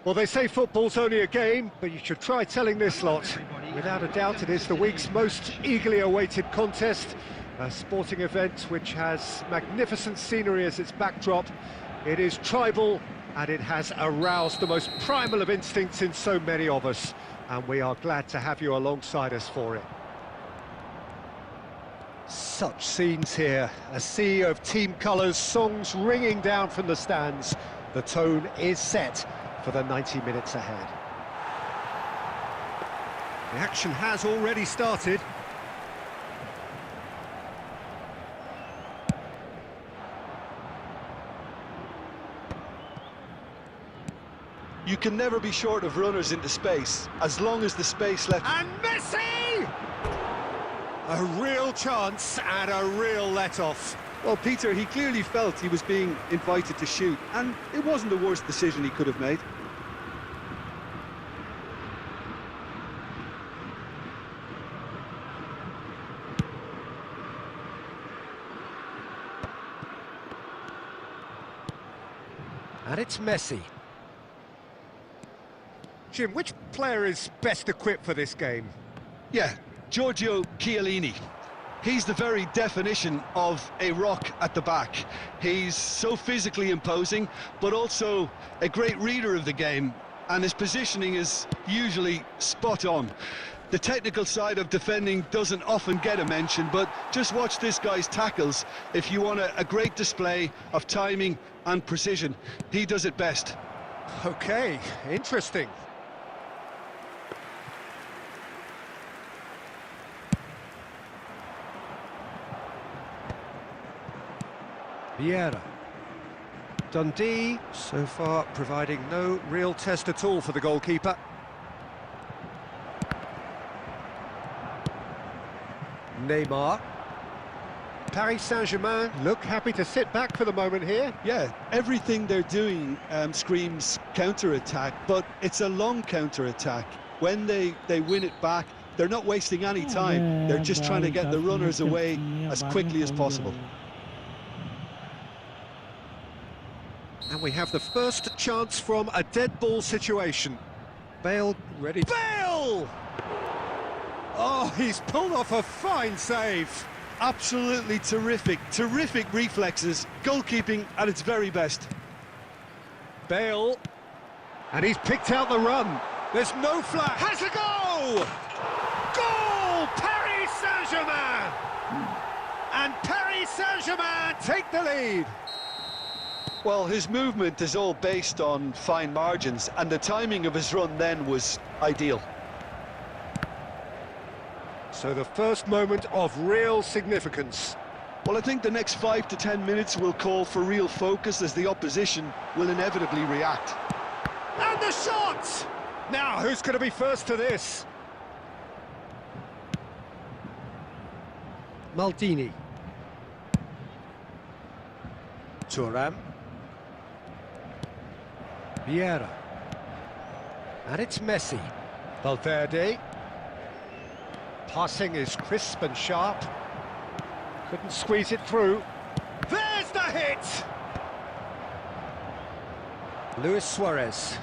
Well, they say football's only a game, but you should try telling this lot. Without a doubt, it is the week's most eagerly awaited contest, a sporting event which has magnificent scenery as its backdrop. It is tribal, and it has aroused the most primal of instincts in so many of us, and we are glad to have you alongside us for it. Such scenes here, a sea of team colours, songs ringing down from the stands. The tone is set for the 90 minutes ahead. The action has already started. You can never be short of runners into space, as long as the space left... And Messi! A real chance and a real let-off. Well, Peter, he clearly felt he was being invited to shoot, and it wasn't the worst decision he could have made. And it's Messi. Jim, which player is best equipped for this game? Yeah, Giorgio Chiellini. He's the very definition of a rock at the back. He's so physically imposing, but also a great reader of the game, and his positioning is usually spot on. The technical side of defending doesn't often get a mention, but just watch this guy's tackles if you want a great display of timing and precision. He does it best. Okay, interesting. Vieira. Dundee, so far, providing no real test at all for the goalkeeper. Neymar. Paris Saint-Germain look happy to sit back for the moment here. Yeah, everything they're doing screams counter-attack, but it's a long counter-attack. When they win it back, they're not wasting any time. They're just trying to get the runners away as quickly as possible. And we have the first chance from a dead ball situation. Bale ready. Bale! Oh, he's pulled off a fine save. Absolutely terrific, terrific reflexes. Goalkeeping at its very best. Bale. And he's picked out the run. There's no flag. Has a goal! Goal! Paris Saint-Germain! And Paris Saint-Germain take the lead. Well, his movement is all based on fine margins, and the timing of his run then was ideal. So the first moment of real significance. Well, I think the next 5 to 10 minutes will call for real focus, as the opposition will inevitably react. And the shot! Now, who's going to be first to this? Maldini. Thuram. Vieira. And it's Messi. Valverde. Passing is crisp and sharp. Couldn't squeeze it through. There's the hit! Luis Suarez.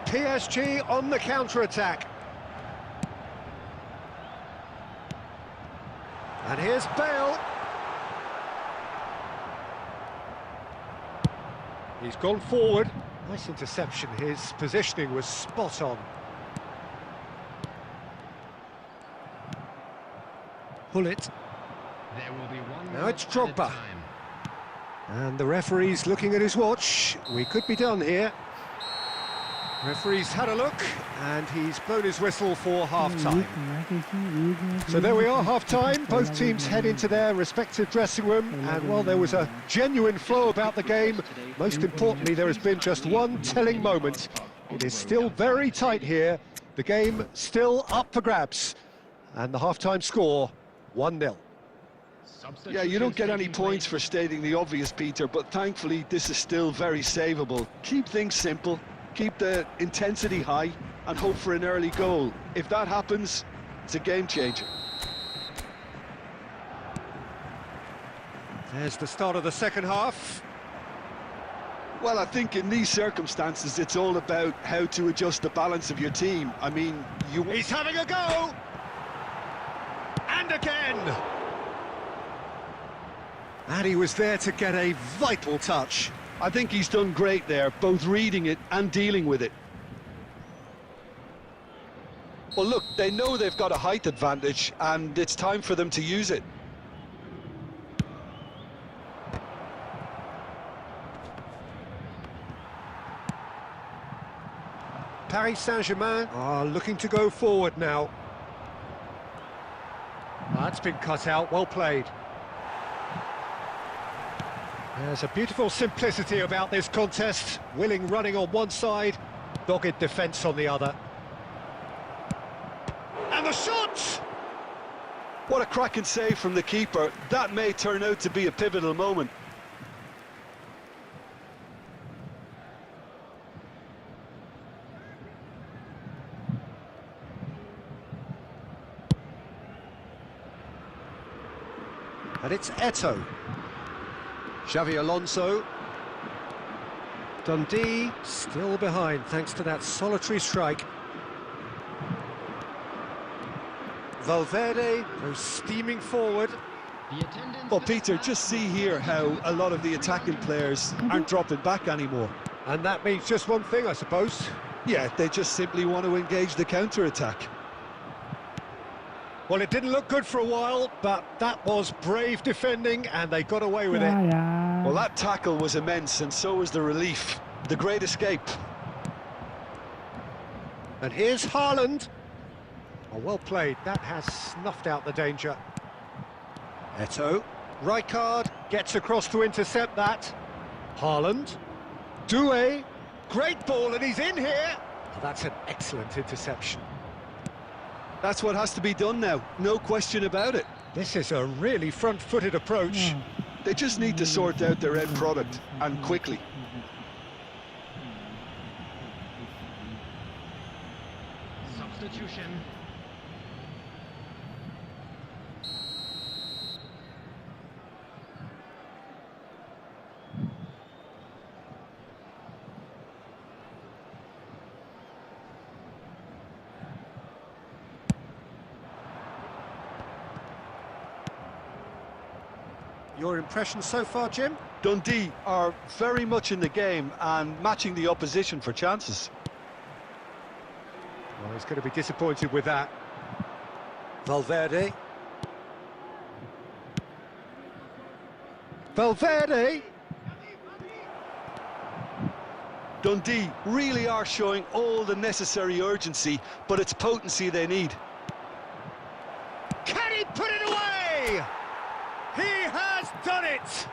PSG on the counter-attack. And here's Bale. He's gone forward. Nice interception. His positioning was spot on. Pull it. There will be one Now it's minute at a Drogba. time. And the referee's looking at his watch. We could be done here. Referee's had a look, and he's blown his whistle for half-time. So there we are, half-time. Both teams head into their respective dressing room, and while there was a genuine flow about the game, most importantly, there has been just one telling moment. It is still very tight here. The game still up for grabs. And the half-time score, 1-0. Yeah, you don't get any points for stating the obvious, Peter, but thankfully this is still very savable. Keep things simple. Keep the intensity high and hope for an early goal. If that happens, it's a game changer. There's the start of the second half. Well, I think in these circumstances, it's all about how to adjust the balance of your team. I mean, He's having a go! And again! And he was there to get a vital touch. I think he's done great there, both reading it and dealing with it. Well, look, they know they've got a height advantage, and it's time for them to use it. Paris Saint-Germain are looking to go forward now. That's been cut out, well played. There's a beautiful simplicity about this contest. Willing running on one side, dogged defence on the other. And the shot! What a cracking save from the keeper. That may turn out to be a pivotal moment. And it's Eto'o. Xavi Alonso. Dundee still behind thanks to that solitary strike. Valverde goes steaming forward. The attendance Well, at Peter, the just see here how a lot of the attacking players aren't dropping back anymore. And that means just one thing, I suppose. Yeah, they just simply want to engage the counter-attack. Well, it didn't look good for a while, but that was brave defending, and they got away with it. Well, that tackle was immense, and so was the relief. The great escape. And here's Haaland. Oh, well played. That has snuffed out the danger. Eto'o. Rijkaard gets across to intercept that. Haaland. Doué. Great ball, and he's in here. Oh, that's an excellent interception. That's what has to be done now, no question about it. This is a really front-footed approach. They just need to sort out their end product, and quickly. substitution. Your impression so far, Jim? Dundee are very much in the game and matching the opposition for chances. he's going to be disappointed with that. Valverde. Valverde! Dundee really are showing all the necessary urgency, but it's potency they need. Can he put it away? He has done it!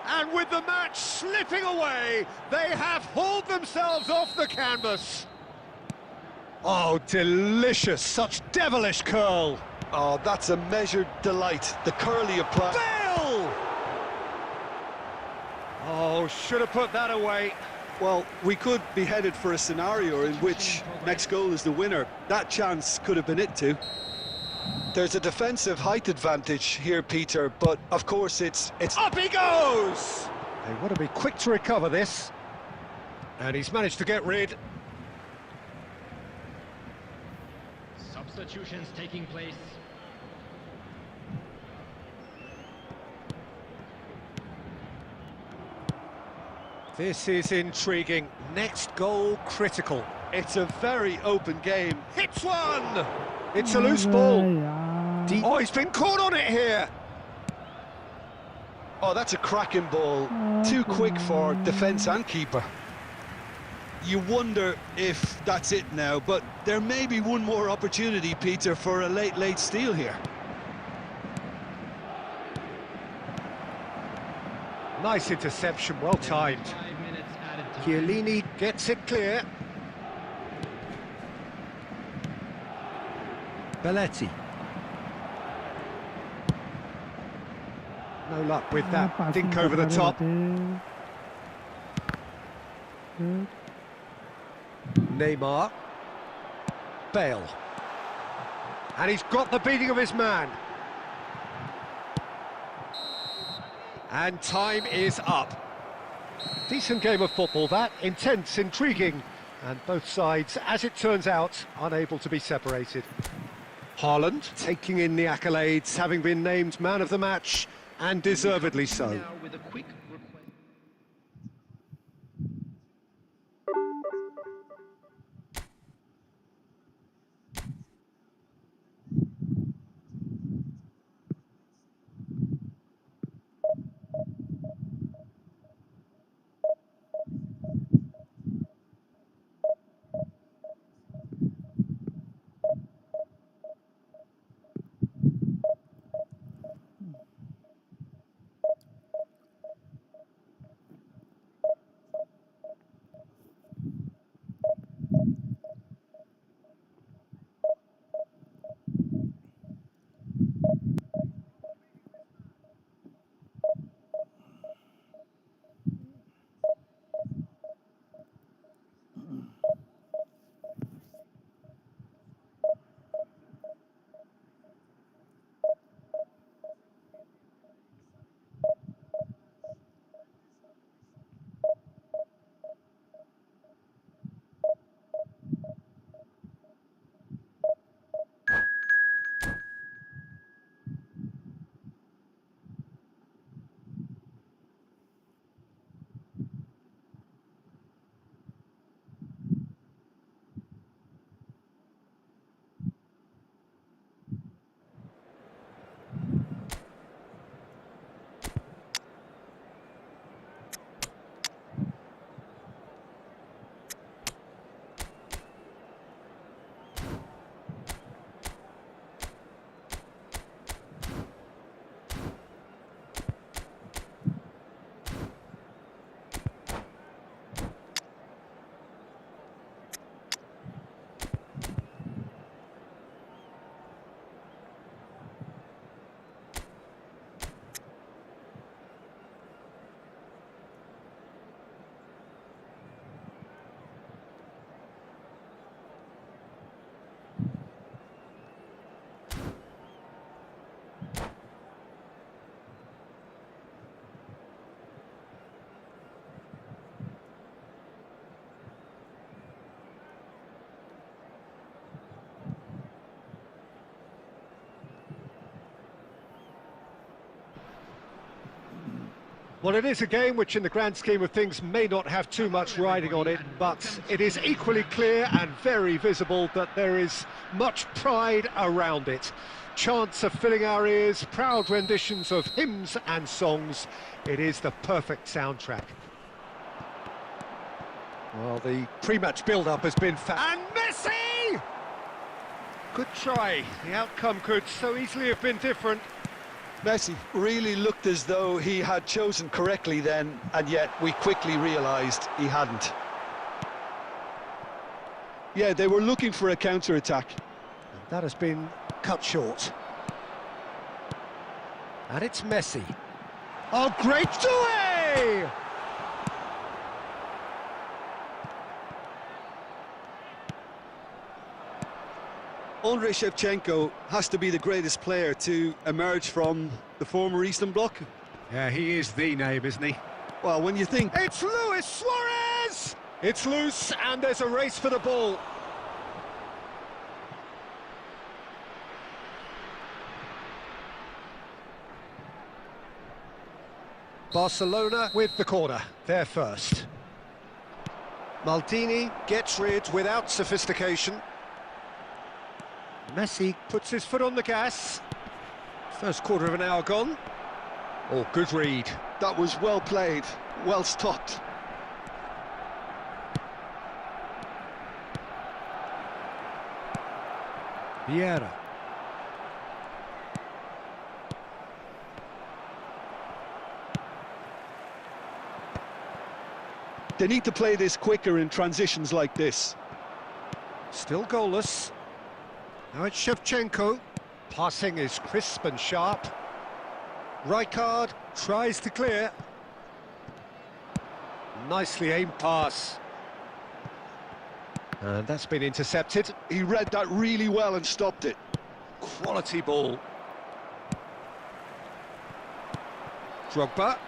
And with the match slipping away, they have hauled themselves off the canvas. Oh, delicious, such devilish curl. Oh, that's a measured delight. The curl he applied. Bill! Oh, should have put that away. Well, we could be headed for a scenario in which next goal is the winner. That chance could have been it too. There's a defensive height advantage here, Peter, but of course it's... Up he goes! They want to be quick to recover this. And he's managed to get rid. Substitutions taking place. This is intriguing. Next goal critical. It's a very open game. Hits one! It's a loose ball. यार Oh, he's been caught on it here. Oh, that's a cracking ball. Too quick for defence and keeper. You wonder if that's it now, but there may be one more opportunity, Peter, for a late steal here. Nice interception, well timed. 5 minutes added time. Chiellini gets it clear. Belletti. No luck with that. Dink over the top. Neymar. Bale. And he's got the beating of his man. And time is up. Decent game of football, that. Intense, intriguing. And both sides, as it turns out, unable to be separated. Haaland taking in the accolades, having been named man of the match, and deservedly so. Now with a quick request. Well, it is a game which in the grand scheme of things may not have too much riding on it, but it is equally clear and very visible that there is much pride around it. Chants are filling our ears, proud renditions of hymns and songs. It is the perfect soundtrack. Well, the pre-match build-up has been and Messi! Good try. The outcome could so easily have been different. Messi really looked as though he had chosen correctly then, and yet we quickly realised he hadn't. Yeah, they were looking for a counter-attack. That has been cut short. And it's Messi. Oh, great away! Andrei Shevchenko has to be the greatest player to emerge from the former Eastern Bloc. Yeah, he is the name, isn't he? Well, when you think... It's Luis Suarez! It's loose, and there's a race for the ball. Barcelona with the corner, they're first. Maldini gets rid without sophistication. Messi puts his foot on the gas. First quarter of an hour gone. Oh, good read. That was well played, well stopped. Vieira. They need to play this quicker in transitions like this. Still goalless. Now it's Shevchenko. Passing is crisp and sharp. Rijkaard tries to clear. Nicely aimed pass. And that's been intercepted. He read that really well and stopped it. Quality ball. Drogba.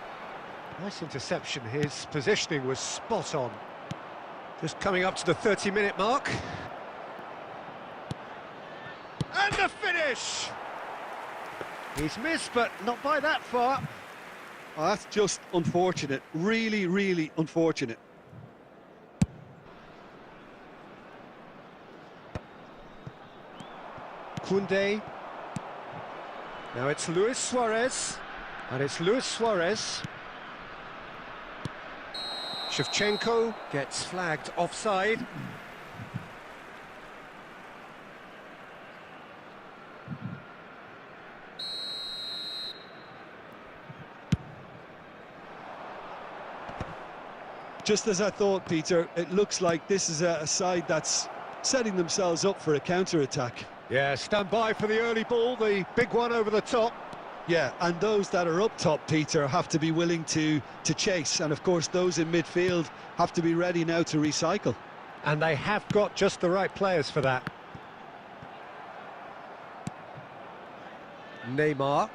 Nice interception. His positioning was spot on. Just coming up to the 30-minute mark. And the finish! He's missed, but not by that far. Oh, that's just unfortunate. Really, really unfortunate. Koundé. Now it's Luis Suarez. And it's Luis Suarez. Shevchenko gets flagged offside. Just as I thought, Peter, it looks like this is a side that's setting themselves up for a counter-attack. Yeah, stand by for the early ball, the big one over the top. Yeah, and those that are up top, Peter, have to be willing to chase. And, of course, those in midfield have to be ready now to recycle. And they have got just the right players for that. Neymar.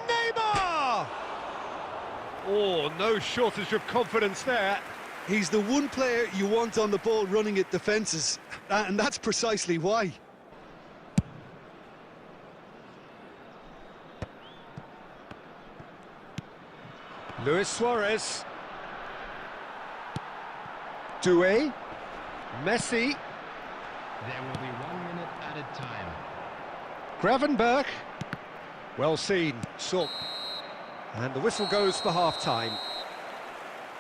Neymar! Oh, no shortage of confidence there. He's the one player you want on the ball running at defences, and that's precisely why. Luis Suarez. Doué. Messi. There will be 1 minute added time. Gravenberch. Well seen. So, and the whistle goes for half-time.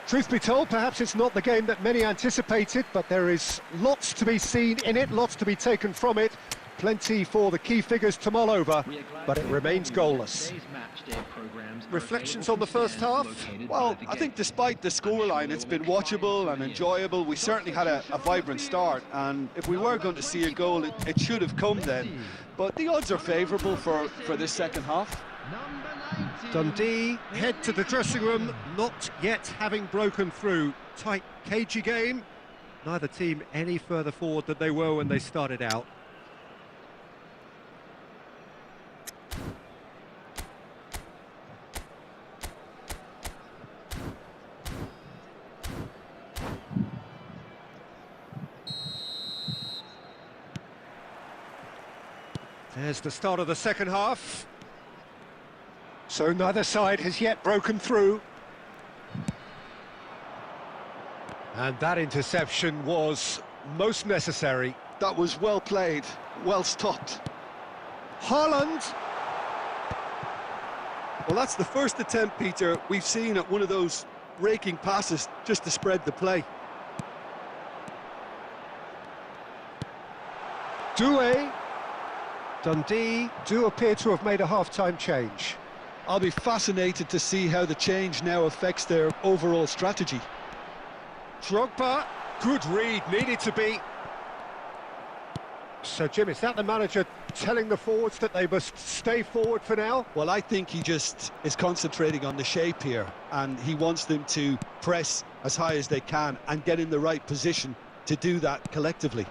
Truth be told, perhaps it's not the game that many anticipated, but there is lots to be seen in it, lots to be taken from it. Plenty for the key figures to mull over, but it remains goalless. Reflections on the first half? Well, I think despite the scoreline, it's been watchable and enjoyable. We certainly had a vibrant start, and if we were going to see a goal, it should have come then. But the odds are favourable for this second half. Dundee head to the dressing room, not yet having broken through. Tight, cagey game. Neither team any further forward than they were when they started out. There's the start of the second half. So neither side has yet broken through. And that interception was most necessary. That was well played, well stopped. Haaland! Well, that's the first attempt, Peter, we've seen at one of those raking passes just to spread the play. Doué. Dundee do appear to have made a half-time change. I'll be fascinated to see how the change now affects their overall strategy. Drogba, good read, needed to be. So, Jim, is that the manager telling the forwards that they must stay forward for now? Well, I think he just is concentrating on the shape here, and he wants them to press as high as they can and get in the right position to do that collectively.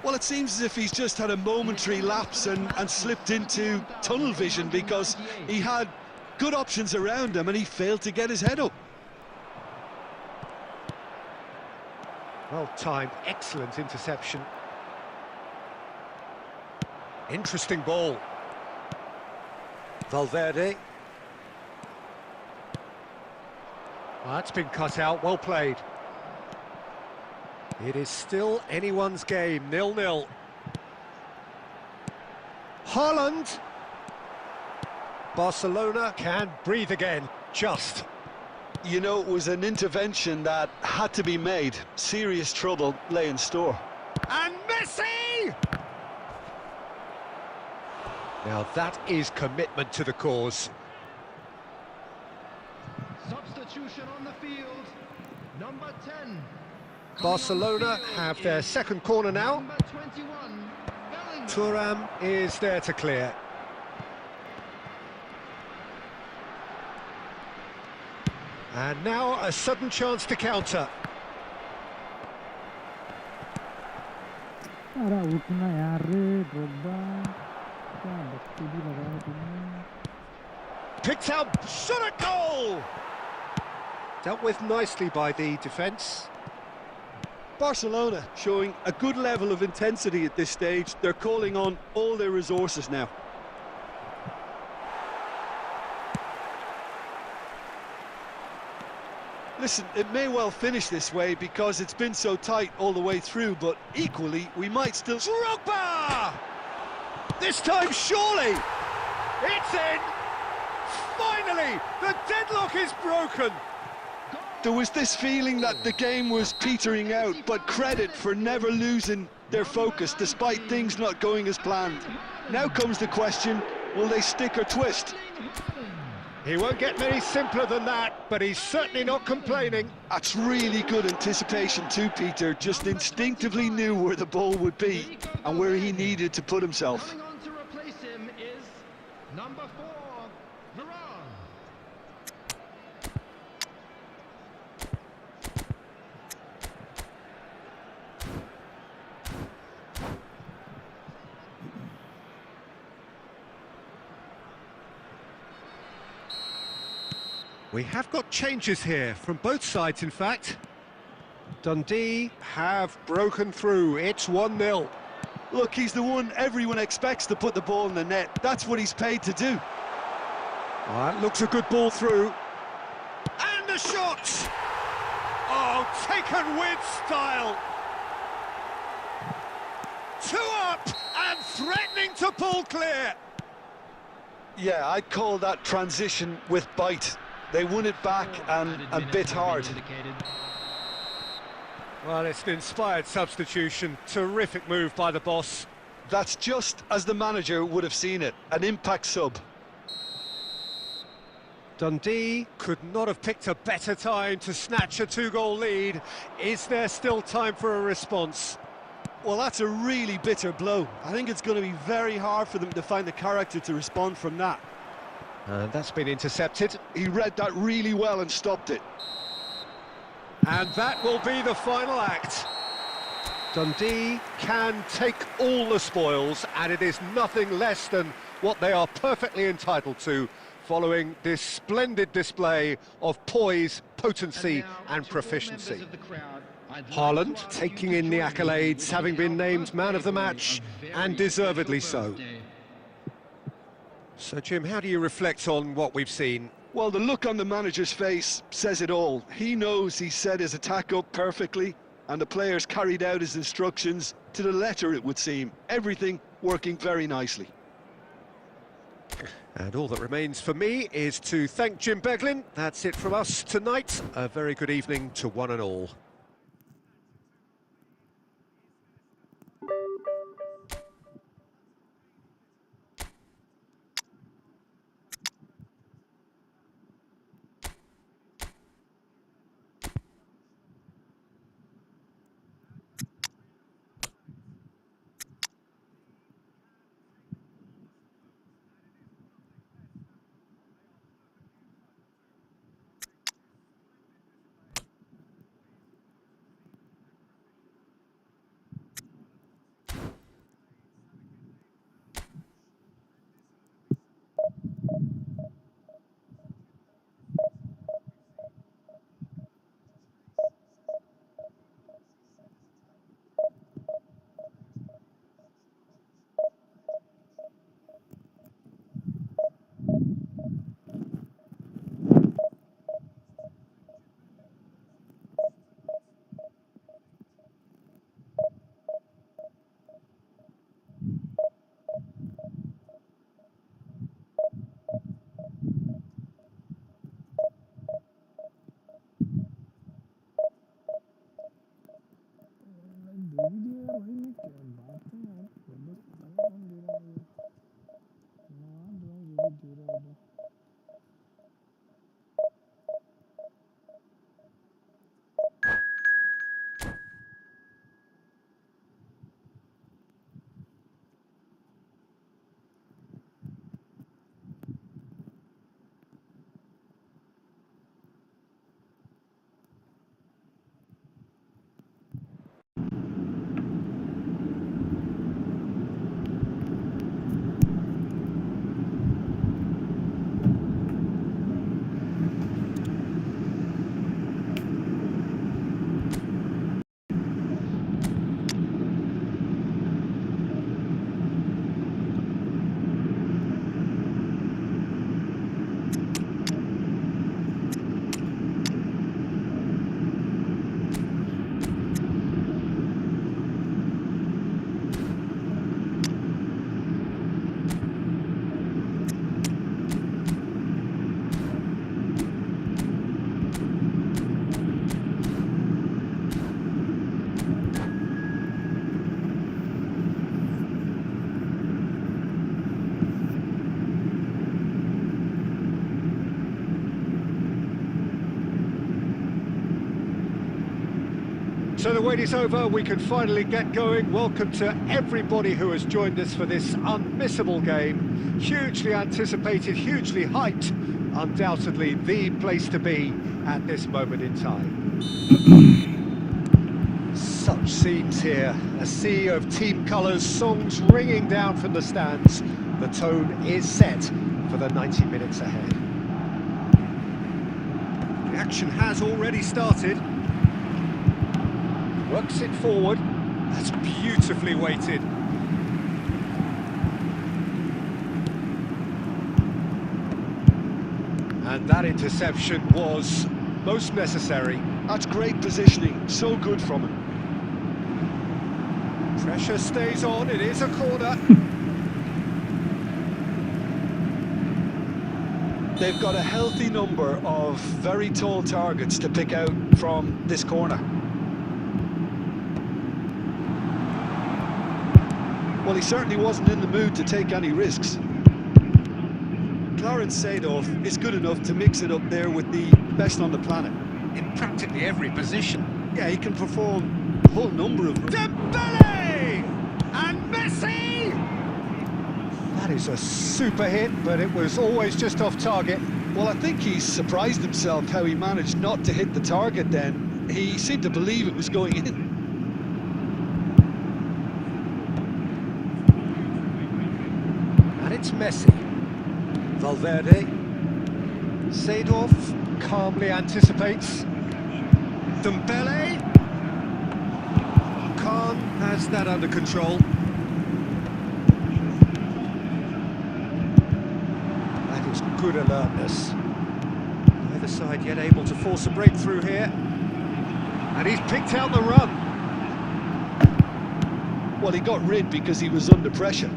Well, it seems as if he's just had a momentary lapse and slipped into tunnel vision, because he had good options around him and he failed to get his head up. Well timed, excellent interception. Interesting ball. Valverde. Well, that's been cut out, well played. It is still anyone's game, 0-0. Haaland. Barcelona can breathe again, just. You know, it was an intervention that had to be made. Serious trouble lay in store. And Messi! Now that is commitment to the cause. Substitution on the field. Number 10. Barcelona have their second corner now. Number 21. Bellingham. Thuram is there to clear. And now a sudden chance to counter. अरे उठना यार रे Drogba क्या बकचोदी लगा है तुमने Picked out, shot a goal! Dealt with nicely by the defence. Barcelona showing a good level of intensity at this stage. They're calling on all their resources now. Listen, it may well finish this way because it's been so tight all the way through, but equally, we might still... Drogba! This time, surely! It's in! Finally, the deadlock is broken! There was this feeling that the game was petering out, but credit for never losing their focus despite things not going as planned. Now comes the question, will they stick or twist? He won't get many simpler than that, but he's certainly not complaining. That's really good anticipation too, Peter. Just instinctively knew where the ball would be and where he needed to put himself. Coming on to replace him is number 4, Varane. We have got changes here, from both sides in fact. Dundee have broken through, it's 1-0. Look, he's the one everyone expects to put the ball in the net. That's what he's paid to do. Well, that looks a good ball through. And the shot! Oh, taken with style! 2 up and threatening to pull clear. Yeah, I'd call that transition with bite. They won it back and bit hard. Well, it's an inspired substitution. Terrific move by the boss. That's just as the manager would have seen it, an impact sub. Dundee could not have picked a better time to snatch a 2-goal lead. Is there still time for a response? Well, that's a really bitter blow. I think it's going to be very hard for them to find the character to respond from that. And that's been intercepted. He read that really well and stopped it. And that will be the final act. Dundee can take all the spoils, and it is nothing less than what they are perfectly entitled to, following this splendid display of poise, potency and proficiency. Of the crowd, Haaland taking in the accolades, having been named man of the match, and deservedly so. So, Jim, how do you reflect on what we've seen? Well, the look on the manager's face says it all. He knows he set his attack up perfectly, and the players carried out his instructions to the letter, it would seem. Everything working very nicely. And all that remains for me is to thank Jim Beglin. That's it from us tonight. A very good evening to one and all. So the wait is over, we can finally get going. Welcome to everybody who has joined us for this unmissable game. Hugely anticipated, hugely hyped. Undoubtedly the place to be at this moment in time. Such scenes here. A sea of team colours, songs ringing down from the stands. The tone is set for the 90 minutes ahead. The action has already started. Works it forward. That's beautifully weighted. And that interception was most necessary. That's great positioning, so good from him. Pressure stays on, it is a corner. They've got a healthy number of very tall targets to pick out from this corner. Well, he certainly wasn't in the mood to take any risks. Clarence Seedorf is good enough to mix it up there with the best on the planet. In practically every position. Yeah, he can perform a whole number of... Dembele! And Messi! That is a super hit, but it was always just off target. Well, I think he surprised himself how he managed not to hit the target then. He seemed to believe it was going in. And it's Messi. Valverde. Seedorf calmly anticipates. Dembele. Khan has that under control. That is good alertness. Neither side yet able to force a breakthrough here. And he's picked out the run. Well, he got rid because he was under pressure.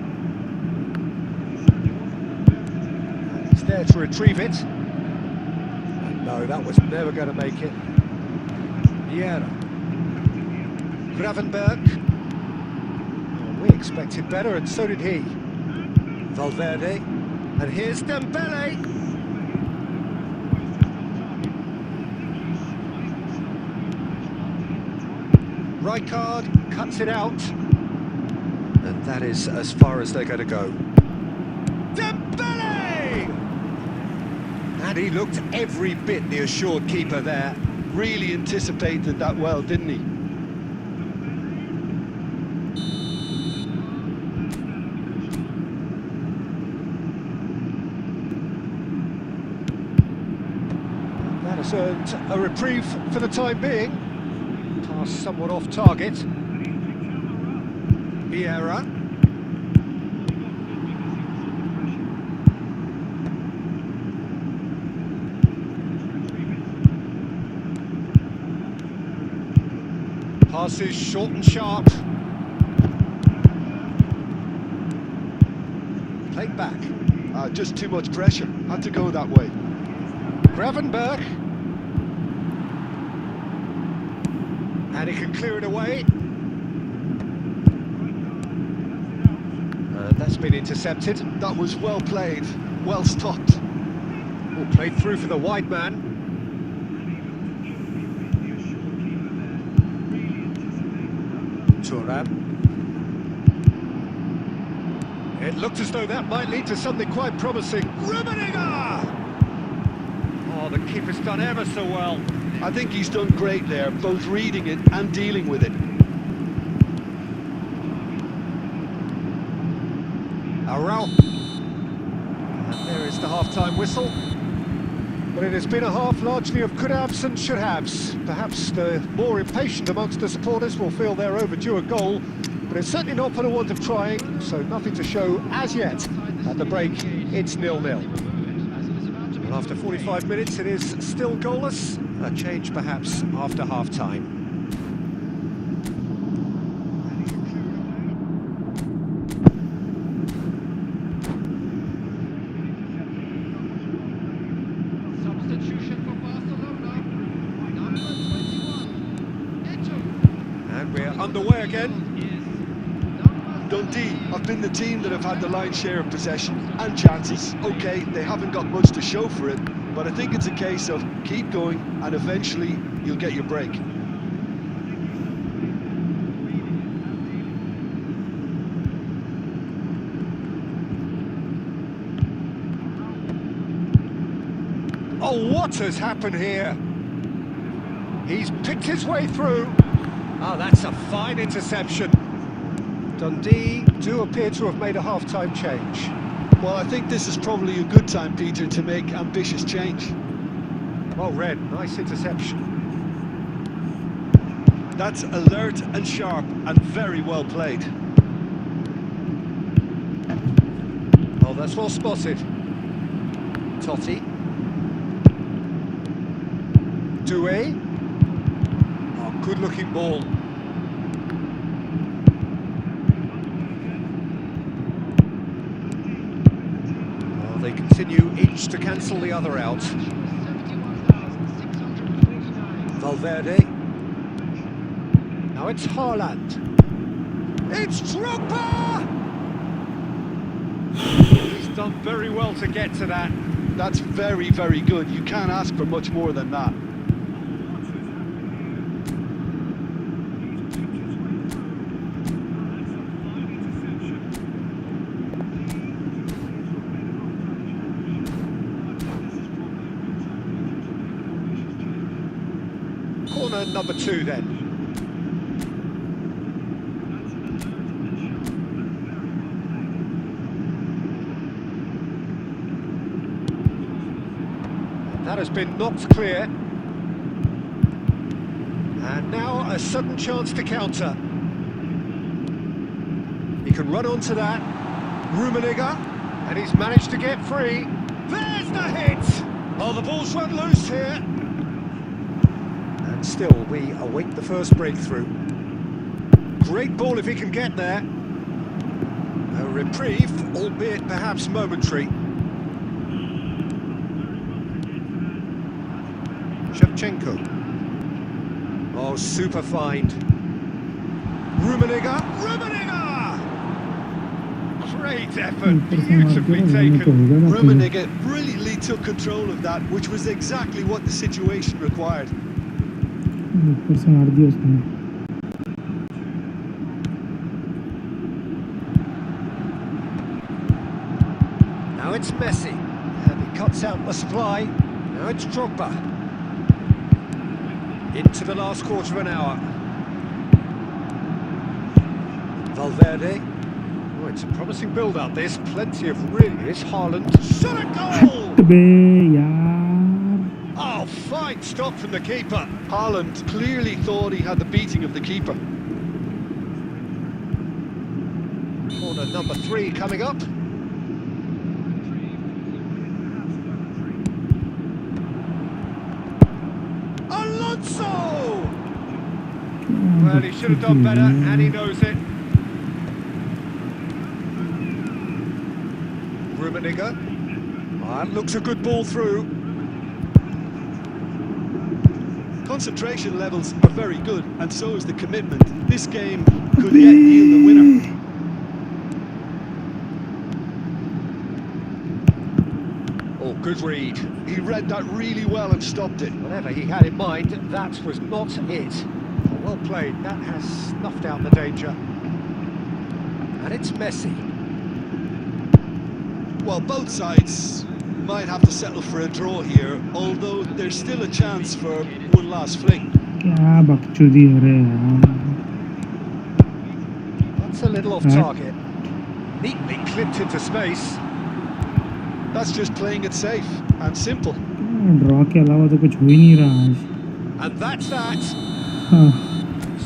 And he's there to retrieve it. And no, that was never going to make it. Vieira. Gravenberg. Oh, we expected better, and so did he. Valverde. And here's Dembele. Rijkaard cuts it out. And that is as far as they're going to go. Dembele! And he looked every bit the assured keeper there. Really anticipated that well, didn't he? That has earned a reprieve for the time being. Pass somewhat off target. Vieira. Passes short and sharp. Played back. Just too much pressure. Had to go that way. Gravenberg. And he can clear it away. That's been intercepted. That was well played, well stopped. Oh, played through for the wide man. Thuram. It looked as though that might lead to something quite promising. Rummenigge! Oh, the keeper's done ever so well. I think he's done great there, both reading it and dealing with it. Arau. And there is the half-time whistle. But it has been a half largely of could-haves and should-haves. Perhaps the more impatient amongst the supporters will feel they're overdue a goal, but it's certainly not for the want of trying, so nothing to show as yet. At the break, it's 0-0. And after 45 minutes, it is still goalless. A change perhaps after half-time. Substitution for Barcelona. Number 21. And we're underway again. Dundee have been the team that have had the lion's share of possession and chances. Okay, they haven't got much to show for it, but I think it's a case of keep going and eventually you'll get your break. Oh, what has happened here? He's picked his way through. Oh, that's a fine interception. Dundee do appear to have made a half-time change. Well, I think this is probably a good time, Peter, to make ambitious change. Well read, nice interception. That's alert and sharp and very well played. Oh, that's well spotted. Totti. Doué. Oh, good-looking ball. Oh, they continue each to cancel the other out. Valverde. Now it's Haaland. It's Drogba! He's done very well to get to that. That's very, very good. You can't ask for much more than that. Corner number 2 then. That has been knocked clear. And now a sudden chance to counter. He can run onto that. Rummenigge, and he's managed to get free. There's the hit! Oh, the ball's run loose here. And still, we await the first breakthrough. Great ball if he can get there. A reprieve, albeit perhaps momentary. Shevchenko. Oh, super find. Rummenigge. Great effort, beautifully taken. Rummenigge brilliantly took control of that, which was exactly what the situation required. ऊपर से मार दिया उसने. Now it's Messi, and he cuts out the supply. Now it's Drogba. Into the last quarter of an hour. Valverde. Oh, it's a promising build-up, this. Plenty of really. It's Haaland. Shot a goal! बे यार. Oh, fine stop from the keeper. Haaland clearly thought he had the beating of the keeper. Corner number 3 coming up. Alonso! Well, he should have done better, and he knows it. Rummenigge. That looks a good ball through. Concentration levels are very good, and so is the commitment. This game could yet yield the winner. Oh, good read. He read that really well and stopped it. Whatever he had in mind, that was not it. Well played, that has snuffed out the danger. And it's Messi. Well, both sides might have to settle for a draw here, although there's still a chance for one last fling. क्या बकचोदी हो रहे हैं. That's a little off target. Neatly clipped into space. That's just playing it safe and simple. Draw के अलावा तो कुछ हो ही नहीं रहा आज. And that's that.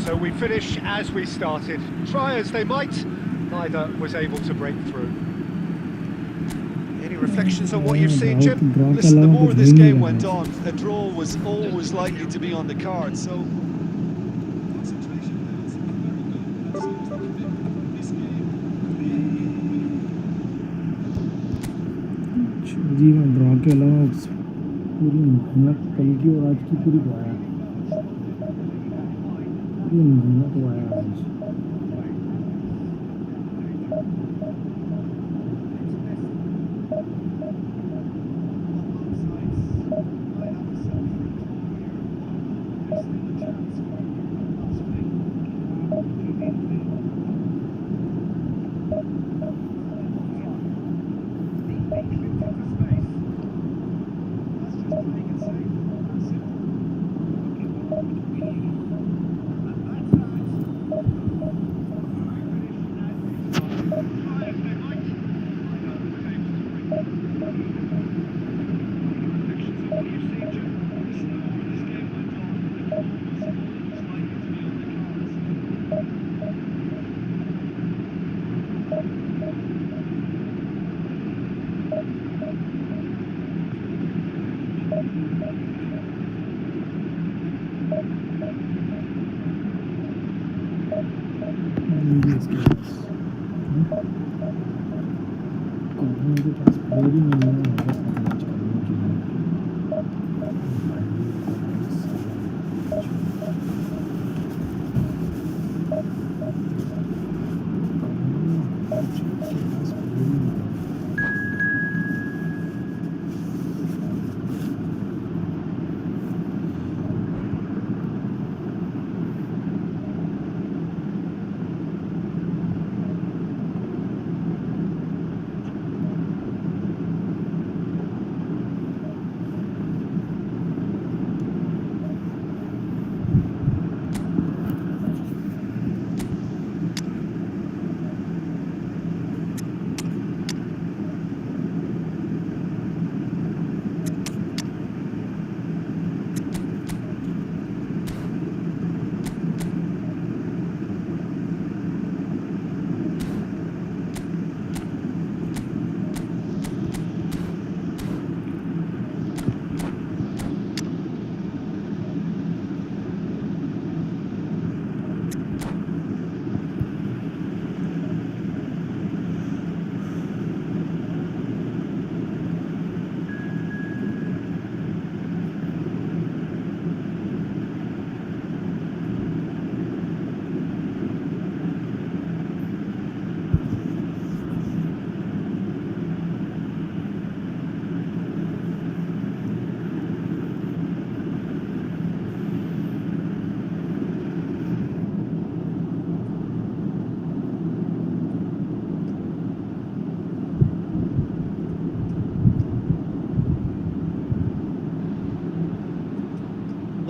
So we finish as we started. Try as they might, neither was able to break through. Any reflections on what you've seen, Jim? Listen, the more this game went on, a draw was always likely to be on the card, so... जी मैं draw के अलावा पूरी मेहनत कल की और आज की पूरी गया. पूरी मेहनत हुआ है आज.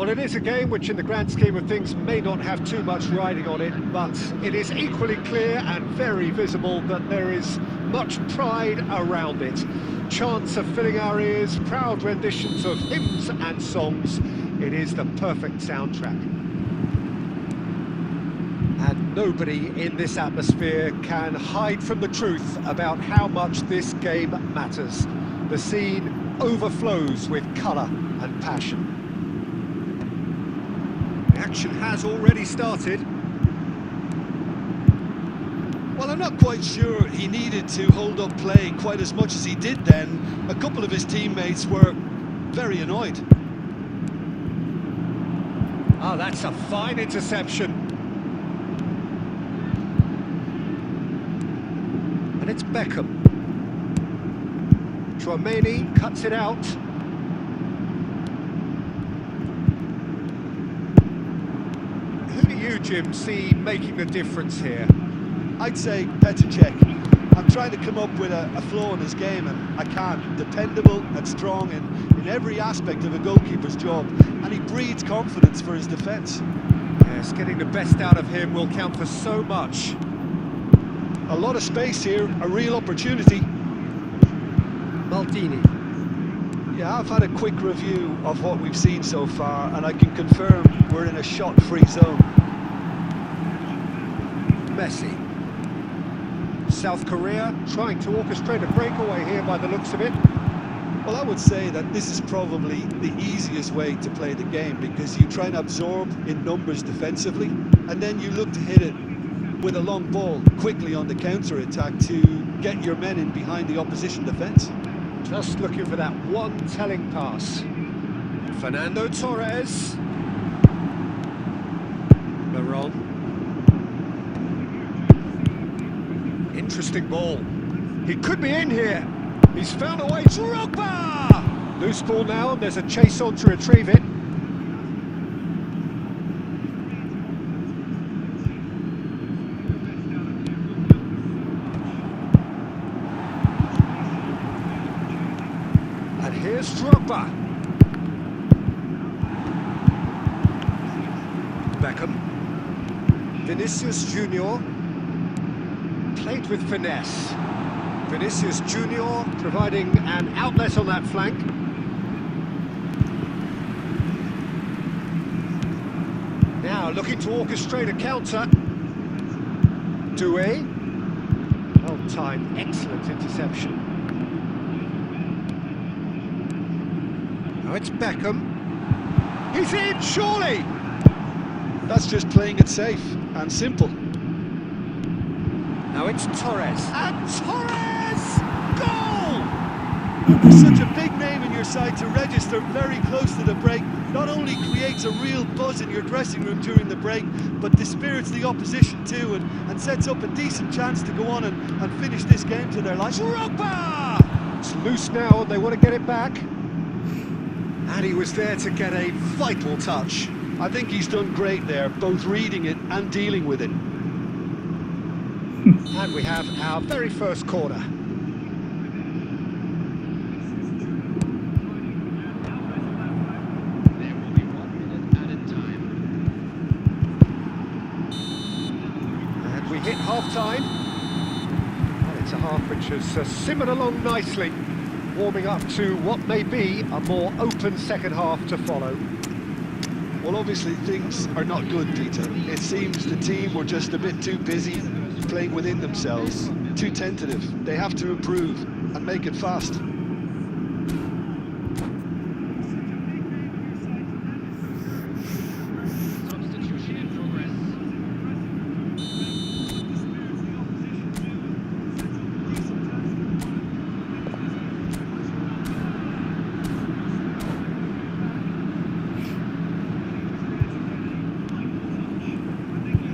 Well, it is a game which in the grand scheme of things may not have too much riding on it, but it is equally clear and very visible that there is much pride around it. Chants are filling our ears, proud renditions of hymns and songs. It is the perfect soundtrack. And nobody in this atmosphere can hide from the truth about how much this game matters. The scene overflows with colour and passion. The action has already started. Well, I'm not quite sure he needed to hold up play quite as much as he did then. A couple of his teammates were very annoyed. Ah, that's a fine interception. And it's Beckham. Chouameni cuts it out. Who do you, Jim, see making the difference here? I'd say Petr Cech. I'm trying to come up with a flaw in his game and I can't. Dependable and strong in every aspect of a goalkeeper's job, and he breeds confidence for his defence. Yes, getting the best out of him will count for so much. A lot of space here, a real opportunity. Maldini. Yeah, I've had a quick review of what we've seen so far, and I can confirm we're in a shot-free zone. Messi. South Korea trying to orchestrate a breakaway here by the looks of it. Well, I would say that this is probably the easiest way to play the game, because you try and absorb in numbers defensively, and then you look to hit it with a long ball quickly on the counter-attack to get your men in behind the opposition defence. Just looking for that one telling pass. Fernando Torres. Maron. Interesting ball. He could be in here. He's found a way. Drogba! Loose ball now, and there's a chase on to retrieve it. And here's Drogba. Beckham. Vinicius Junior. Played with finesse. Vinicius Junior providing an outlet on that flank. Now looking to orchestrate a counter. Doué. Well timed, excellent interception. Now it's Beckham. He's in, surely! That's just playing it safe and simple. Now it's Torres. And Torres! Goal! Such a big name in your side to register very close to the break not only creates a real buzz in your dressing room during the break, but dispirits the opposition too, and sets up a decent chance to go on and finish this game to their liking. Drogba! It's loose now and they want to get it back. And he was there to get a vital touch. I think he's done great there, both reading it and dealing with it. And we have our very first corner. There will be 1 minute added time. And we hit half-time. Well, it's a half which has simmered along nicely, warming up to what may be a more open second half to follow. Well, obviously things are not good, Peter. It seems the team were just a bit too busy playing within themselves, too tentative. They have to improve and make it fast. Substitution in progress.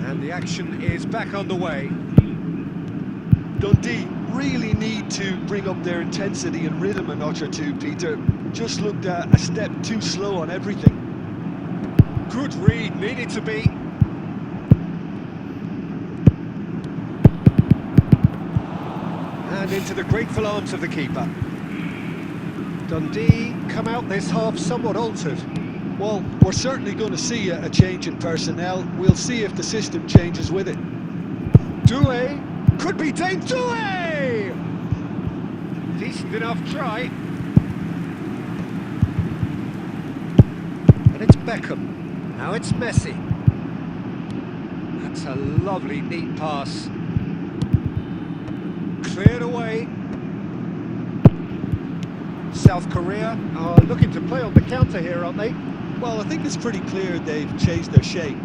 And the action is back on the way. Dundee really need to bring up their intensity and rhythm a notch or two, Peter. Just looked a step too slow on everything. Good read, needed to be. And into the grateful arms of the keeper. Dundee come out this half somewhat altered. Well, we're certainly going to see a change in personnel. We'll see if the system changes with it. DehliwaLe could be dangerous. DehliwaLe! Decent enough try. And it's Beckham. Now it's Messi. That's a lovely, neat pass. Cleared away. South Korea are looking to play on the counter here, aren't they? Well, I think it's pretty clear they've changed their shape,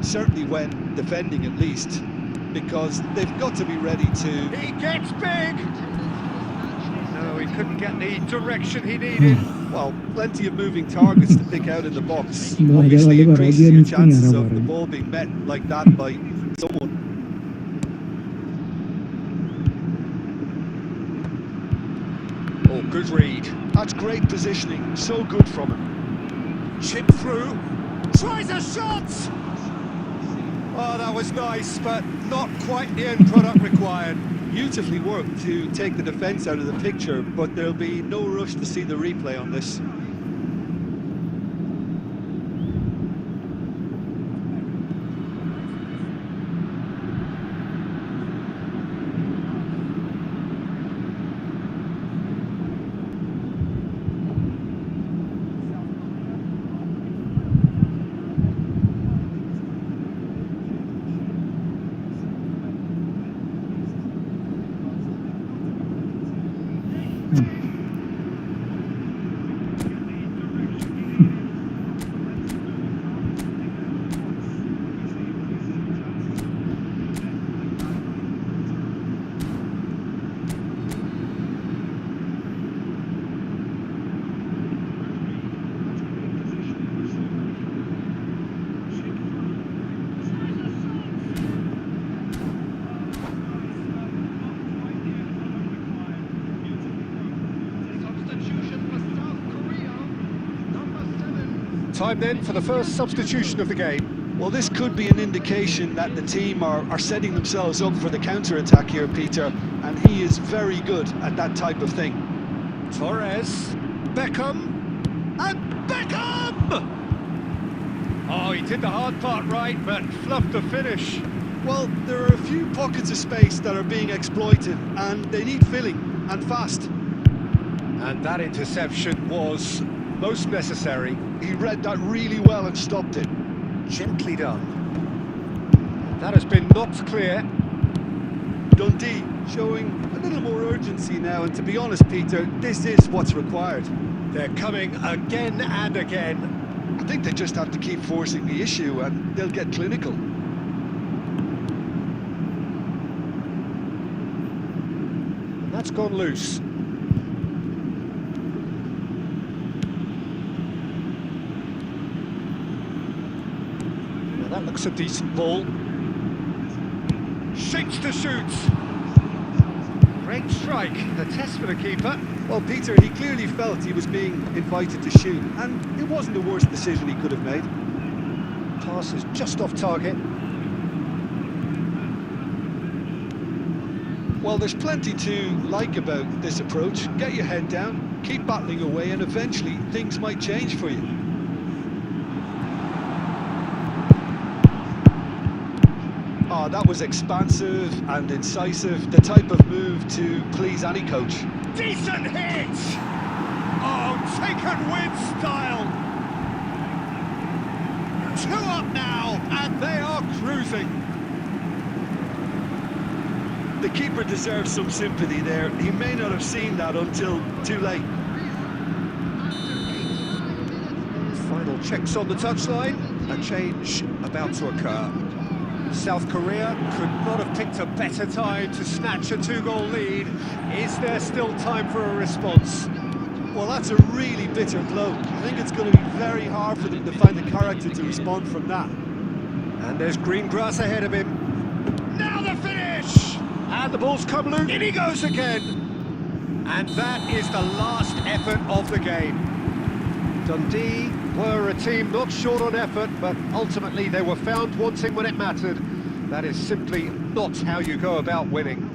certainly when defending at least, because they've got to be ready to... He gets big! No, he couldn't get the direction he needed. Well, plenty of moving targets to pick out in the box. No, Obviously DehliwaLe increases Roger your Nick chances नहीं आ of the रहा ball being met like that by someone. Oh, good read. That's great positioning, so good from him. Chip through. Tries a shot! Oh, that was nice, but not quite the end product required. Beautifully worked to take the defence out of the picture, but there'll be no rush to see the replay on this. Substitution for South Korea. Number 7. Time then for the first substitution of the game. Well, this could be an indication that the team are setting themselves up for the counter-attack here, Peter, and he is very good at that type of thing. Torres, Beckham, and Beckham! Oh, he did the hard part right, but fluffed the finish. Well, there are a few pockets of space that are being exploited, and they need filling, and fast. And that interception was most necessary. He read that really well and stopped it. Gently done. That has been knocked clear. Dundee showing a little more urgency now, and to be honest, Peter, this is what's required. They're coming again and again. I think they just have to keep forcing the issue, and they'll get clinical. That's gone loose. Now that looks a decent ball. Shapes to shoot. Great strike, the test for the keeper. Well, Peter, he clearly felt he was being invited to shoot, and it wasn't the worst decision he could have made. Pass is just off target. Well, there's plenty to like about this approach. Get your head down, keep battling away, and eventually things might change for you. Oh, that was expansive and incisive, the type of move to please any coach. Decent hit! Oh, taken with style! 2 up now, and they are cruising. The keeper deserves some sympathy there. He may not have seen that until too late. Final checks on the touchline. A change about to occur. South Korea could not have picked a better time to snatch a 2-goal lead. Is there still time for a response? Well, that's a really bitter blow. I think it's going to be very hard for them to find the character to respond from that. And there's green grass ahead of him. Now the finish! And the ball's come loose. In he goes again. And that is the last effort of the game. Dundee were a team not short on effort, but ultimately they were found wanting when it mattered. That is simply not how you go about winning.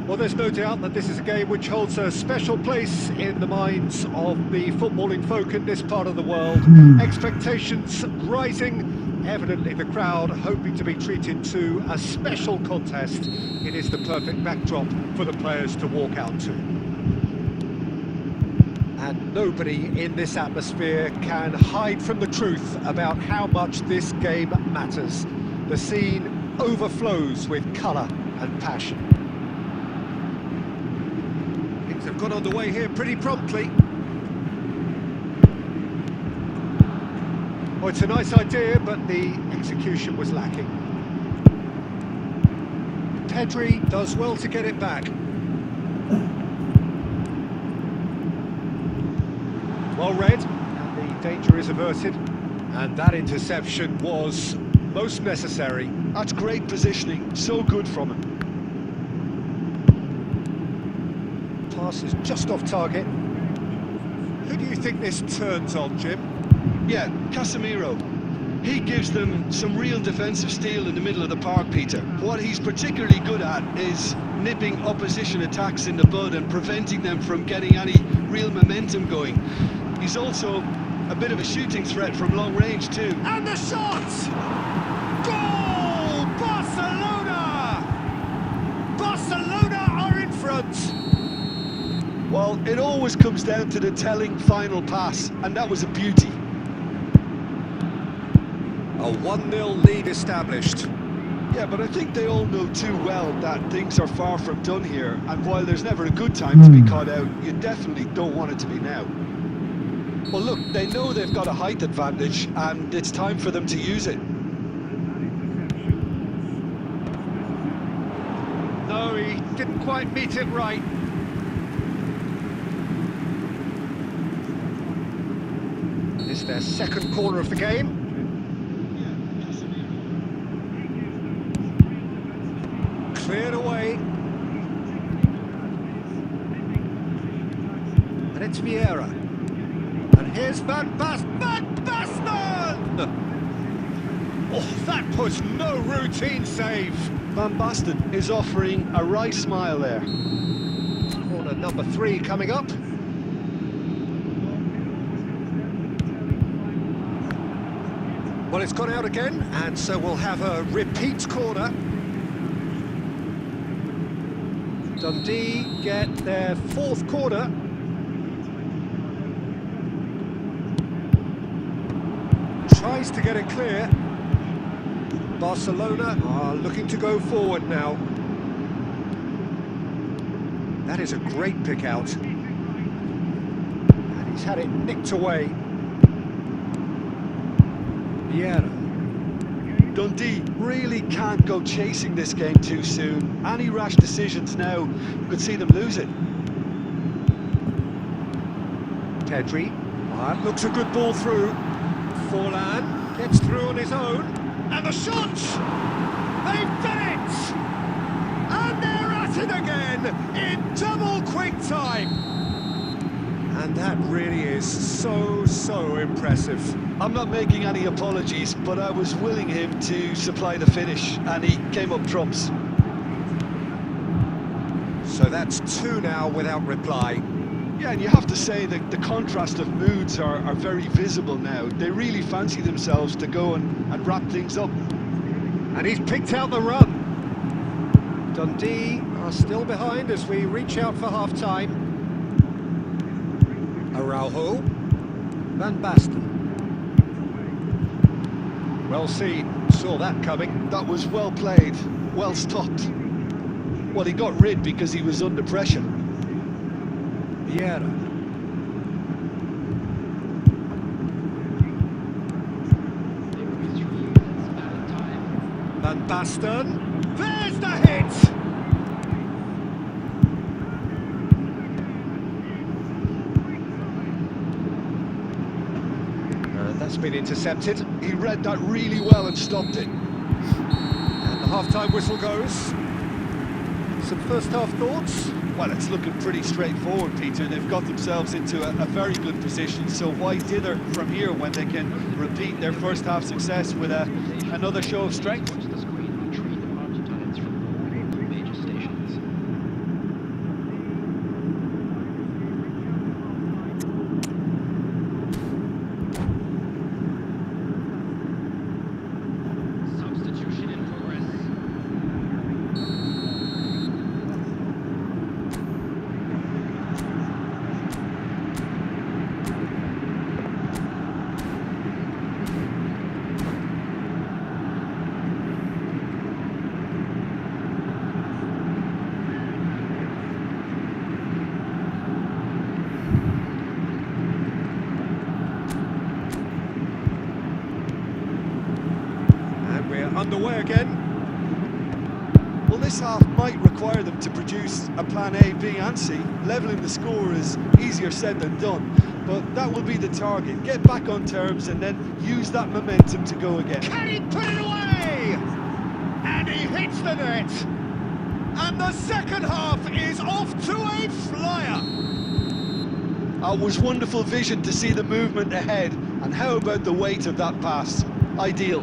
Well, there's no doubt that this is a game which holds a special place in the minds of the footballing folk in this part of the world. Expectations rising, evidently the crowd hoping to be treated to a special contest. It is the perfect backdrop for the players to walk out to. And nobody in this atmosphere can hide from the truth about how much this game matters. The scene overflows with colour and passion. Things have got underway here pretty promptly. Well, it's a nice idea, but the execution was lacking. Pedri does well to get it back. Well read, and the danger is averted. And that interception was most necessary. That's great positioning, so good from him. Pass is just off target. Who do you think this turns on, Jim? Yeah, Casemiro. He gives them some real defensive steel in the middle of the park, Peter. What he's particularly good at is nipping opposition attacks in the bud and preventing them from getting any real momentum going. He's also a bit of a shooting threat from long range too. And the shot! Goal! Barcelona! Barcelona are in front! Well, it always comes down to the telling final pass, and that was a beauty. A 1-0 lead established. Yeah, but I think they all know too well that things are far from done here, and while there's never a good time to be caught out, you definitely don't want it to be now. Well, look, they know they've got a height advantage, and it's time for them to use it. No, he didn't quite meet it right. It's their second corner of the game. Cleared away. And it's Vieira. And here's Van Basten! Oh, that was no routine save. Van Basten is offering a right smile there. Corner number 3 coming up. Well, it's gone out again, and so we'll have a repeat corner. Dundee get their 4th corner. Tries to get it clear. Barcelona are looking to go forward now. That is a great pick out. And he's had it nicked away. Vieira. Dundee really can't go chasing this game too soon. Any rash decisions now could see them lose it. Pedri. That looks a good ball through. Forlan gets through on his own. And the shot! They've done it! And they're at it again in double quick time. And that really is so impressive. I'm not making any apologies, but I was willing him to supply the finish, and he came up trumps. So that's 2 now without reply. Yeah, and you have to say that the contrast of moods are very visible now. They really fancy themselves to go and wrap things up. And he's picked out the run. Dundee are still behind as we reach out for half-time. Araujo. Van Basten. Well seen, saw that coming. That was well played, well stopped. Well, he got rid because he was under pressure. Vieira. Van Basten. There's the hit! That's been intercepted. He read that really well and stopped it. And the half-time whistle goes. Some first-half thoughts? Well, it's looking pretty straightforward, Peter. They've got themselves into a very good position, so why dither from here when they can repeat their first-half success with another show of strength? underway again. Well, this half might require them to produce a plan A, B and C. Levelling the score is easier said than done, but that will be the target. Get back on terms and then use that momentum to go again. Can he put it away? And he hits the net. And the second half is off to a flyer. It was wonderful vision to see the movement ahead, and how about the weight of that pass? Ideal.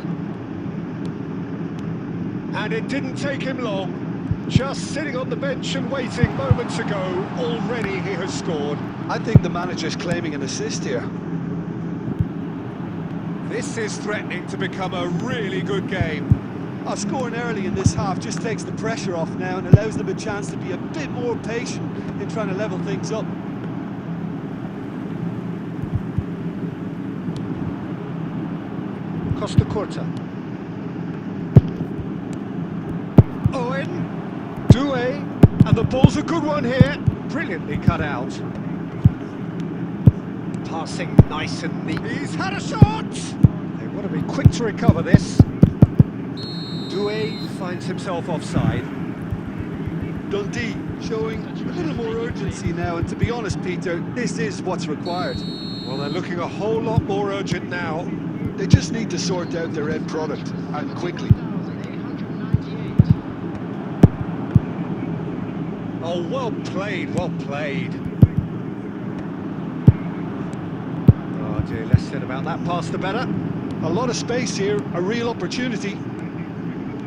And it didn't take him long. Just sitting on the bench and waiting moments ago, already he has scored. I think the manager's claiming an assist here. This is threatening to become a really good game. Scoring early in this half just takes the pressure off now and allows them a chance to be a bit more patient in trying to level things up. Costa Curta. Owen. Doué. And the ball's a good one here. Brilliantly cut out. Passing nice and neat. He's had a shot! They want to be quick to recover this. Doué finds himself offside. Dundee showing a little more urgency now, and to be honest, Peter, this is what's required. Well, they're looking a whole lot more urgent now. They just need to sort out their end product, and quickly. 1,898. Oh, well played, well played. Oh dear, less said about that pass the better. A lot of space here, a real opportunity.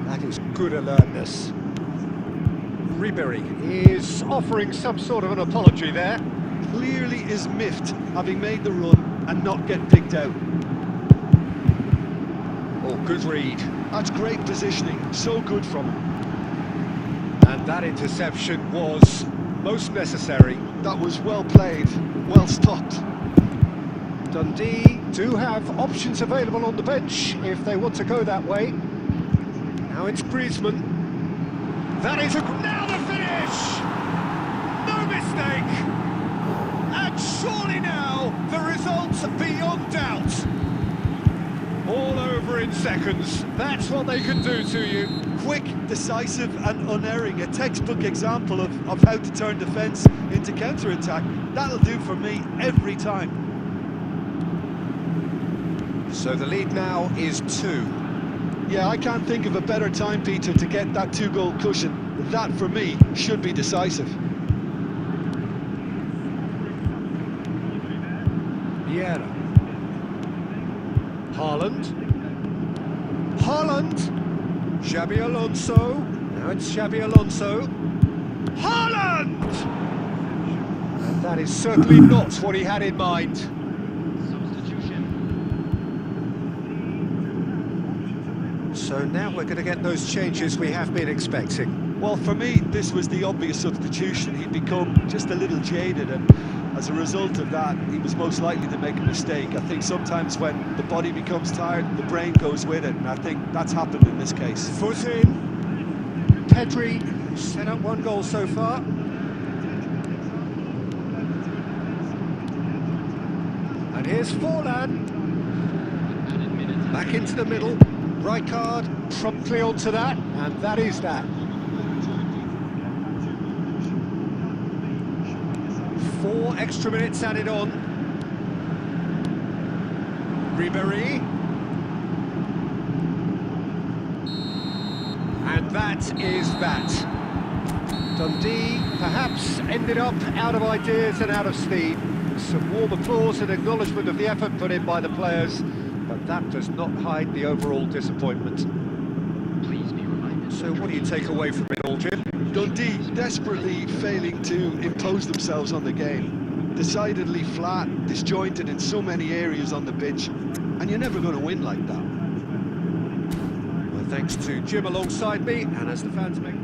That is good alertness. Ribery is offering some sort of an apology there. Clearly is miffed, having made the run and not get picked out. Oh, good read. That's great positioning, so good from him. And that interception was most necessary. That was well played, well stopped. Dundee do have options available on the bench if they want to go that way. Now it's Griezmann. That is now the finish! No mistake! And surely now the result's beyond doubt. All over in seconds. That's what they can do to you. Quick, decisive and unerring. A textbook example of how to turn defence into counter-attack. That'll do for me every time. So the lead now is 2. Yeah, I can't think of a better time, Peter, to get that 2-goal cushion. That, for me, should be decisive. Vieira. Haaland. Haaland. Xabi Alonso. Now it's Xabi Alonso. Haaland! And that is certainly not what he had in mind. So now we're going to get those changes we have been expecting. Well, for me, this was the obvious substitution. He'd become just a little jaded, and as a result of that, he was most likely to make a mistake. I think sometimes when the body becomes tired, the brain goes with it, and I think that's happened in this case. Foot in. Pedri set up 1 goal so far. And here's Forlan. Back into the middle. Rijkaard promptly onto that, and that is that. 4 extra minutes added on. Ribery. And that is that. Dundee perhaps ended up out of ideas and out of steam. Some warm applause and acknowledgement of the effort put in by the players, but that does not hide the overall disappointment. Please be reminded. So what do you take away from it all, Jim? Dundee desperately failing to impose themselves on the game. Decidedly flat, disjointed in so many areas on the pitch, and you're never going to win like that. Well, thanks to Jim alongside me, and as the fans make...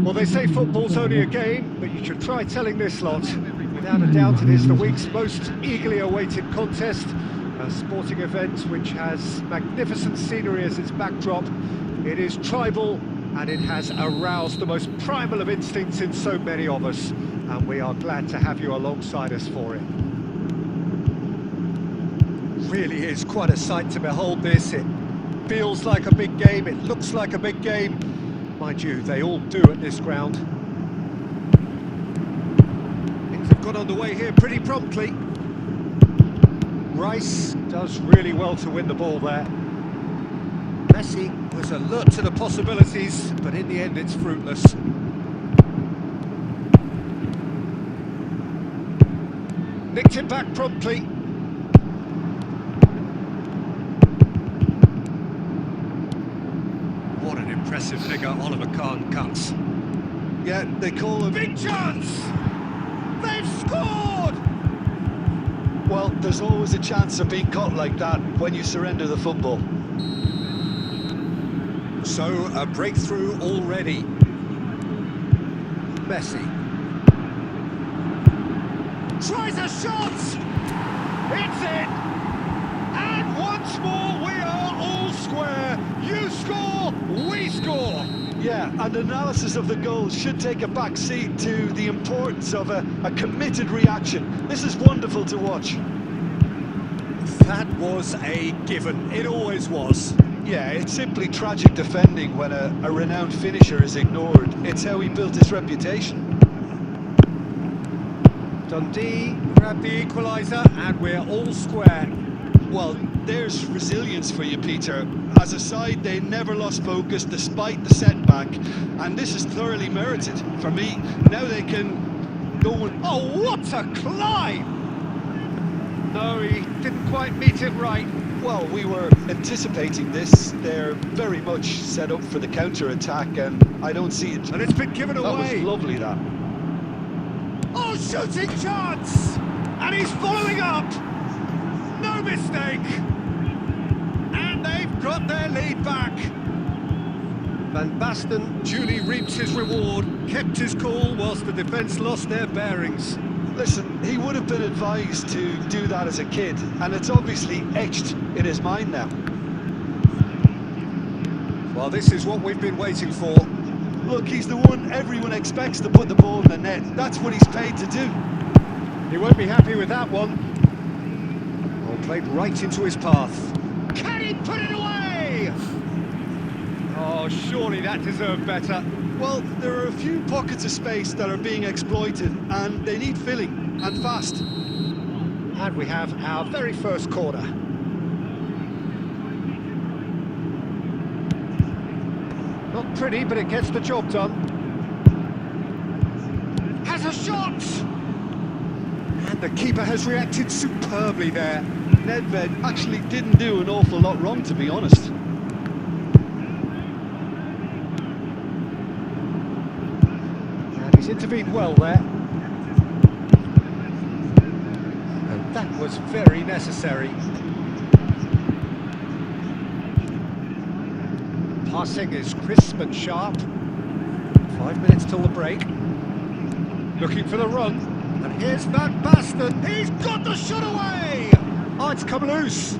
Well, they say football's only a game, but you should try telling this lot. Without a doubt, it is the week's most eagerly awaited contest, a sporting event which has magnificent scenery as its backdrop. It is tribal, and it has aroused the most primal of instincts in so many of us, and we are glad to have you alongside us for it. Really is quite a sight to behold this. It feels like a big game, it looks like a big game. Mind you, they all do at this ground. Things have got underway here pretty promptly. Rice does really well to win the ball there. Messi was alert to the possibilities, but in the end it's fruitless. Nicked it back promptly. What an impressive figure Oliver Kahn cuts. Yeah, they call him... Big chance! They've scored! Well, there's always a chance of being caught like that when you surrender the football. So, a breakthrough already. Messi. Tries a shot! It's in! And once more we are all square. You score, we score! Yeah, and analysis of the goal should take a back seat to the importance of a committed reaction. This is wonderful to watch. That was a given. It always was. Yeah, it's simply tragic defending when a renowned finisher is ignored. It's how he built his reputation. Dundee grabbed the equaliser, and we're all square. Well, there's resilience for you, Peter. As a side, they never lost focus despite the setback, and this is thoroughly merited for me. Now they can go and... Oh, what a climb! No, he didn't quite meet it right. Well, we were anticipating this. They're very much set up for the counter-attack, and I don't see it. And it's been given away. That was lovely, that. Oh, shooting chance! And he's following up! No mistake! And they've got their lead back. Van Basten duly reaps his reward, kept his cool whilst the defence lost their bearings. Listen, he would have been advised to do that as a kid, and it's obviously etched in his mind now. Well, this is what we've been waiting for. Look, he's the one everyone expects to put the ball in the net. That's what he's paid to do. He won't be happy with that one. Ball played right into his path. Can he put it away? Oh, surely that deserved better. Well, there are a few pockets of space that are being exploited, and they need filling, and fast. And we have our very first corner. Not pretty, but it gets the job done. Has a shot! And the keeper has reacted superbly there. Nedved actually didn't do an awful lot wrong, to be honest. And he's intervened well there. And that was very necessary. Passing is crisp and sharp. 5 minutes till the break. Looking for the run. And here's Van Basten. He's got the shot away! Oh, it's come loose.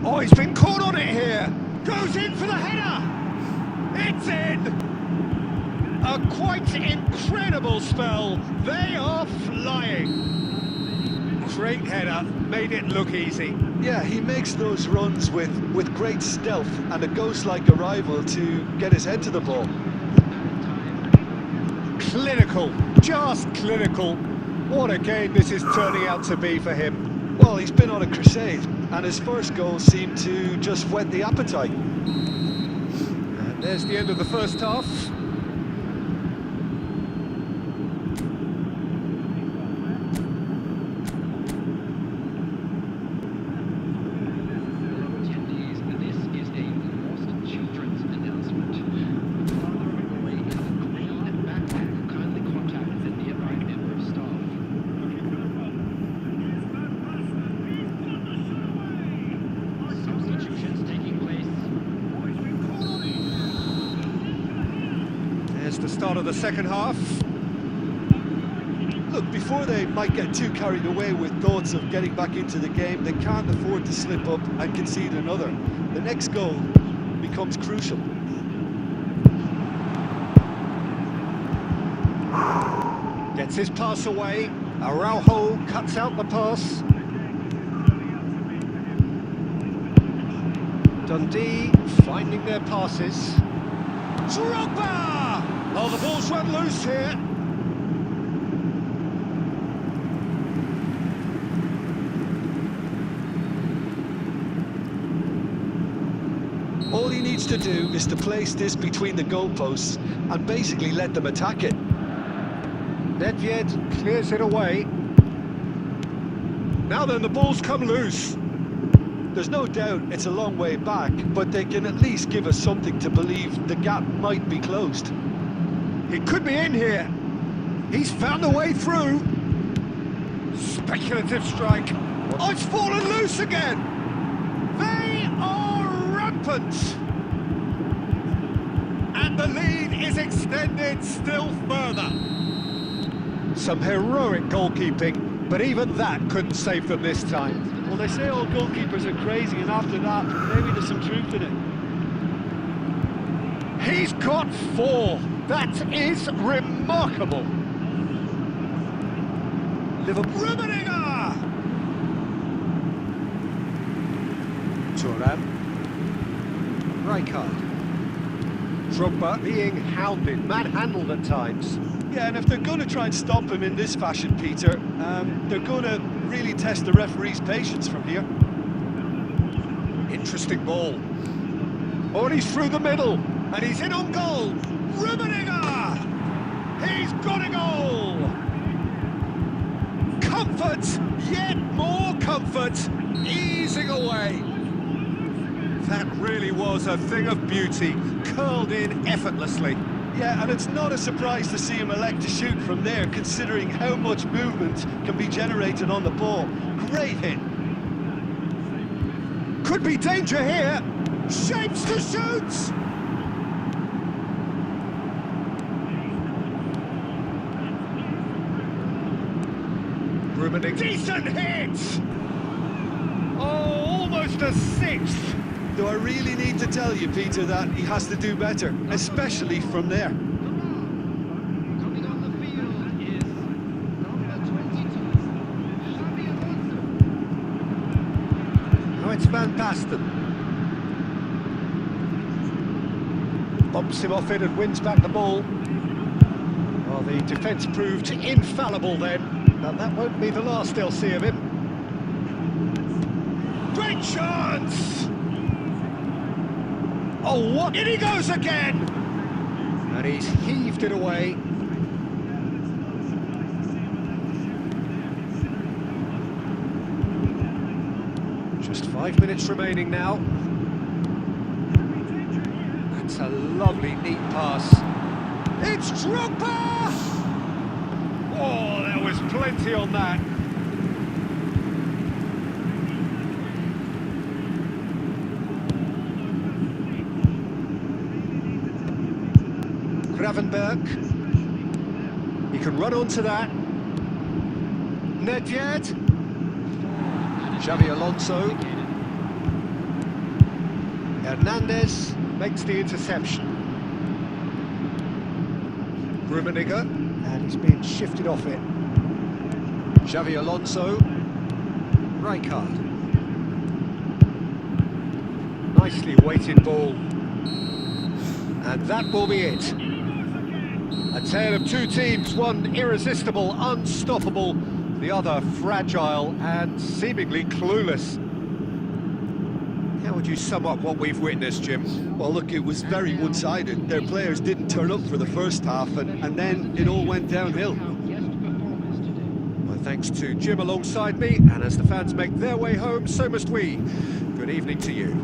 Oh, he's been caught on it here. Goes in for the header. It's in. A quite incredible spell. They are flying. Great header. Made it look easy. Yeah, he makes those runs with great stealth and a ghost-like arrival to get his head to the ball. Clinical, just clinical. What a game this is turning out to be for him. Well, he's been on a crusade, and his first goal seemed to just whet the appetite. And there's the end of the first half. It's the start of the second half. Look, before they might get too carried away with thoughts of getting back into the game, they can't afford to slip up and concede another. The next goal becomes crucial. Gets his pass away. Araujo cuts out the pass. Dundee finding their passes. Drogba! Oh, the ball's run loose here. All he needs to do is to place this between the goalposts and basically let them attack it. Nedved clears it away. Now then, the ball's come loose. There's no doubt it's a long way back, but they can at least give us something to believe the gap might be closed. He could be in here. He's found a way through. Speculative strike. Oh, it's fallen loose again. They are rampant. And the lead is extended still further. Some heroic goalkeeping, but even that couldn't save them this time. Well, they say all goalkeepers are crazy, and after that, maybe there's some truth in it. He's got 4. That is remarkable. Liverpool. Rummenigge! Thuram. Rijkaard. Drogba being hounded, manhandled at times. Yeah, and if they're going to try and stop him in this fashion, Peter, they're going to really test the referee's patience from here. Interesting ball. Oh, and he's through the middle, and he's in on goal. Rummenigge! He's got a goal! Comfort, yet more comfort, easing away. That really was a thing of beauty, curled in effortlessly. Yeah, and it's not a surprise to see him elect to shoot from there, considering how much movement can be generated on the ball. Great hit. Could be danger here. Shapes to shoot. Rummenigge. Decent hit. Oh, almost a 6th. Do I really need to tell you, Peter, that he has to do better, especially from there? Coming on the field is number 22, Xavi Alonso. Now it's Van Basten. Bumps him off it and wins back the ball. Well, the defence proved infallible then, but that won't be the last they'll see of him. Great chance! Oh, what? In he goes again! And he's heaved it away. Just 5 minutes remaining now. That's a lovely, neat pass. It's Drogba! Oh, there was plenty on that. Gravenberg. He can run onto that. Nedved. Xavi Alonso. Hernandez makes the interception. Rummenigge, and he's being shifted off it. Xavi Alonso. Rijkaard. Nicely weighted ball. And that will be it. A tale of two teams, one irresistible, unstoppable, the other fragile and seemingly clueless. How would you sum up what we've witnessed, Jim? Well, look, it was very one-sided. Their players didn't turn up for the first half, and then it all went downhill. My thanks to Jim alongside me, and as the fans make their way home, so must we. Good evening to you.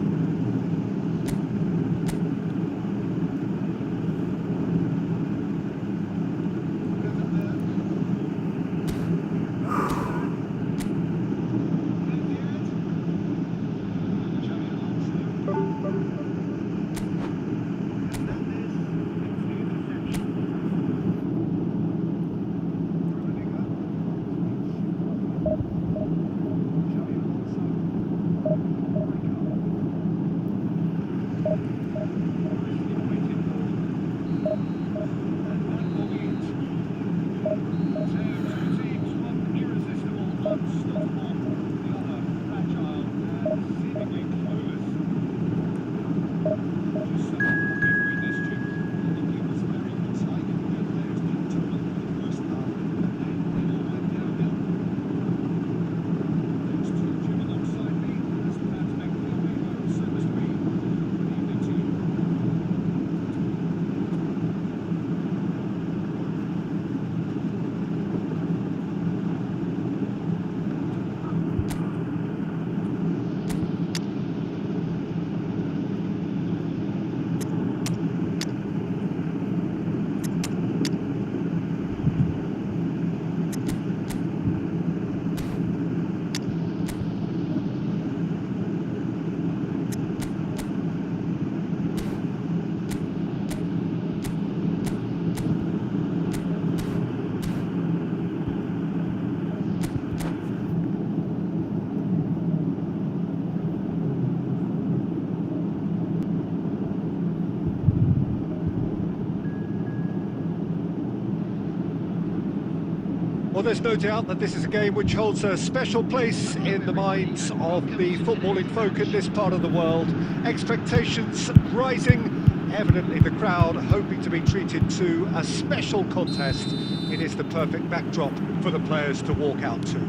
Well, there's no doubt that this is a game which holds a special place in the minds of the footballing folk in this part of the world. Expectations rising, evidently the crowd hoping to be treated to a special contest. It is the perfect backdrop for the players to walk out to.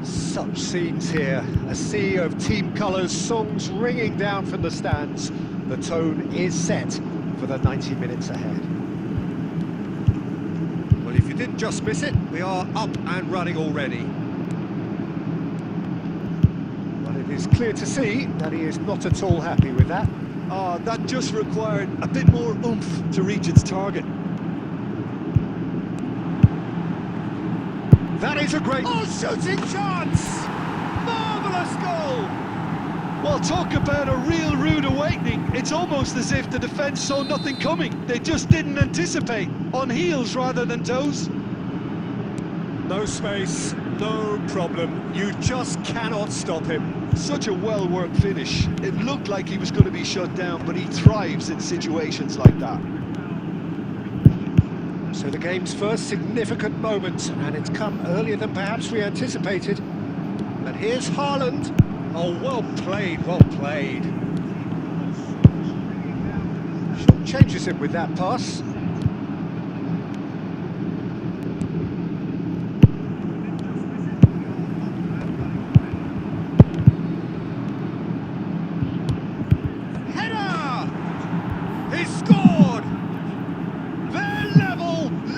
Such scenes here, a sea of team colours, songs ringing down from the stands. The tone is set for the 90 minutes ahead. Well, if you didn't just miss it, we are up and running already. But it is clear to see that he is not at all happy with that. That just required a bit more oomph to reach its target. That is a great shooting chance! Marvellous goal! Well, talk about a real rude awakening. It's almost as if the defence saw nothing coming. They just didn't anticipate. On heels rather than toes. No space, no problem. You just cannot stop him. Such a well-worked finish. It looked like he was going to be shut down, but he thrives in situations like that. So the game's first significant moment, and it's come earlier than perhaps we anticipated. And here's Haaland. Oh, well played, well played. Short changes him with that pass. Header! He scored! They're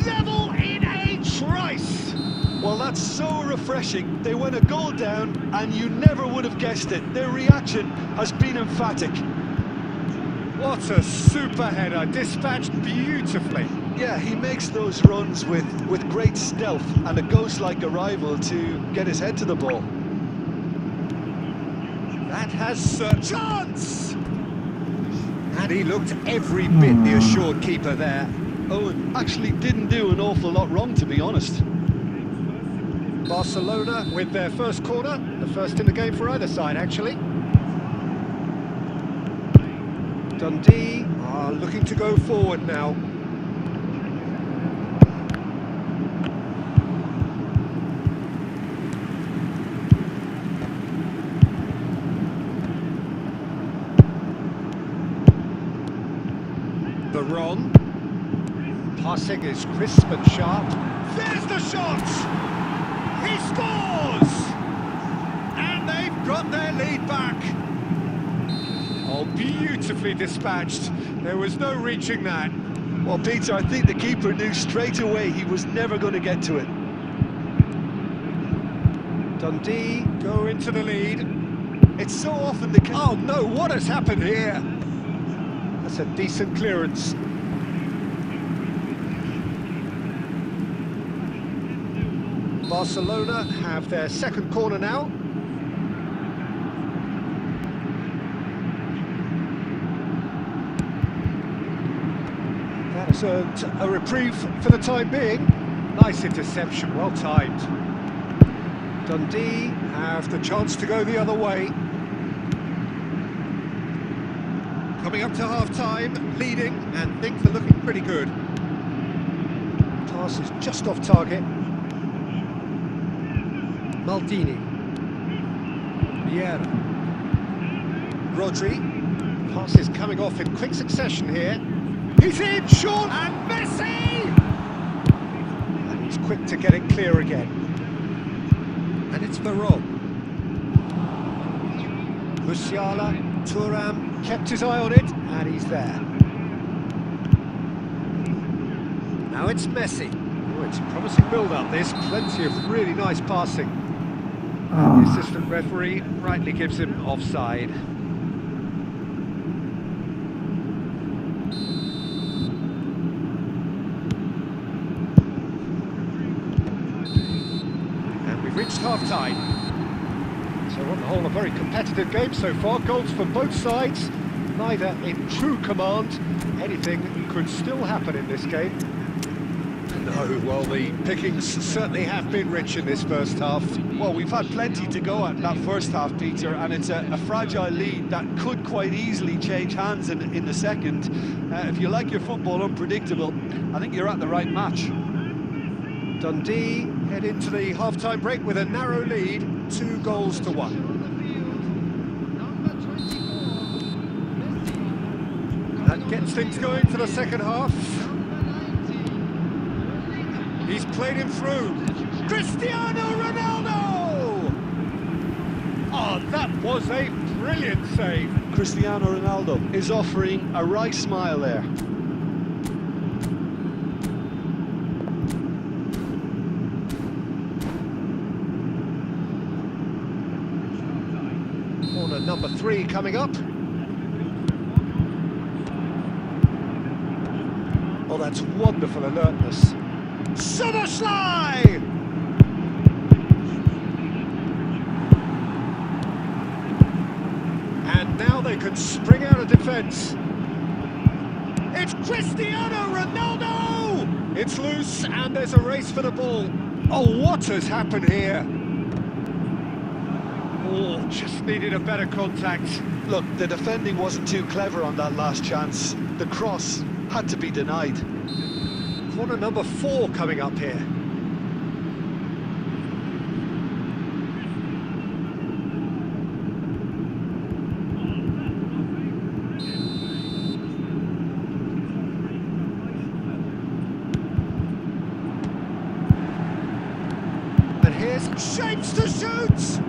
level in a trice! Well, that's so refreshing. They went a goal down, and you never would have guessed it. Their reaction has been emphatic. What a super header, dispatched beautifully. Yeah, he makes those runs with great stealth and a ghost-like arrival to get his head to the ball. That has a chance! And he looked every bit the assured keeper there. Owen actually didn't do an awful lot wrong, to be honest. Barcelona with their first corner, the first in the game for either side, actually. Dundee are looking to go forward now. The Ron. Passing is crisp and sharp. There's the shot! He scores! And they've got their lead back. Oh, beautifully dispatched. There was no reaching that. Well, Peter, I think the keeper knew straight away he was never going to get to it. Dundee go into the lead. It's so often the case. Oh no, what has happened here? That's a decent clearance. Barcelona have their second corner now. That has earned a reprieve for the time being. Nice interception, well timed. Dundee have the chance to go the other way. Coming up to half-time, leading, and things are looking pretty good. Pass is just off target. Maldini. Vieira. Rodri. Pass is coming off in quick succession here. He's in, short, and Messi! And he's quick to get it clear again. And it's Varane. Musiala, Thuram kept his eye on it, and he's there. Now it's Messi. Oh, it's a promising build-up, this. Plenty of really nice passing. And the assistant referee rightly gives him offside. And we've reached half-time. So on the whole, a very competitive game so far. Goals for both sides, neither in true command. Anything could still happen in this game. No, well, the pickings certainly have been rich in this first half. Well, we've had plenty to go at that first half, Peter, and it's a fragile lead that could quite easily change hands in the second. If you like your football unpredictable, I think you're at the right match. Dundee head into the half-time break with a narrow lead, 2-1. On the field, number 24, Messi. That gets things going for the second half. Number 19, He's played him through. Cristiano Ronaldo! Oh, that was a brilliant save. Cristiano Ronaldo is offering a wry smile there. Corner number 3 coming up. Oh, that's wonderful alertness. Soboslai! And now they can spring out of defence. It's Cristiano Ronaldo! It's loose and there's a race for the ball. Oh, what has happened here? Oh, just needed a better contact. Look, the defending wasn't too clever on that last chance. The cross had to be denied. Corner number 4 coming up here. And here's shapes to shoot!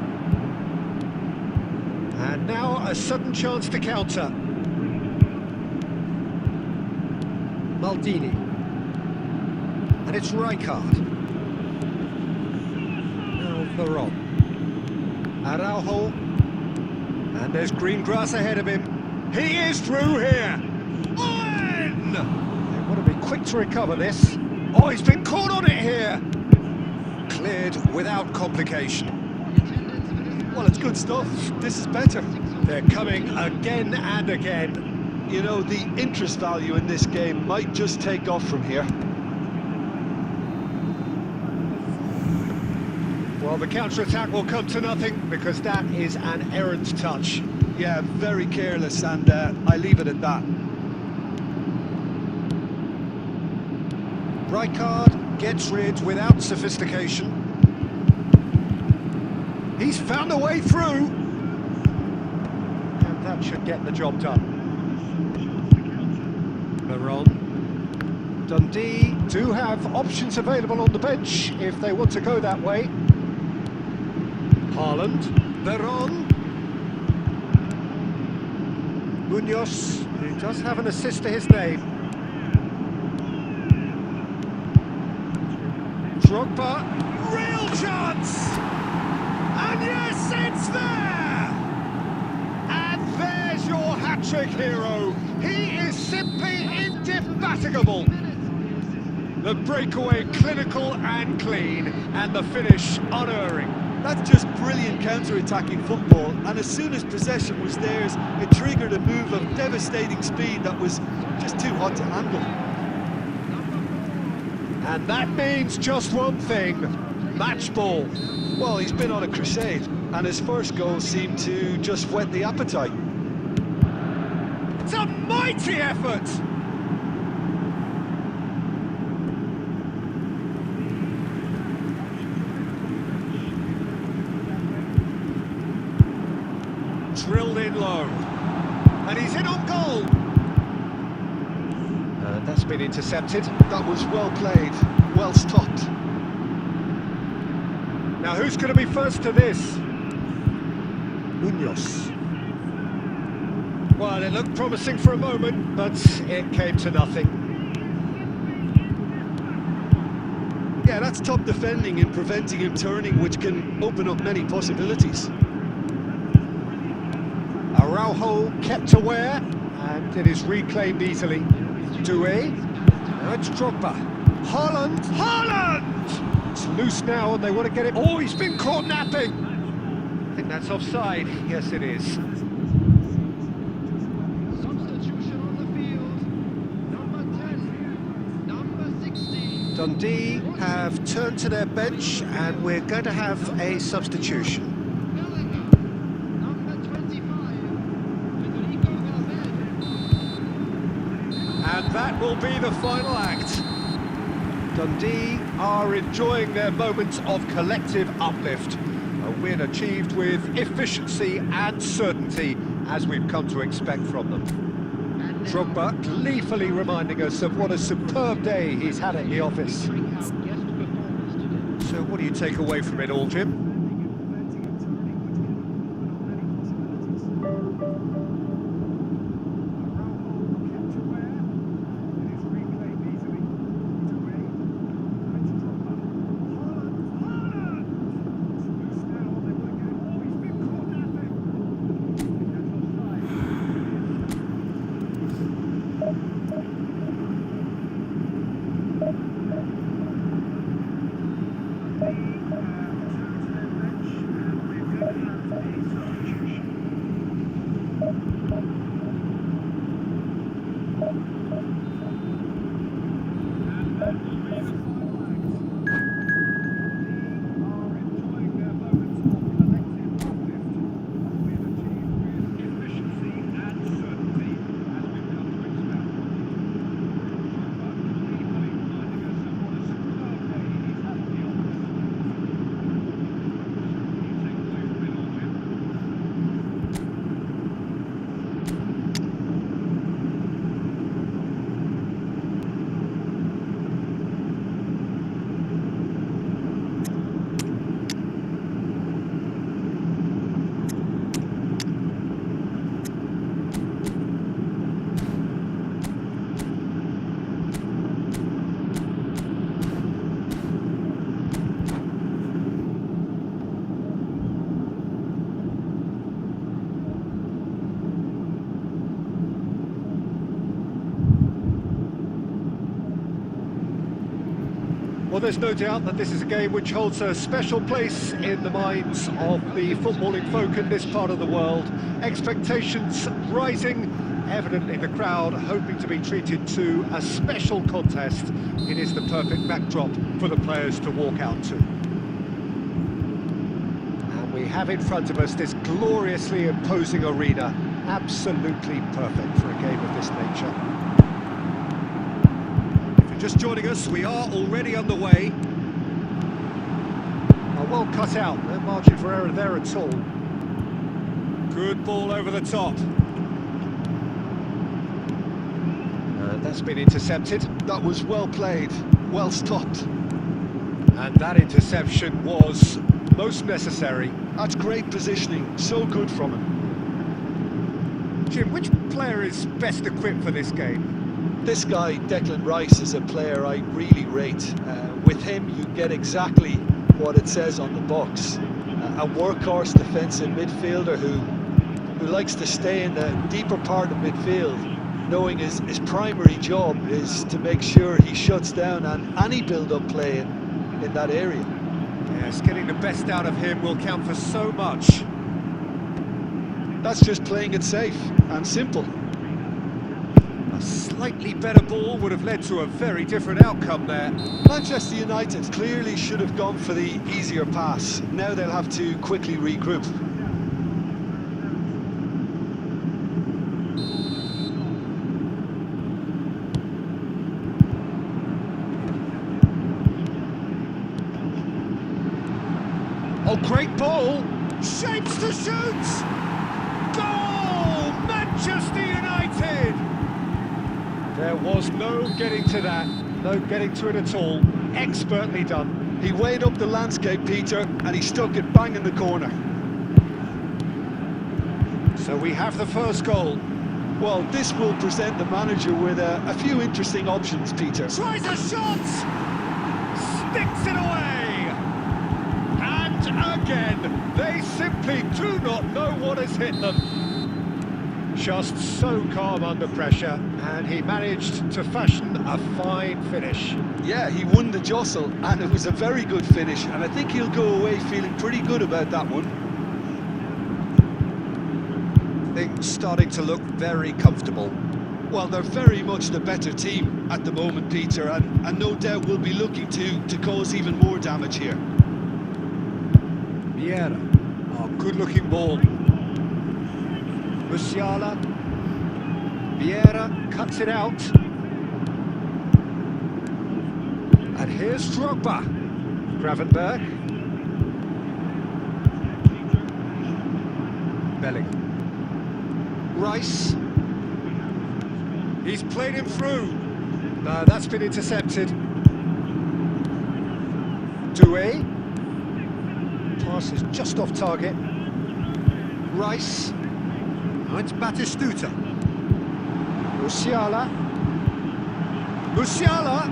And now a sudden chance to counter. Maldini. And it's Rijkaard. Now Veron. Araujo. And there's green grass ahead of him. He is through here. Owen! They want to be quick to recover this. Oh, he's been caught on it here. Cleared without complication. Well, it's good stuff. This is better. They're coming again and again. You know, the interest value in this game might just take off from here. Well, the counter-attack will come to nothing because that is an errant touch. Yeah, very careless, and I leave it at that. Rijkaard gets rid without sophistication. He's found a way through. And that should get the job done. Veron. Dundee do have options available on the bench if they want to go that way. Haaland. Veron. Munoz, who does have an assist to his name. Drogba. Real chance! And yes, it's there! And there's your hat-trick hero. He is simply indefatigable. The breakaway clinical and clean, and the finish unerring. That's just brilliant counter-attacking football, and as soon as possession was theirs, it triggered a move of devastating speed that was just too hot to handle. And that means just one thing, match ball. Well, he's been on a crusade, and his first goal seemed to just whet the appetite. It's a mighty effort! Drilled in low. And he's in on goal! And that's been intercepted. That was well played, well stopped. Now who's going to be first to this? Munoz. Well, it looked promising for a moment, but it came to nothing. Yeah, that's top defending and preventing him turning, which can open up many possibilities. Araujo kept aware, and it is reclaimed easily. Doué. Now it's Drogba. Haaland! Haaland! It's loose now, and they want to get it. Oh, he's been caught napping! I think that's offside. Yes, it is. substitution on the field. Number 10, number 16. Dundee have turned to their bench, and we're going to have a substitution. Number 25, Federico Valverde. And that will be the final act. Dundee are enjoying their moment of collective uplift. A win achieved with efficiency and certainty, as we've come to expect from them. Drogba gleefully reminding us of what a superb day he's had at the office. So what do you take away from it all, Jim? Well, there's no doubt that this is a game which holds a special place in the minds of the footballing folk in this part of the world. Expectations rising, evidently the crowd hoping to be treated to a special contest. It is the perfect backdrop for the players to walk out to. And we have in front of us this gloriously imposing arena, absolutely perfect for a game of this nature. Just joining us, we are already underway. Well cut out, no margin for error there at all. Good ball over the top. And that's been intercepted. That was well played, well stopped. And that interception was most necessary. That's great positioning, so good from him. Jim, which player is best equipped for this game? This guy, Declan Rice, is a player I really rate. With him, you get exactly what it says on the box. A workhorse defensive midfielder who likes to stay in the deeper part of midfield, knowing his primary job is to make sure he shuts down any build-up play in that area. Yes, getting the best out of him will count for so much. That's just playing it safe and simple. A slightly better ball would have led to a very different outcome there. Manchester United clearly should have gone for the easier pass. Now they'll have to quickly regroup. Oh, great ball! Shapes to shoot! Goal! Manchester United! There was no getting to that, no getting to it at all. Expertly done. He weighed up the landscape, Peter, and he stuck it bang in the corner. So we have the first goal. Well, this will present the manager with a few interesting options, Peter. Tries a shot! Sticks it away! And again, they simply do not know what has hit them. Just so calm under pressure, and he managed to fashion a fine finish. Yeah, he won the jostle, and it was a very good finish, and I think he'll go away feeling pretty good about that one. Things starting to look very comfortable. Well, they're very much the better team at the moment, Peter, and no doubt will be looking to cause even more damage here. Vieira, oh, good-looking ball. Musiala, Vieira cuts it out. And here's Drogba. Gravenberg. Bellingham. Rice. He's played him through. No, that's been intercepted. Doué. Pass is just off target. Rice. Now it's Batistuta. Musiala. Musiala.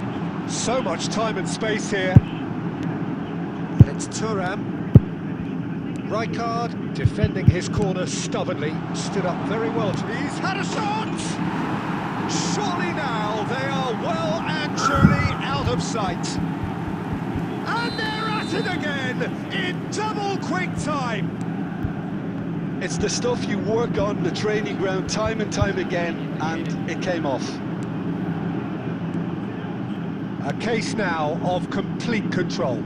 So much time and space here. And it's Thuram. Rijkaard defending his corner stubbornly. Stood up very well. He's had a shot! Surely now they are well and truly out of sight. And they're at it again in double quick time. It's the stuff you work on the training ground time and time again, and it came off. A case now of complete control.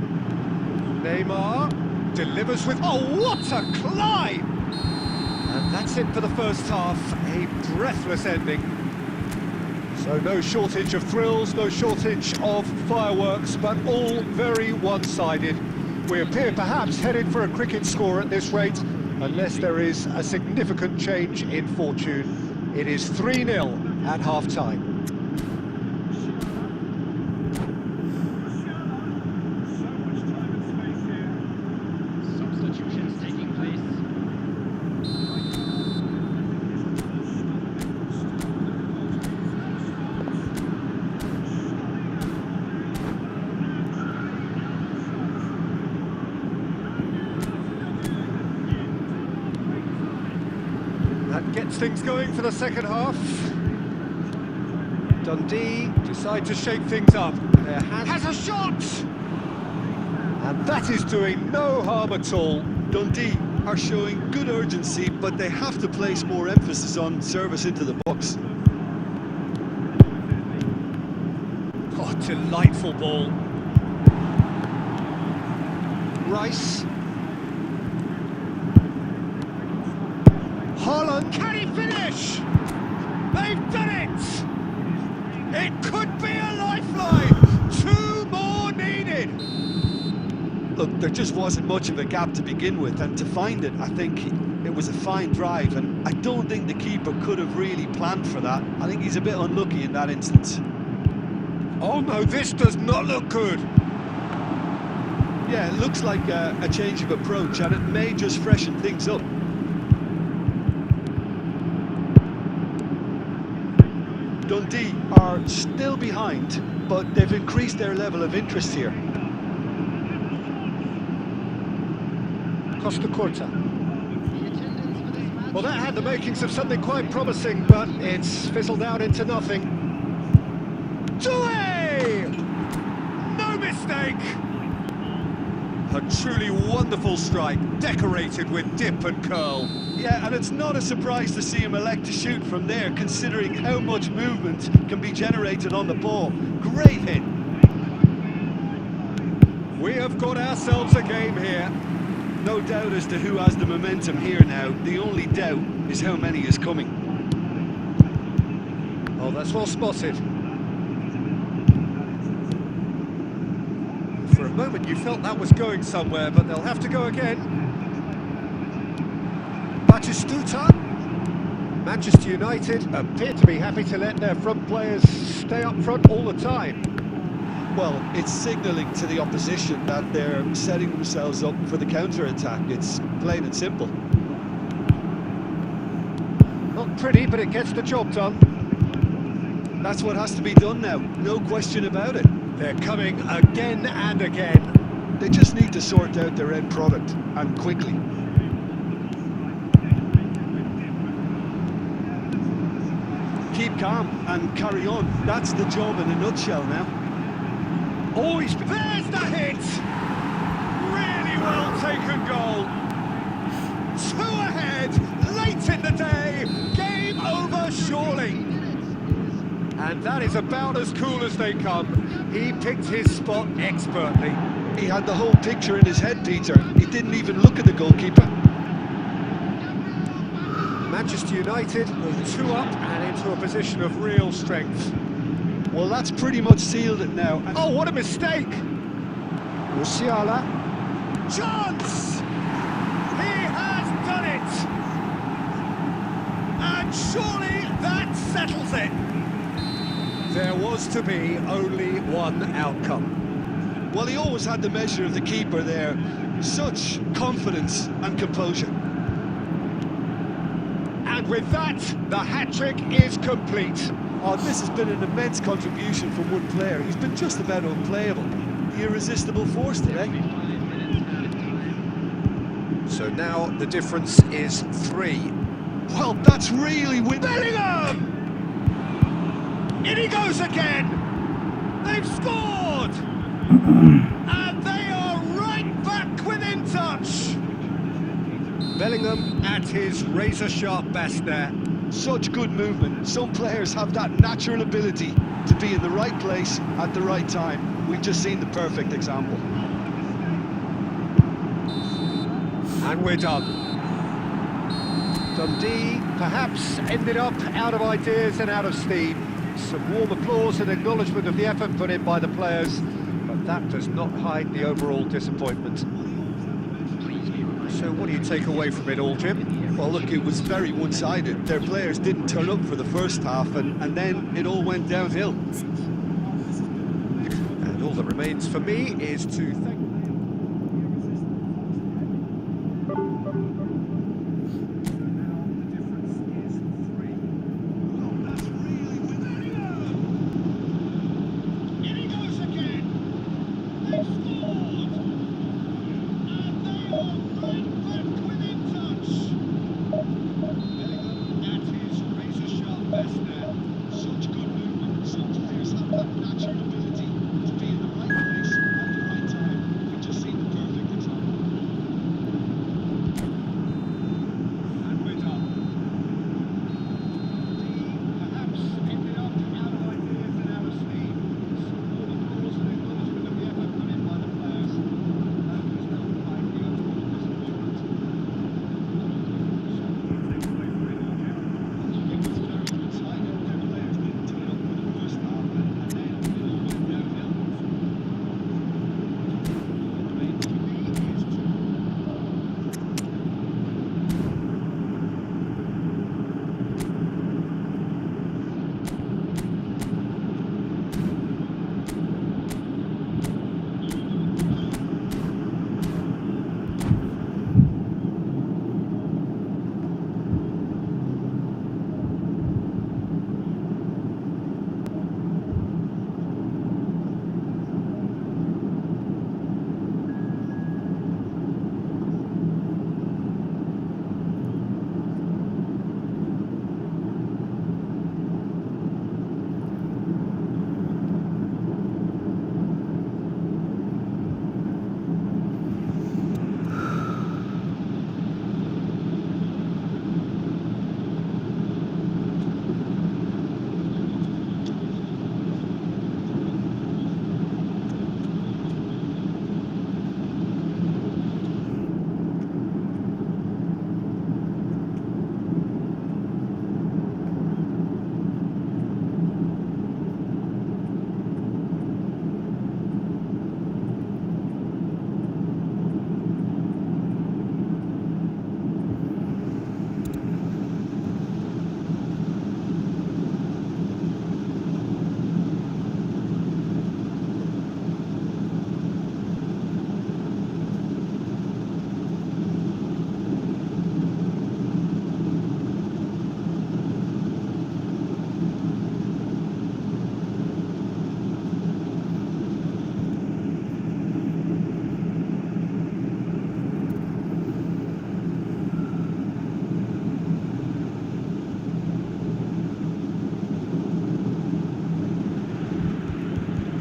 Neymar delivers with... Oh, what a climb! And that's it for the first half. A breathless ending. So no shortage of thrills, no shortage of fireworks, but all very one-sided. We appear perhaps headed for a cricket score at this rate, unless there is a significant change in fortune. It is 3-0 at half-time. Substitutions taking place. That gets things going for the second half. Dundee decide to shake things up. There has a shot! And that is doing no harm at all. Dundee are showing good urgency, but they have to place more emphasis on service into the box. Oh, delightful ball. Rice. Haaland, can he finish? They've done it! It could be a lifeline! 2 more needed! Look, there just wasn't much of a gap to begin with, and to find it, I think it was a fine drive, and I don't think the keeper could have really planned for that. I think he's a bit unlucky in that instance. Oh no, this does not look good! Yeah, it looks like a change of approach, and it may just freshen things up. Dundee are still behind, but they've increased their level of interest here. Costa Curta. The attendance for this match. Well, that had the makings of something quite promising, but it's fizzled out into nothing. Doué! No mistake! A truly wonderful strike, decorated with dip and curl. Yeah, and it's not a surprise to see him elect to shoot from there, considering how much movement can be generated on the ball. Great hit. We have got ourselves a game here. No doubt as to who has the momentum here now. The only doubt is how many is coming. Oh, that's well spotted. For a moment you felt that was going somewhere, but they'll have to go again. Batistuta. Manchester United appear to be happy to let their front players stay up front all the time. Well, it's signalling to the opposition that they're setting themselves up for the counter-attack. It's plain and simple. Not pretty, but it gets the job done. That's what has to be done now, no question about it. They're coming again and again. They just need to sort out their end product, and quickly. Keep calm and carry on. That's the job in a nutshell now. Oh, there's the hit! Really well taken goal. 2 ahead, late in the day. Game over, surely. And that is about as cool as they come. He picked his spot expertly. He had the whole picture in his head, Peter. He didn't even look at the goalkeeper. Manchester United with 2 up and into a position of real strength. Well, that's pretty much sealed it now. Oh, what a mistake! Musiala. Chance! He has done it! And surely that settles it. There was to be only one outcome. Well, he always had the measure of the keeper there. Such confidence and composure. And with that, the hat-trick is complete. Oh, this has been an immense contribution from one player. He's been just about unplayable. The irresistible force today. So now the difference is 3. Well, that's really Bellingham! In he goes again! They've scored! And they are right back within touch! Bellingham at his razor-sharp best there. such good movement. Some players have that natural ability to be in the right place at the right time. We've just seen the perfect example. And we're done. Dundee perhaps ended up out of ideas and out of steam. Some warm applause and acknowledgement of the effort put in by the players, but that does not hide the overall disappointment. So what do you take away from it all, Jim? Well, look, it was very one-sided. Their players didn't turn up for the first half, and then it all went downhill. And all that remains for me is to thank...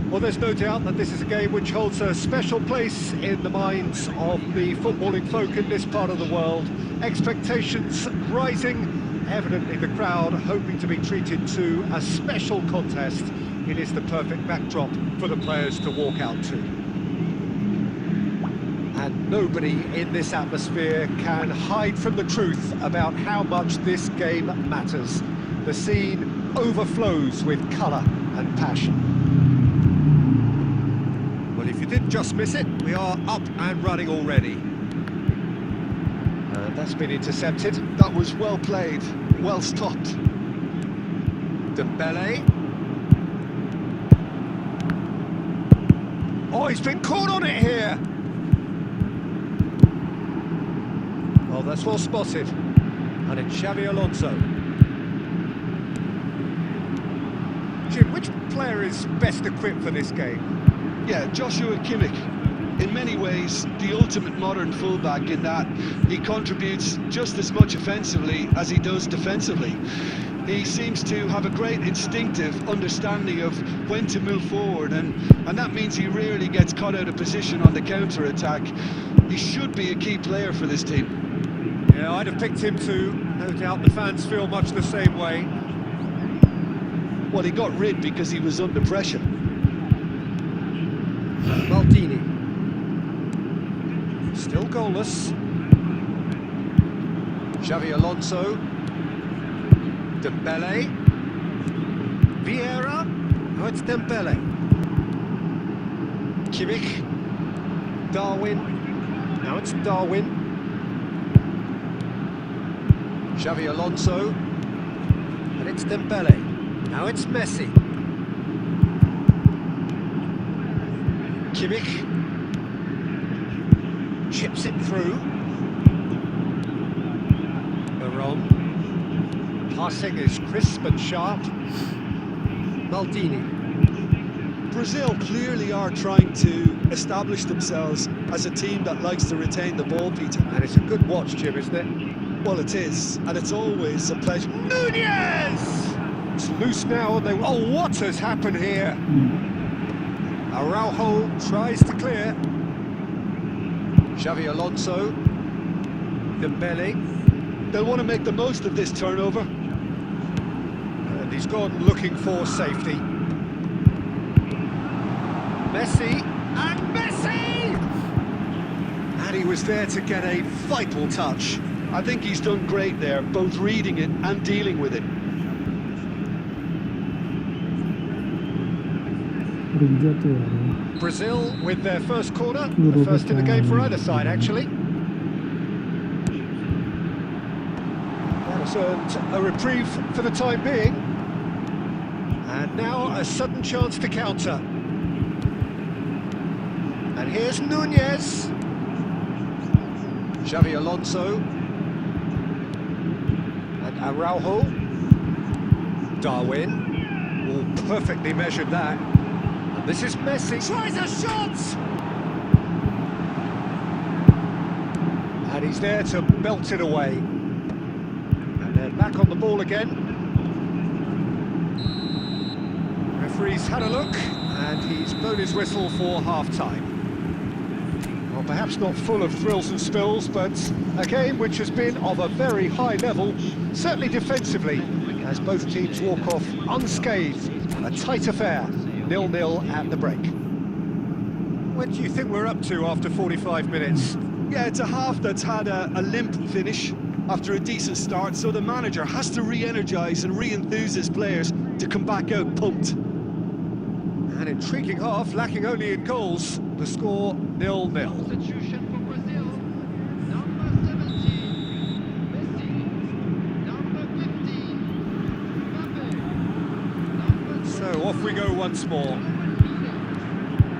Well, there's no doubt that this is a game which holds a special place in the minds of the footballing folk in this part of the world. Expectations rising, evidently the crowd hoping to be treated to a special contest. It is the perfect backdrop for the players to walk out to. And nobody in this atmosphere can hide from the truth about how much this game matters. The scene overflows with colour and passion. Well, if you did just miss it, we are up and running already. And that's been intercepted. That was well played, well stopped. Dembele. Oh, he's been caught on it here. Well, that's well spotted. And it's Xabi Alonso. Jim, which player is best equipped for this game? Yeah, Joshua Kimmich. In many ways, the ultimate modern fullback in that he contributes just as much offensively as he does defensively. He seems to have a great instinctive understanding of when to move forward, and that means he rarely gets caught out of position on the counter-attack. He should be a key player for this team. Yeah, I'd have picked him too. No doubt the fans feel much the same way. Well, he got rid because he was under pressure. Maldini. Still goalless. Xabi Alonso. Dembele. Vieira. Oh, it's Dembele. Kimmich. Darwin. Now it's Darwin. Xabi Alonso. And it's Dembele. Now it's Messi. Kimmich. Chips it through. Veron. Passing is crisp and sharp. Maldini. Brazil clearly are trying to establish themselves as a team that likes to retain the ball, Peter. And it's a good watch, Jim, isn't it? Well, it is, and it's always a pleasure. Nunez! It's loose now, and they... Oh, what has happened here? Araujo tries to clear. Xabi Alonso. Dembele. They'll want to make the most of this turnover. And he's gone looking for safety. Messi. And Messi! And he was there to get a vital touch. I think he's done great there, both reading it and dealing with it. Brazil with their first corner, the first in the game for either side, actually. That has earned a reprieve for the time being. And now a sudden chance to counter. And here's Nunez. Xabi Alonso. And Araujo. Darwin. All perfectly measured that. And this is Messi. Tries a shot! And he's there to belt it away. And they're back on the ball again. Referee's had a look, and he's blown his whistle for half-time. Well, perhaps not full of thrills and spills, but a game which has been of a very high level, certainly defensively, as both teams walk off unscathed. A tight affair, 0-0 at the break. What do you think we're up to after 45 minutes? Yeah, it's a half that's had a limp finish after a decent start, so the manager has to re-energise and re-enthuse his players to come back out pumped. An intriguing half, lacking only in goals. The score 0-0. Substitution for Brazil. Number 17, Messi. Number 15, Mbappe. So off we go once more.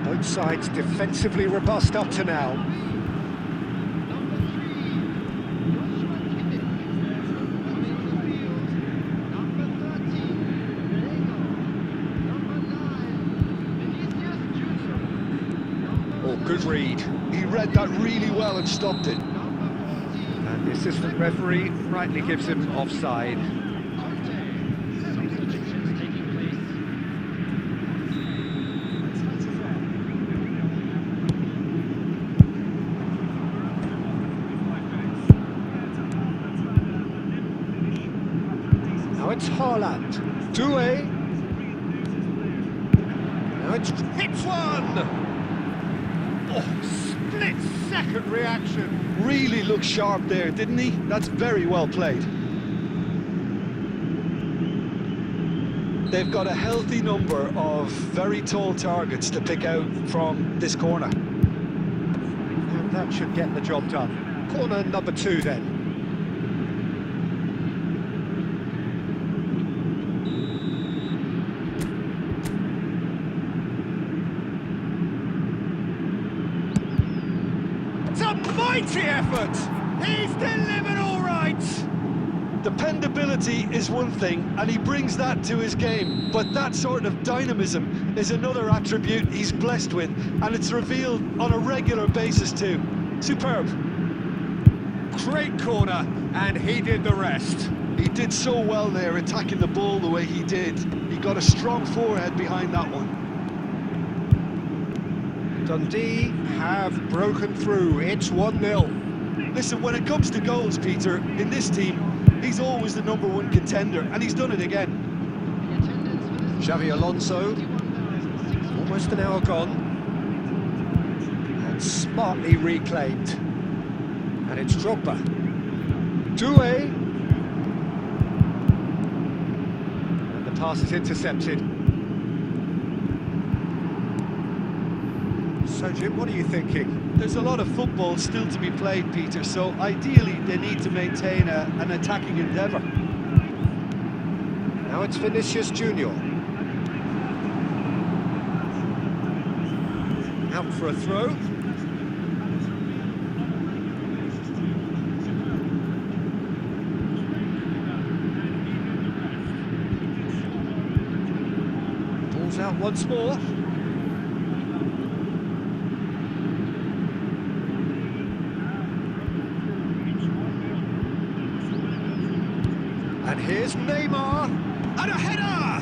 Both sides defensively robust up to now. Number 3, Joshua Kimmich. Coming on the field. Number 13, Lego. Number 9, Vinicius Junior. Oh, good read. He read that really well and stopped it. Number 14, And the assistant referee rightly gives him offside. substitutions taking place. Now it's Haaland. Doué. Now it's hits one. Oh, split-second reaction. Really looked sharp there, didn't he? That's very well played. they've got a healthy number of very tall targets to pick out from this corner. And that should get the job done. Corner number 2 then. It's a mighty effort! He's delivered all right! Dependability is one thing, and he brings that to his game, but that sort of dynamism is another attribute he's blessed with, and it's revealed on a regular basis too. Superb. Great corner, and he did the rest. He did so well there, attacking the ball the way he did. He got a strong forehead behind that one. Dundee have broken through. It's 1-0. Listen, when it comes to goals, Peter, in this team, he's always the #1 contender, and he's done it again. Xavi Alonso, almost an hour gone, and smartly reclaimed. And it's Drogba. DehliwaLe. And the pass is intercepted. So, Jim, what are you thinking? There's a lot of football still to be played, Peter, so ideally they need to maintain an attacking endeavour. Now it's Vinicius Junior. Out for a throw. Ball's out once more. And here's Neymar, and a header!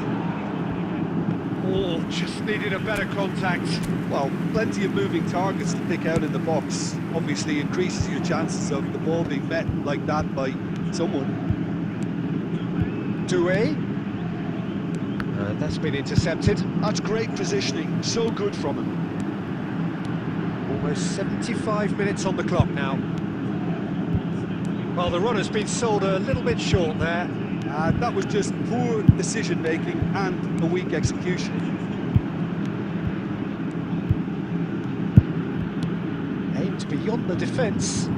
Oh, just needed a better contact. Well, plenty of moving targets to pick out in the box. Obviously increases your chances of the ball being met like that by someone. DehliwaLe. That's been intercepted. That's great positioning, so good from him. Almost 75 minutes on the clock now. Well, the runner's been sold a little bit short there. That was just poor decision-making and a weak execution. Aimed beyond the defence.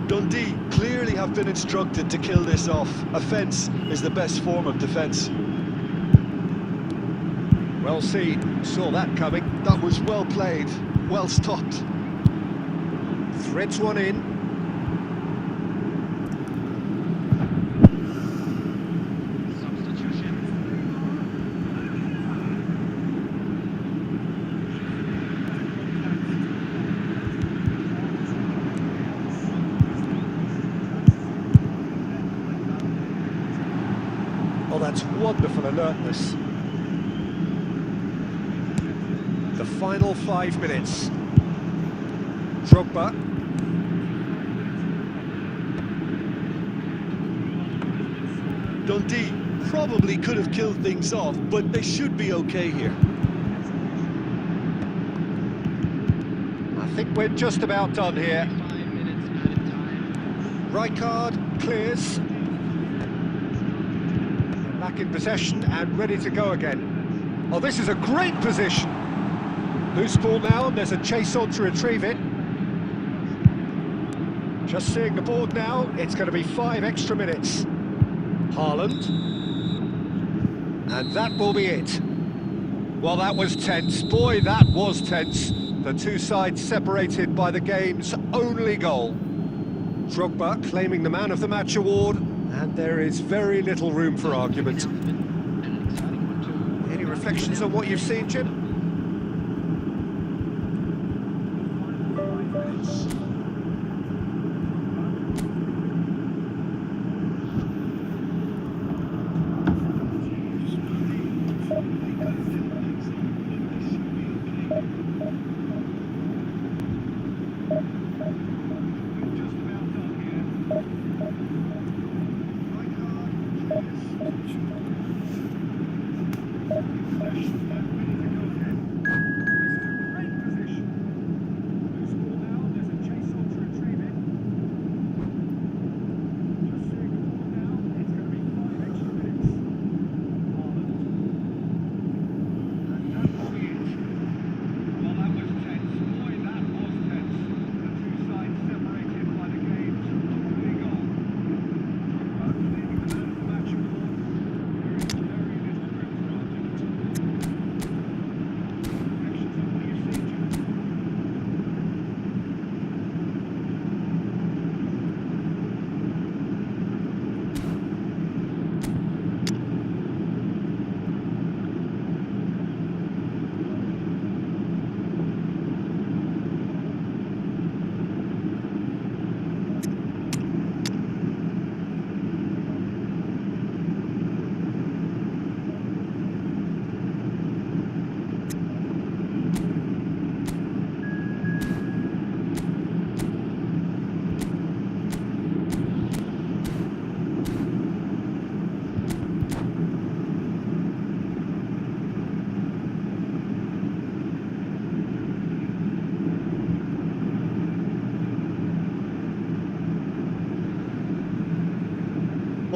Dundee clearly have been instructed to kill this off. Offence is the best form of defence. Well seen, saw that coming. That was well played, well stopped. Threads one in. Oh, that's wonderful alertness. The final 5 minutes. Drogba. Dundee probably could have killed things off, but they should be okay here. I think we're just about done here. 5 minutes added time. Rijkaard clears. Back in possession and ready to go again. Oh, this is a great position. Loose ball now, and there's a chase on to retrieve it. Just seeing the board now, it's going to be 5 extra minutes. Haaland. And that will be it. Well, that was tense. Boy, that was tense. The two sides separated by the game's only goal. Drogba claiming the Man of the Match award, and there is very little room for argument. Any reflections on what you've seen, Jim?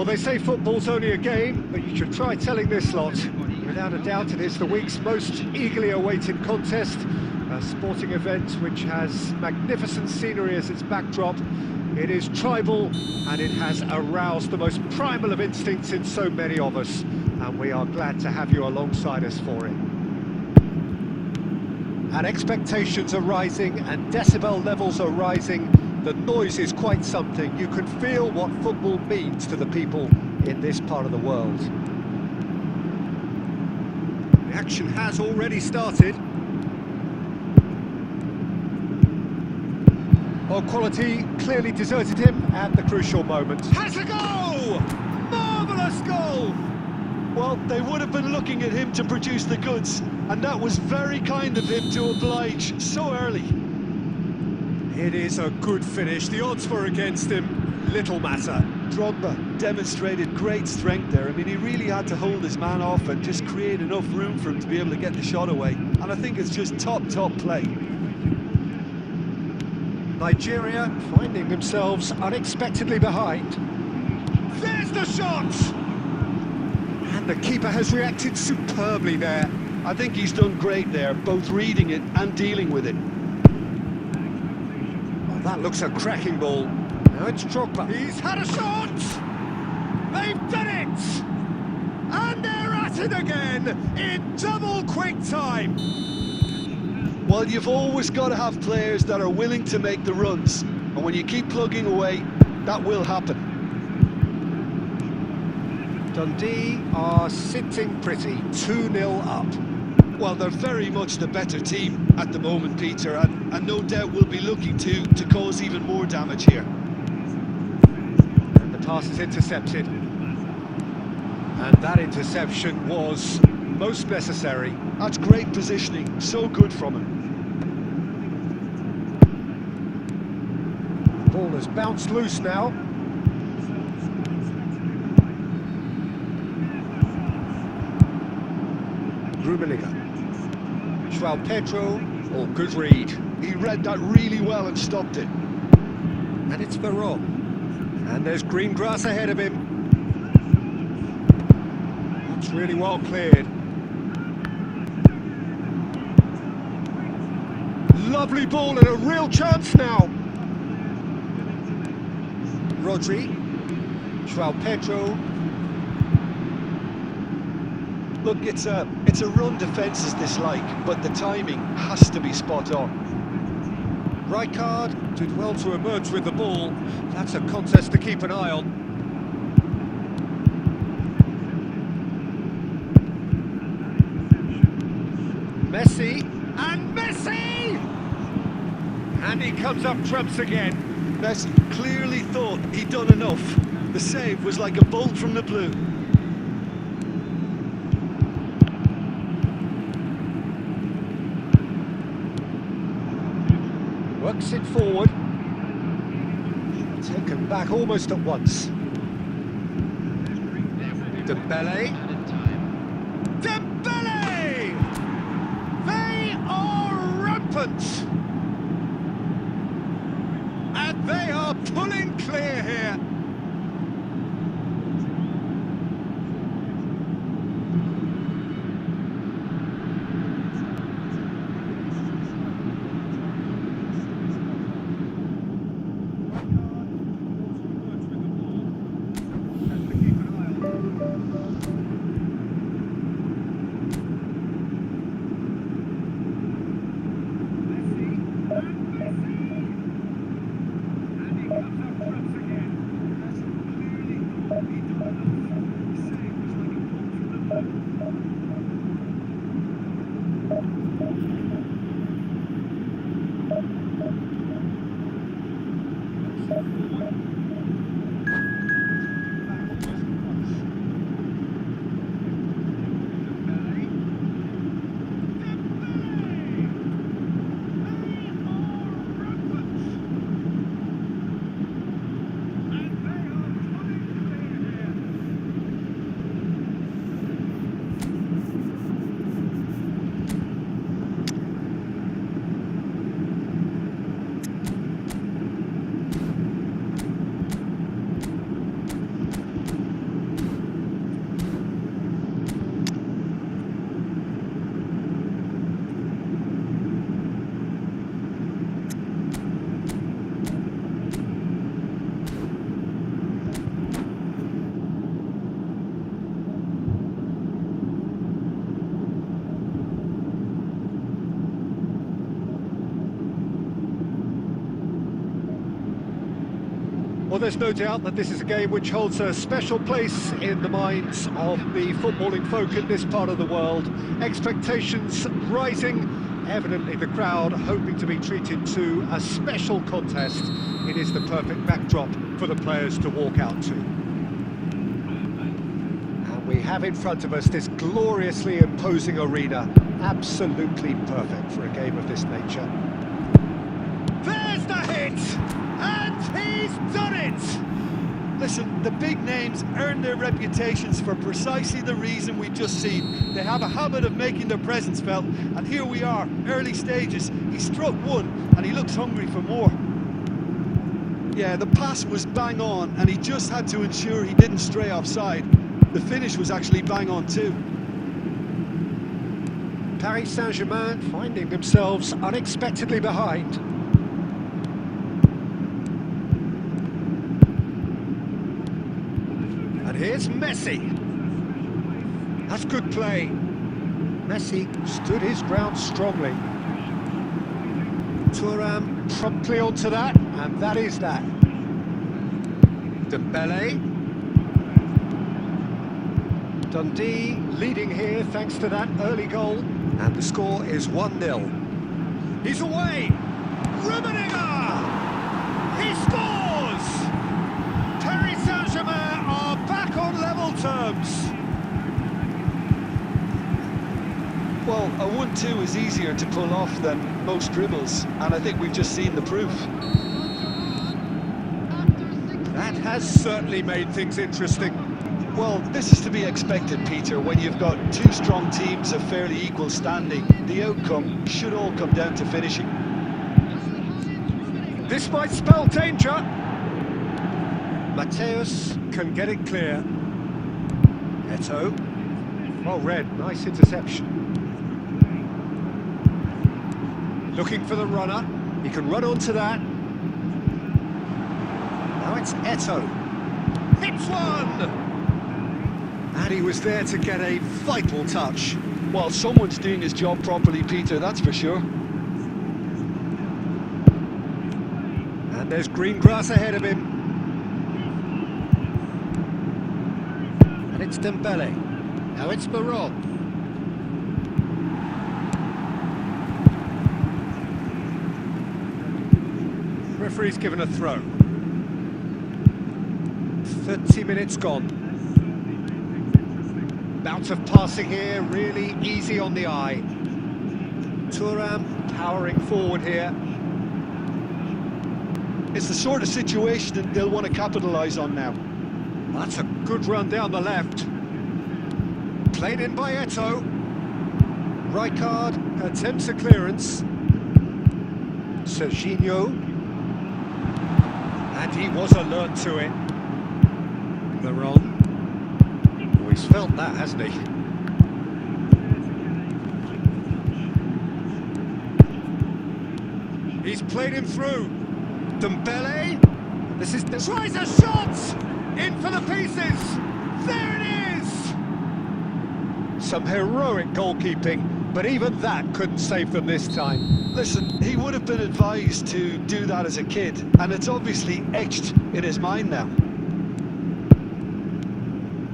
they say football's only a game, but you should try telling this lot. Without a doubt, it is the week's most eagerly awaited contest, a sporting event which has magnificent scenery as its backdrop. It is tribal, and it has aroused the most primal of instincts in so many of us, and we are glad to have you alongside us for it. And expectations are rising, and decibel levels are rising. The noise is quite something. You can feel what football means to the people in this part of the world. The action has already started. Well, quality clearly deserted him at the crucial moment. Has a goal! Marvellous goal! Well, they would have been looking at him to produce the goods, and that was very kind of him to oblige so early. It is a good finish. The odds were against him. Little matter. Drogba demonstrated great strength there. I mean, he really had to hold his man off and just create enough room for him to be able to get the shot away. And I think it's just top play. Nigeria finding themselves unexpectedly behind. There's the shot! And the keeper has reacted superbly there. I think he's done great there, both reading it and dealing with it. Oh, that looks a cracking ball. Now it's Drogba. He's had a shot! They've done it! And they're at it again in double quick time. Well, you've always got to have players that are willing to make the runs. And when you keep plugging away, that will happen. Dundee are sitting pretty, 2-0 up. Well, they're very much the better team at the moment, Peter, and no doubt will be looking to cause even more damage here. And the pass is intercepted. And that interception was most necessary. That's great positioning, so good from him. The ball has bounced loose now. Rummenigge. João Pedro, all good read. He read that really well and stopped it. And it's Varane. And there's green grass ahead of him. That's really well cleared. Lovely ball and a real chance now. Rodri. João Pedro. Look, it's a run defence is dislike, but the timing has to be spot on. Rijkaard did well to emerge with the ball. That's a contest to keep an eye on. Messi, and Messi! And he comes up trumps again. Messi clearly thought he'd done enough. The save was like a bolt from the blue. Works it forward. Taken back almost at once. Dembele. Dembele! They are rampant! And they are pulling clear here. Well, there's no doubt that this is a game which holds a special place in the minds of the footballing folk in this part of the world. Expectations rising, evidently the crowd hoping to be treated to a special contest. It is the perfect backdrop for the players to walk out to. And we have in front of us this gloriously imposing arena, absolutely perfect for a game of this nature. There's the hit! And he's done it! Listen, the big names earn their reputations for precisely the reason we've just seen. They have a habit of making their presence felt, and here we are, early stages. He struck one, and he looks hungry for more. Yeah, the pass was bang on, and he just had to ensure he didn't stray offside. The finish was actually bang on too. Paris Saint-Germain finding themselves unexpectedly behind. And here's Messi. That's good play. Messi stood his ground strongly. Thuram promptly onto that, and that is that. Dembele. Dundee leading here thanks to that early goal, and the score is 1-0. He's away! Rummenigge! He scores! Paris Saint-Germain are back on level terms. Well, a 1-2 is easier to pull off than most dribbles, and I think we've just seen the proof. That has certainly made things interesting. Well, this is to be expected, Peter, when you've got two strong teams of fairly equal standing. The outcome should all come down to finishing. This might spell danger. Mateus can get it clear. Eto'o. Well read, nice interception. Looking for the runner. He can run onto that. Now it's Eto'o. Hits one! And he was there to get a vital touch. Well, someone's doing his job properly, Peter, that's for sure. And there's green grass ahead of him. And it's Dembele. Now it's Baron. Referee's given a throw. 30 minutes gone. Bout of passing here, really easy on the eye. Thuram powering forward here. It's the sort of situation that they'll want to capitalise on now. That's a good run down the left. Played in by Eto'o. Rijkaard attempts a clearance. Serginho. And he was alert to it. Baron. Oh, he's felt that, hasn't he? He's played him through. Dembele. This is the tries a shot! In for the pieces! There it is! Some heroic goalkeeping, but even that couldn't save them this time. Listen, he would have been advised to do that as a kid, and it's obviously etched in his mind now.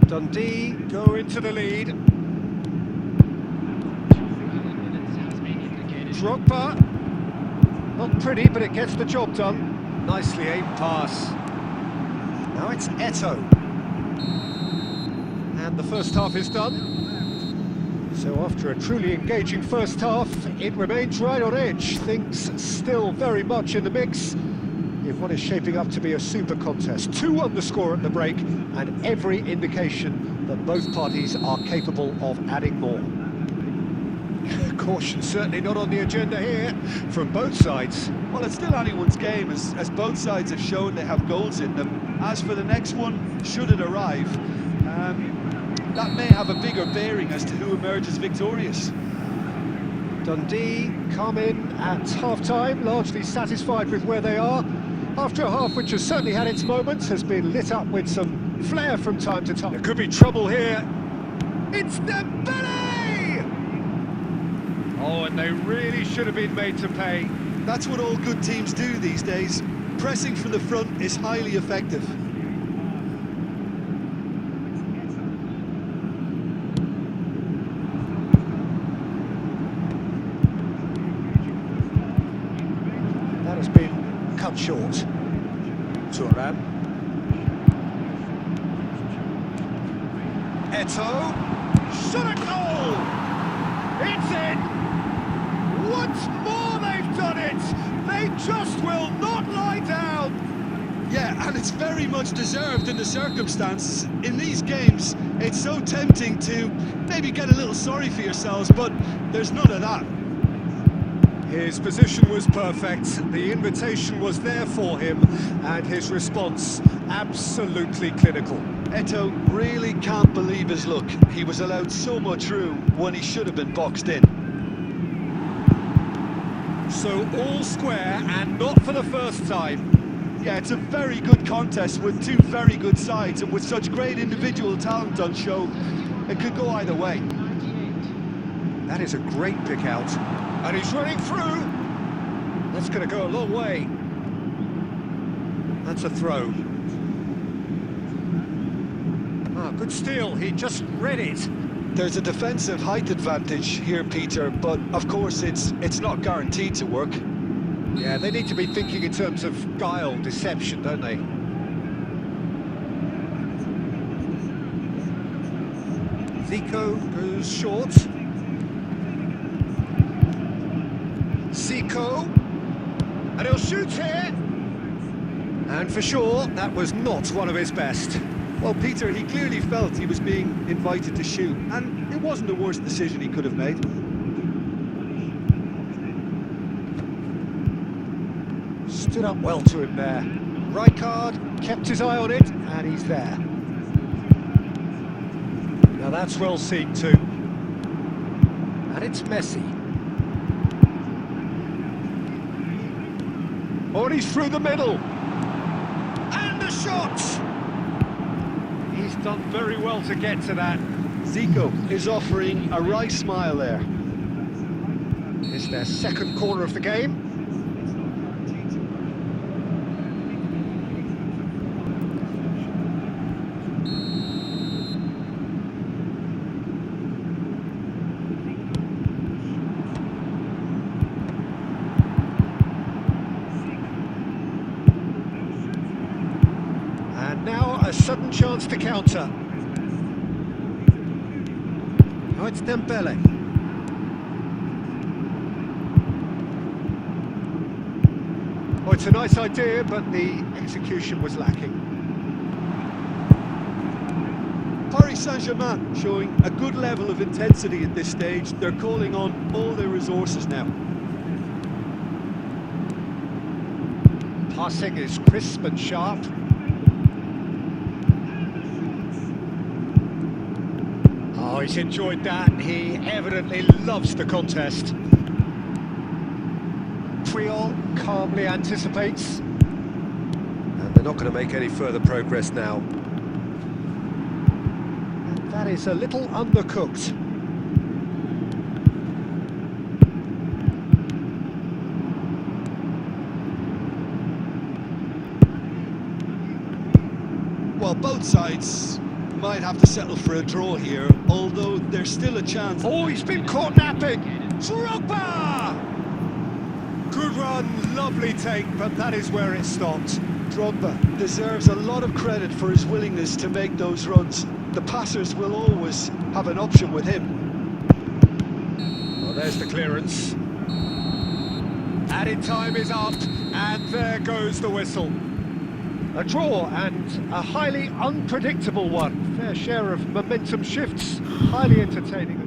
Dundee go into the lead. Drogba. Not pretty, but it gets the job done. Nicely aimed pass. Now it's Eto'o. And the first half is done. So after a truly engaging first half, it remains right on edge. Things still very much in the mix in what is shaping up to be a super contest. 2-1 the score at the break, and every indication that both parties are capable of adding more. Caution certainly not on the agenda here from both sides. Well, it's still anyone's game, as both sides have shown they have goals in them. As for the next one, should it arrive, that may have a bigger bearing as to who emerges victorious. Dundee come in at half-time, largely satisfied with where they are. After a half which has certainly had its moments, has been lit up with some flair from time to time. There could be trouble here. It's Dembele! Oh, and they really should have been made to pay. That's what all good teams do these days. pressing from the front is highly effective. That has been cut short. Thuram. Eto'o. Shot at goal! It's in! Once more they've done it! They just will not lie down! Yeah, and it's very much deserved in the circumstances. In these games, it's so tempting to maybe get a little sorry for yourselves, but there's none of that. His position was perfect, the invitation was there for him, and his response absolutely clinical. Eto'o really can't believe his luck. He was allowed so much room when he should have been boxed in. So all square, and not for the first time. Yeah, it's a very good contest with two very good sides, and with such great individual talent on show, it could go either way. That is a great pick out. And he's running through. That's going to go a long way. That's a throw. Ah, good steal. He just read it. There's a defensive height advantage here, Peter, but of course it's not guaranteed to work. Yeah, they need to be thinking in terms of guile, deception, don't they? Zico goes short. Zico, and he'll shoot here. And for sure, that was not one of his best. Well, Peter, he clearly felt he was being invited to shoot, and it wasn't the worst decision he could have made. Stood up well to him there. Rijkaard kept his eye on it, and he's there. Now that's well seen too. And it's Messi. Oh, and he's through the middle. And the shot! He's done very well to get to that. Zico is offering a right smile there. It's their second corner of the game. And now a sudden chance to counter. Now it's Dembele. Oh, it's a nice idea, but the execution was lacking. Paris Saint-Germain showing a good level of intensity at this stage. They're calling on all their resources now. Passing is crisp and sharp. Oh, he's enjoyed that. He evidently loves the contest. Puyol calmly anticipates. And they're not going to make any further progress now. And that is a little undercooked. Well, both sides might have to settle for a draw here, although there's still a chance. Oh, he's been caught napping! Drogba! Good run, lovely take, but that is where it stopped. Drogba deserves a lot of credit for his willingness to make those runs. The passers will always have an option with him. Well, there's the clearance. Added time is up, and there goes the whistle. A draw, and a highly unpredictable one. Fair share of momentum shifts, highly entertaining.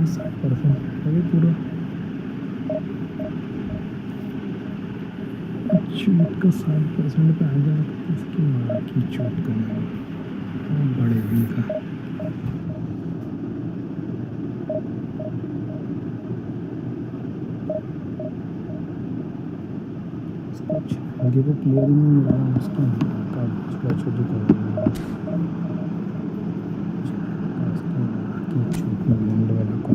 60% है पूरा चूत का 60% पे आ जाए इसकी माँ की चूत का बड़े भी का कुछ आगे को प्लेयर ही नहीं मिल रहा उसकी माँ का छोटा छोटी की चूत में लैंड वाला को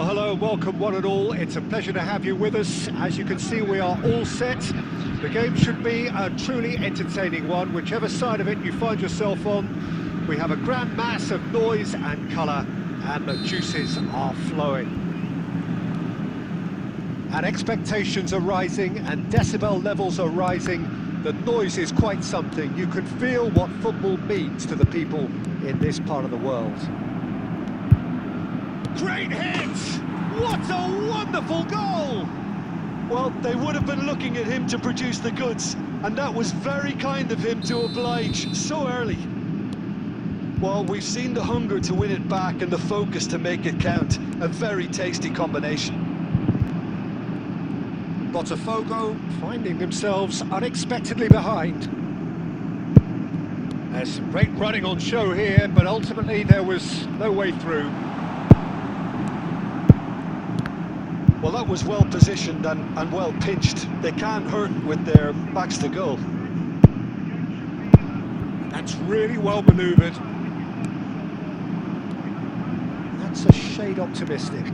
Well, hello and welcome one and all. It's a pleasure to have you with us. As you can see, we are all set. The game should be a truly entertaining one, whichever side of it you find yourself on. We have a grand mass of noise and colour, and the juices are flowing. And expectations are rising, and decibel levels are rising. The noise is quite something. You can feel what football means to the people in this part of the world. Great hit! What a wonderful goal! Well, they would have been looking at him to produce the goods, and that was very kind of him to oblige so early. Well, we've seen the hunger to win it back and the focus to make it count. A very tasty combination. Botafogo finding themselves unexpectedly behind. There's some great running on show here, but ultimately there was no way through. Well, that was well positioned and well pinched. They can't hurt with their backs to goal. That's really well manoeuvred. That's a shade optimistic.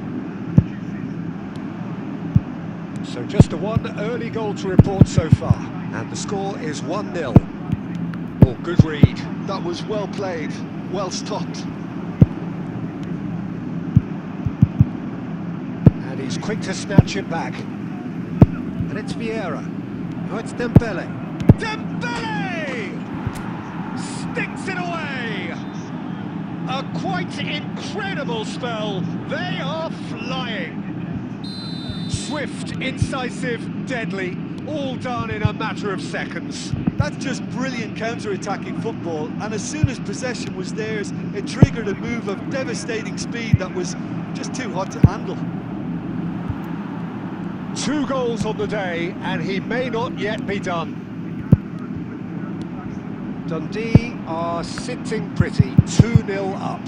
So just a one early goal to report so far. And the score is 1-0. Oh, good read. That was well played, well stopped. And he's quick to snatch it back. And it's Vieira. Oh, it's Dembele. Dembele! Sticks it away! A quite incredible spell. They are flying. Swift, incisive, deadly, all done in a matter of seconds. That's just brilliant counter-attacking football, and as soon as possession was theirs, it triggered a move of devastating speed that was just too hot to handle. 2 goals on the day, and he may not yet be done. Dundee are sitting pretty, 2-0 up.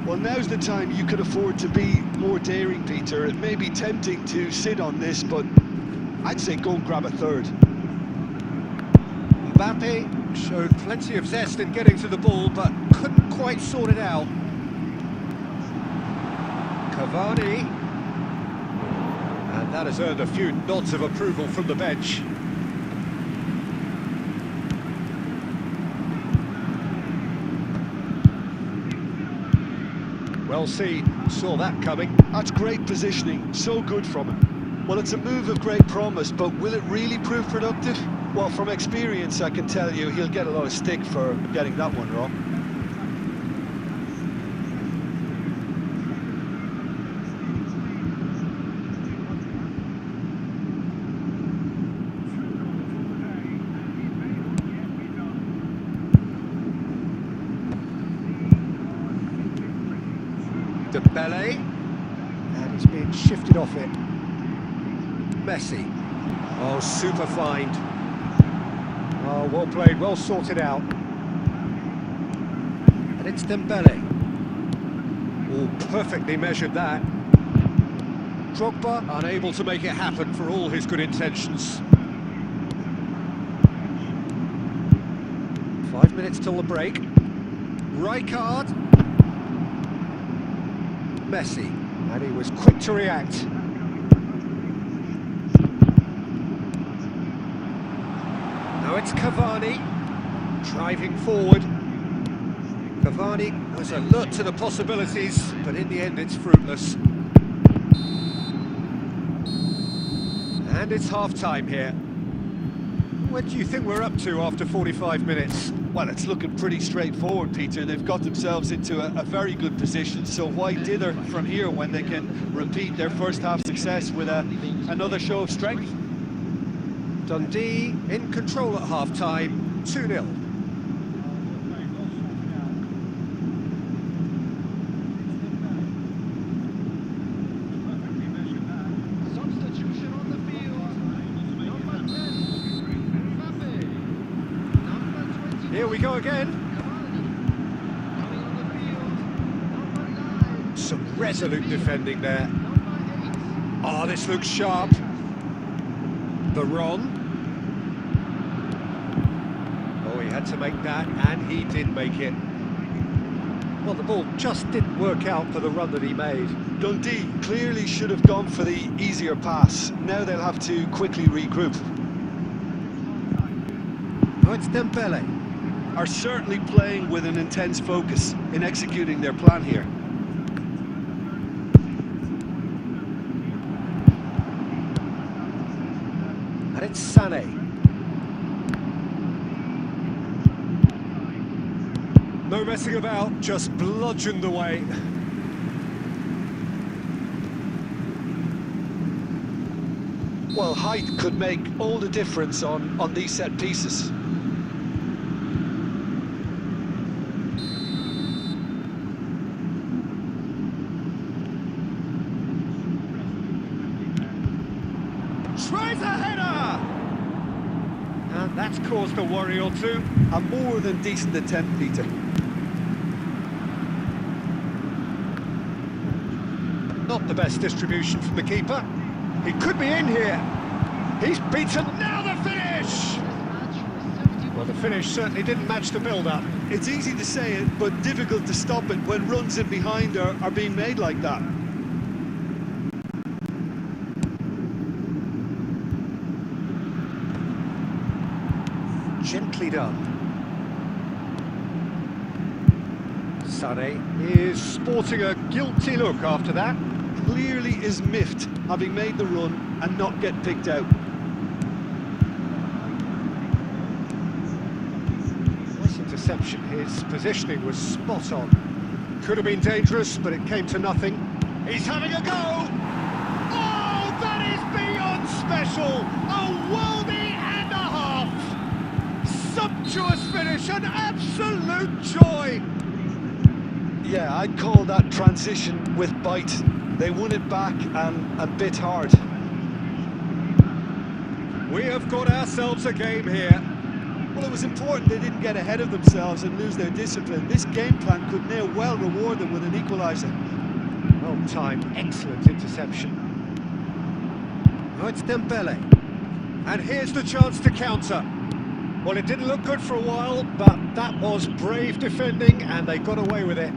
Well, now's the time you could afford to be more daring, Peter. It may be tempting to sit on this, but I'd say go and grab a third. Mbappe showed plenty of zest in getting to the ball, but couldn't quite sort it out. Cavani. And that has earned a few nods of approval from the bench. Well seen, saw that coming. That's great positioning, so good from him. Well, it's a move of great promise, but will it really prove productive? Well, from experience, I can tell you he'll get a lot of stick for getting that one wrong. Dembele, and he's being shifted off it. Messi, oh, super find. Oh, well played, well sorted out. And it's Dembele. Oh, perfectly measured that. Drogba unable to make it happen for all his good intentions. 5 minutes till the break. Rijkaard. Messi, and he was quick to react. Now it's Cavani, driving forward. Cavani was alert to the possibilities, but in the end it's fruitless. And it's half-time here. What do you think we're up to after 45 minutes? Well, it's looking pretty straightforward, Peter. They've got themselves into a very good position, so why dither from here when they can repeat their first half success with another show of strength? Dundee in control at half-time, 2-0. Substitution on the field. Number 10, Mbappe. Number 20. Here we go again. Coming on the field. Number 9. Some resolute defending there. Number 8. Oh, this looks sharp. Veron. Oh, he had to make that, and he did make it. Well, the ball just didn't work out for the run that he made. Dundee clearly should have gone for the easier pass. Now they'll have to quickly regroup. Oh, it's Dembele. Are certainly playing with an intense focus in executing their plan here. And it's Sané. No messing about, just bludgeoned away. Well, height could make all the difference on these set pieces. Tries a header! And that's caused a worry or two. A more than decent attempt, Peter. Not the best distribution from the keeper. He could be in here. He's beaten. Now the finish! Well, the finish certainly didn't match the build-up. It's easy to say it, but difficult to stop it when runs in behind are being made like that. Gently done. Sané is sporting a guilty look after that. Clearly is miffed, having made the run and not get picked out. Nice interception. His positioning was spot on. Could have been dangerous, but it came to nothing. He's having a go! Oh, that is beyond special! A worldie and a half! Sumptuous finish, an absolute joy! Yeah, I'd call that transition with bite. They won it back and bit hard. We have got ourselves a game here. Well, it was important they didn't get ahead of themselves and lose their discipline. This game plan could now well reward them with an equaliser. Well timed, excellent interception. Oh, it's Dembele. And here's the chance to counter. Well, it didn't look good for a while, but that was brave defending and they got away with it.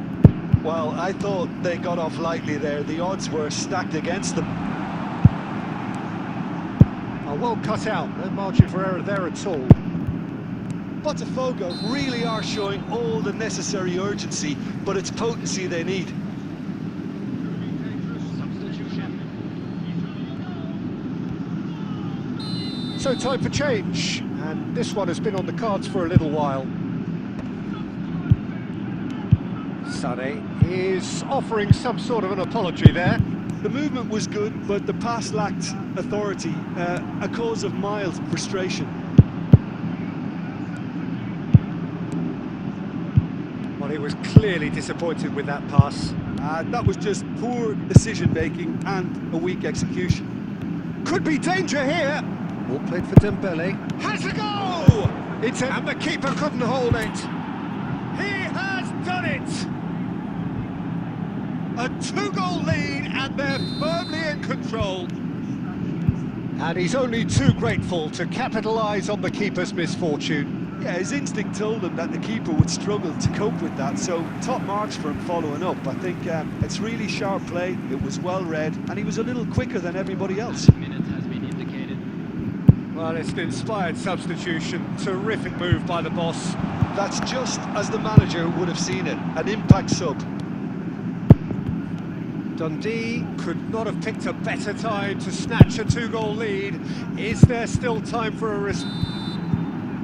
Well, I thought they got off lightly there. The odds were stacked against them. Oh, well cut out. No margin for error there at all. Botafogo really are showing all the necessary urgency, but it's potency they need. So time for change, and this one has been on the cards for a little while. Sané is offering some sort of an apology there. The movement was good, but the pass lacked authority, a cause of mild frustration. Well, he was clearly disappointed with that pass. That was just poor decision-making and a weak execution. Could be danger here. Ball played for Dembele. Has a go! And the keeper couldn't hold it. He has done it! A 2-goal lead and they're firmly in control. And he's only too grateful to capitalise on the keeper's misfortune. Yeah, his instinct told him that the keeper would struggle to cope with that, so top marks for him following up. I think it's really sharp play, it was well read, and he was a little quicker than everybody else. Well, it's an inspired substitution. Terrific move by the boss. That's just as the manager would have seen it, an impact sub. Dundee could not have picked a better time to snatch a 2-goal lead. Is there still time for a risk?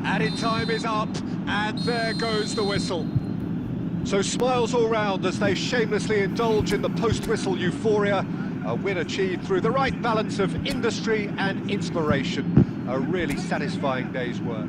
Added time is up, and there goes the whistle. So smiles all round as they shamelessly indulge in the post-whistle euphoria. A win achieved through the right balance of industry and inspiration. A really satisfying day's work.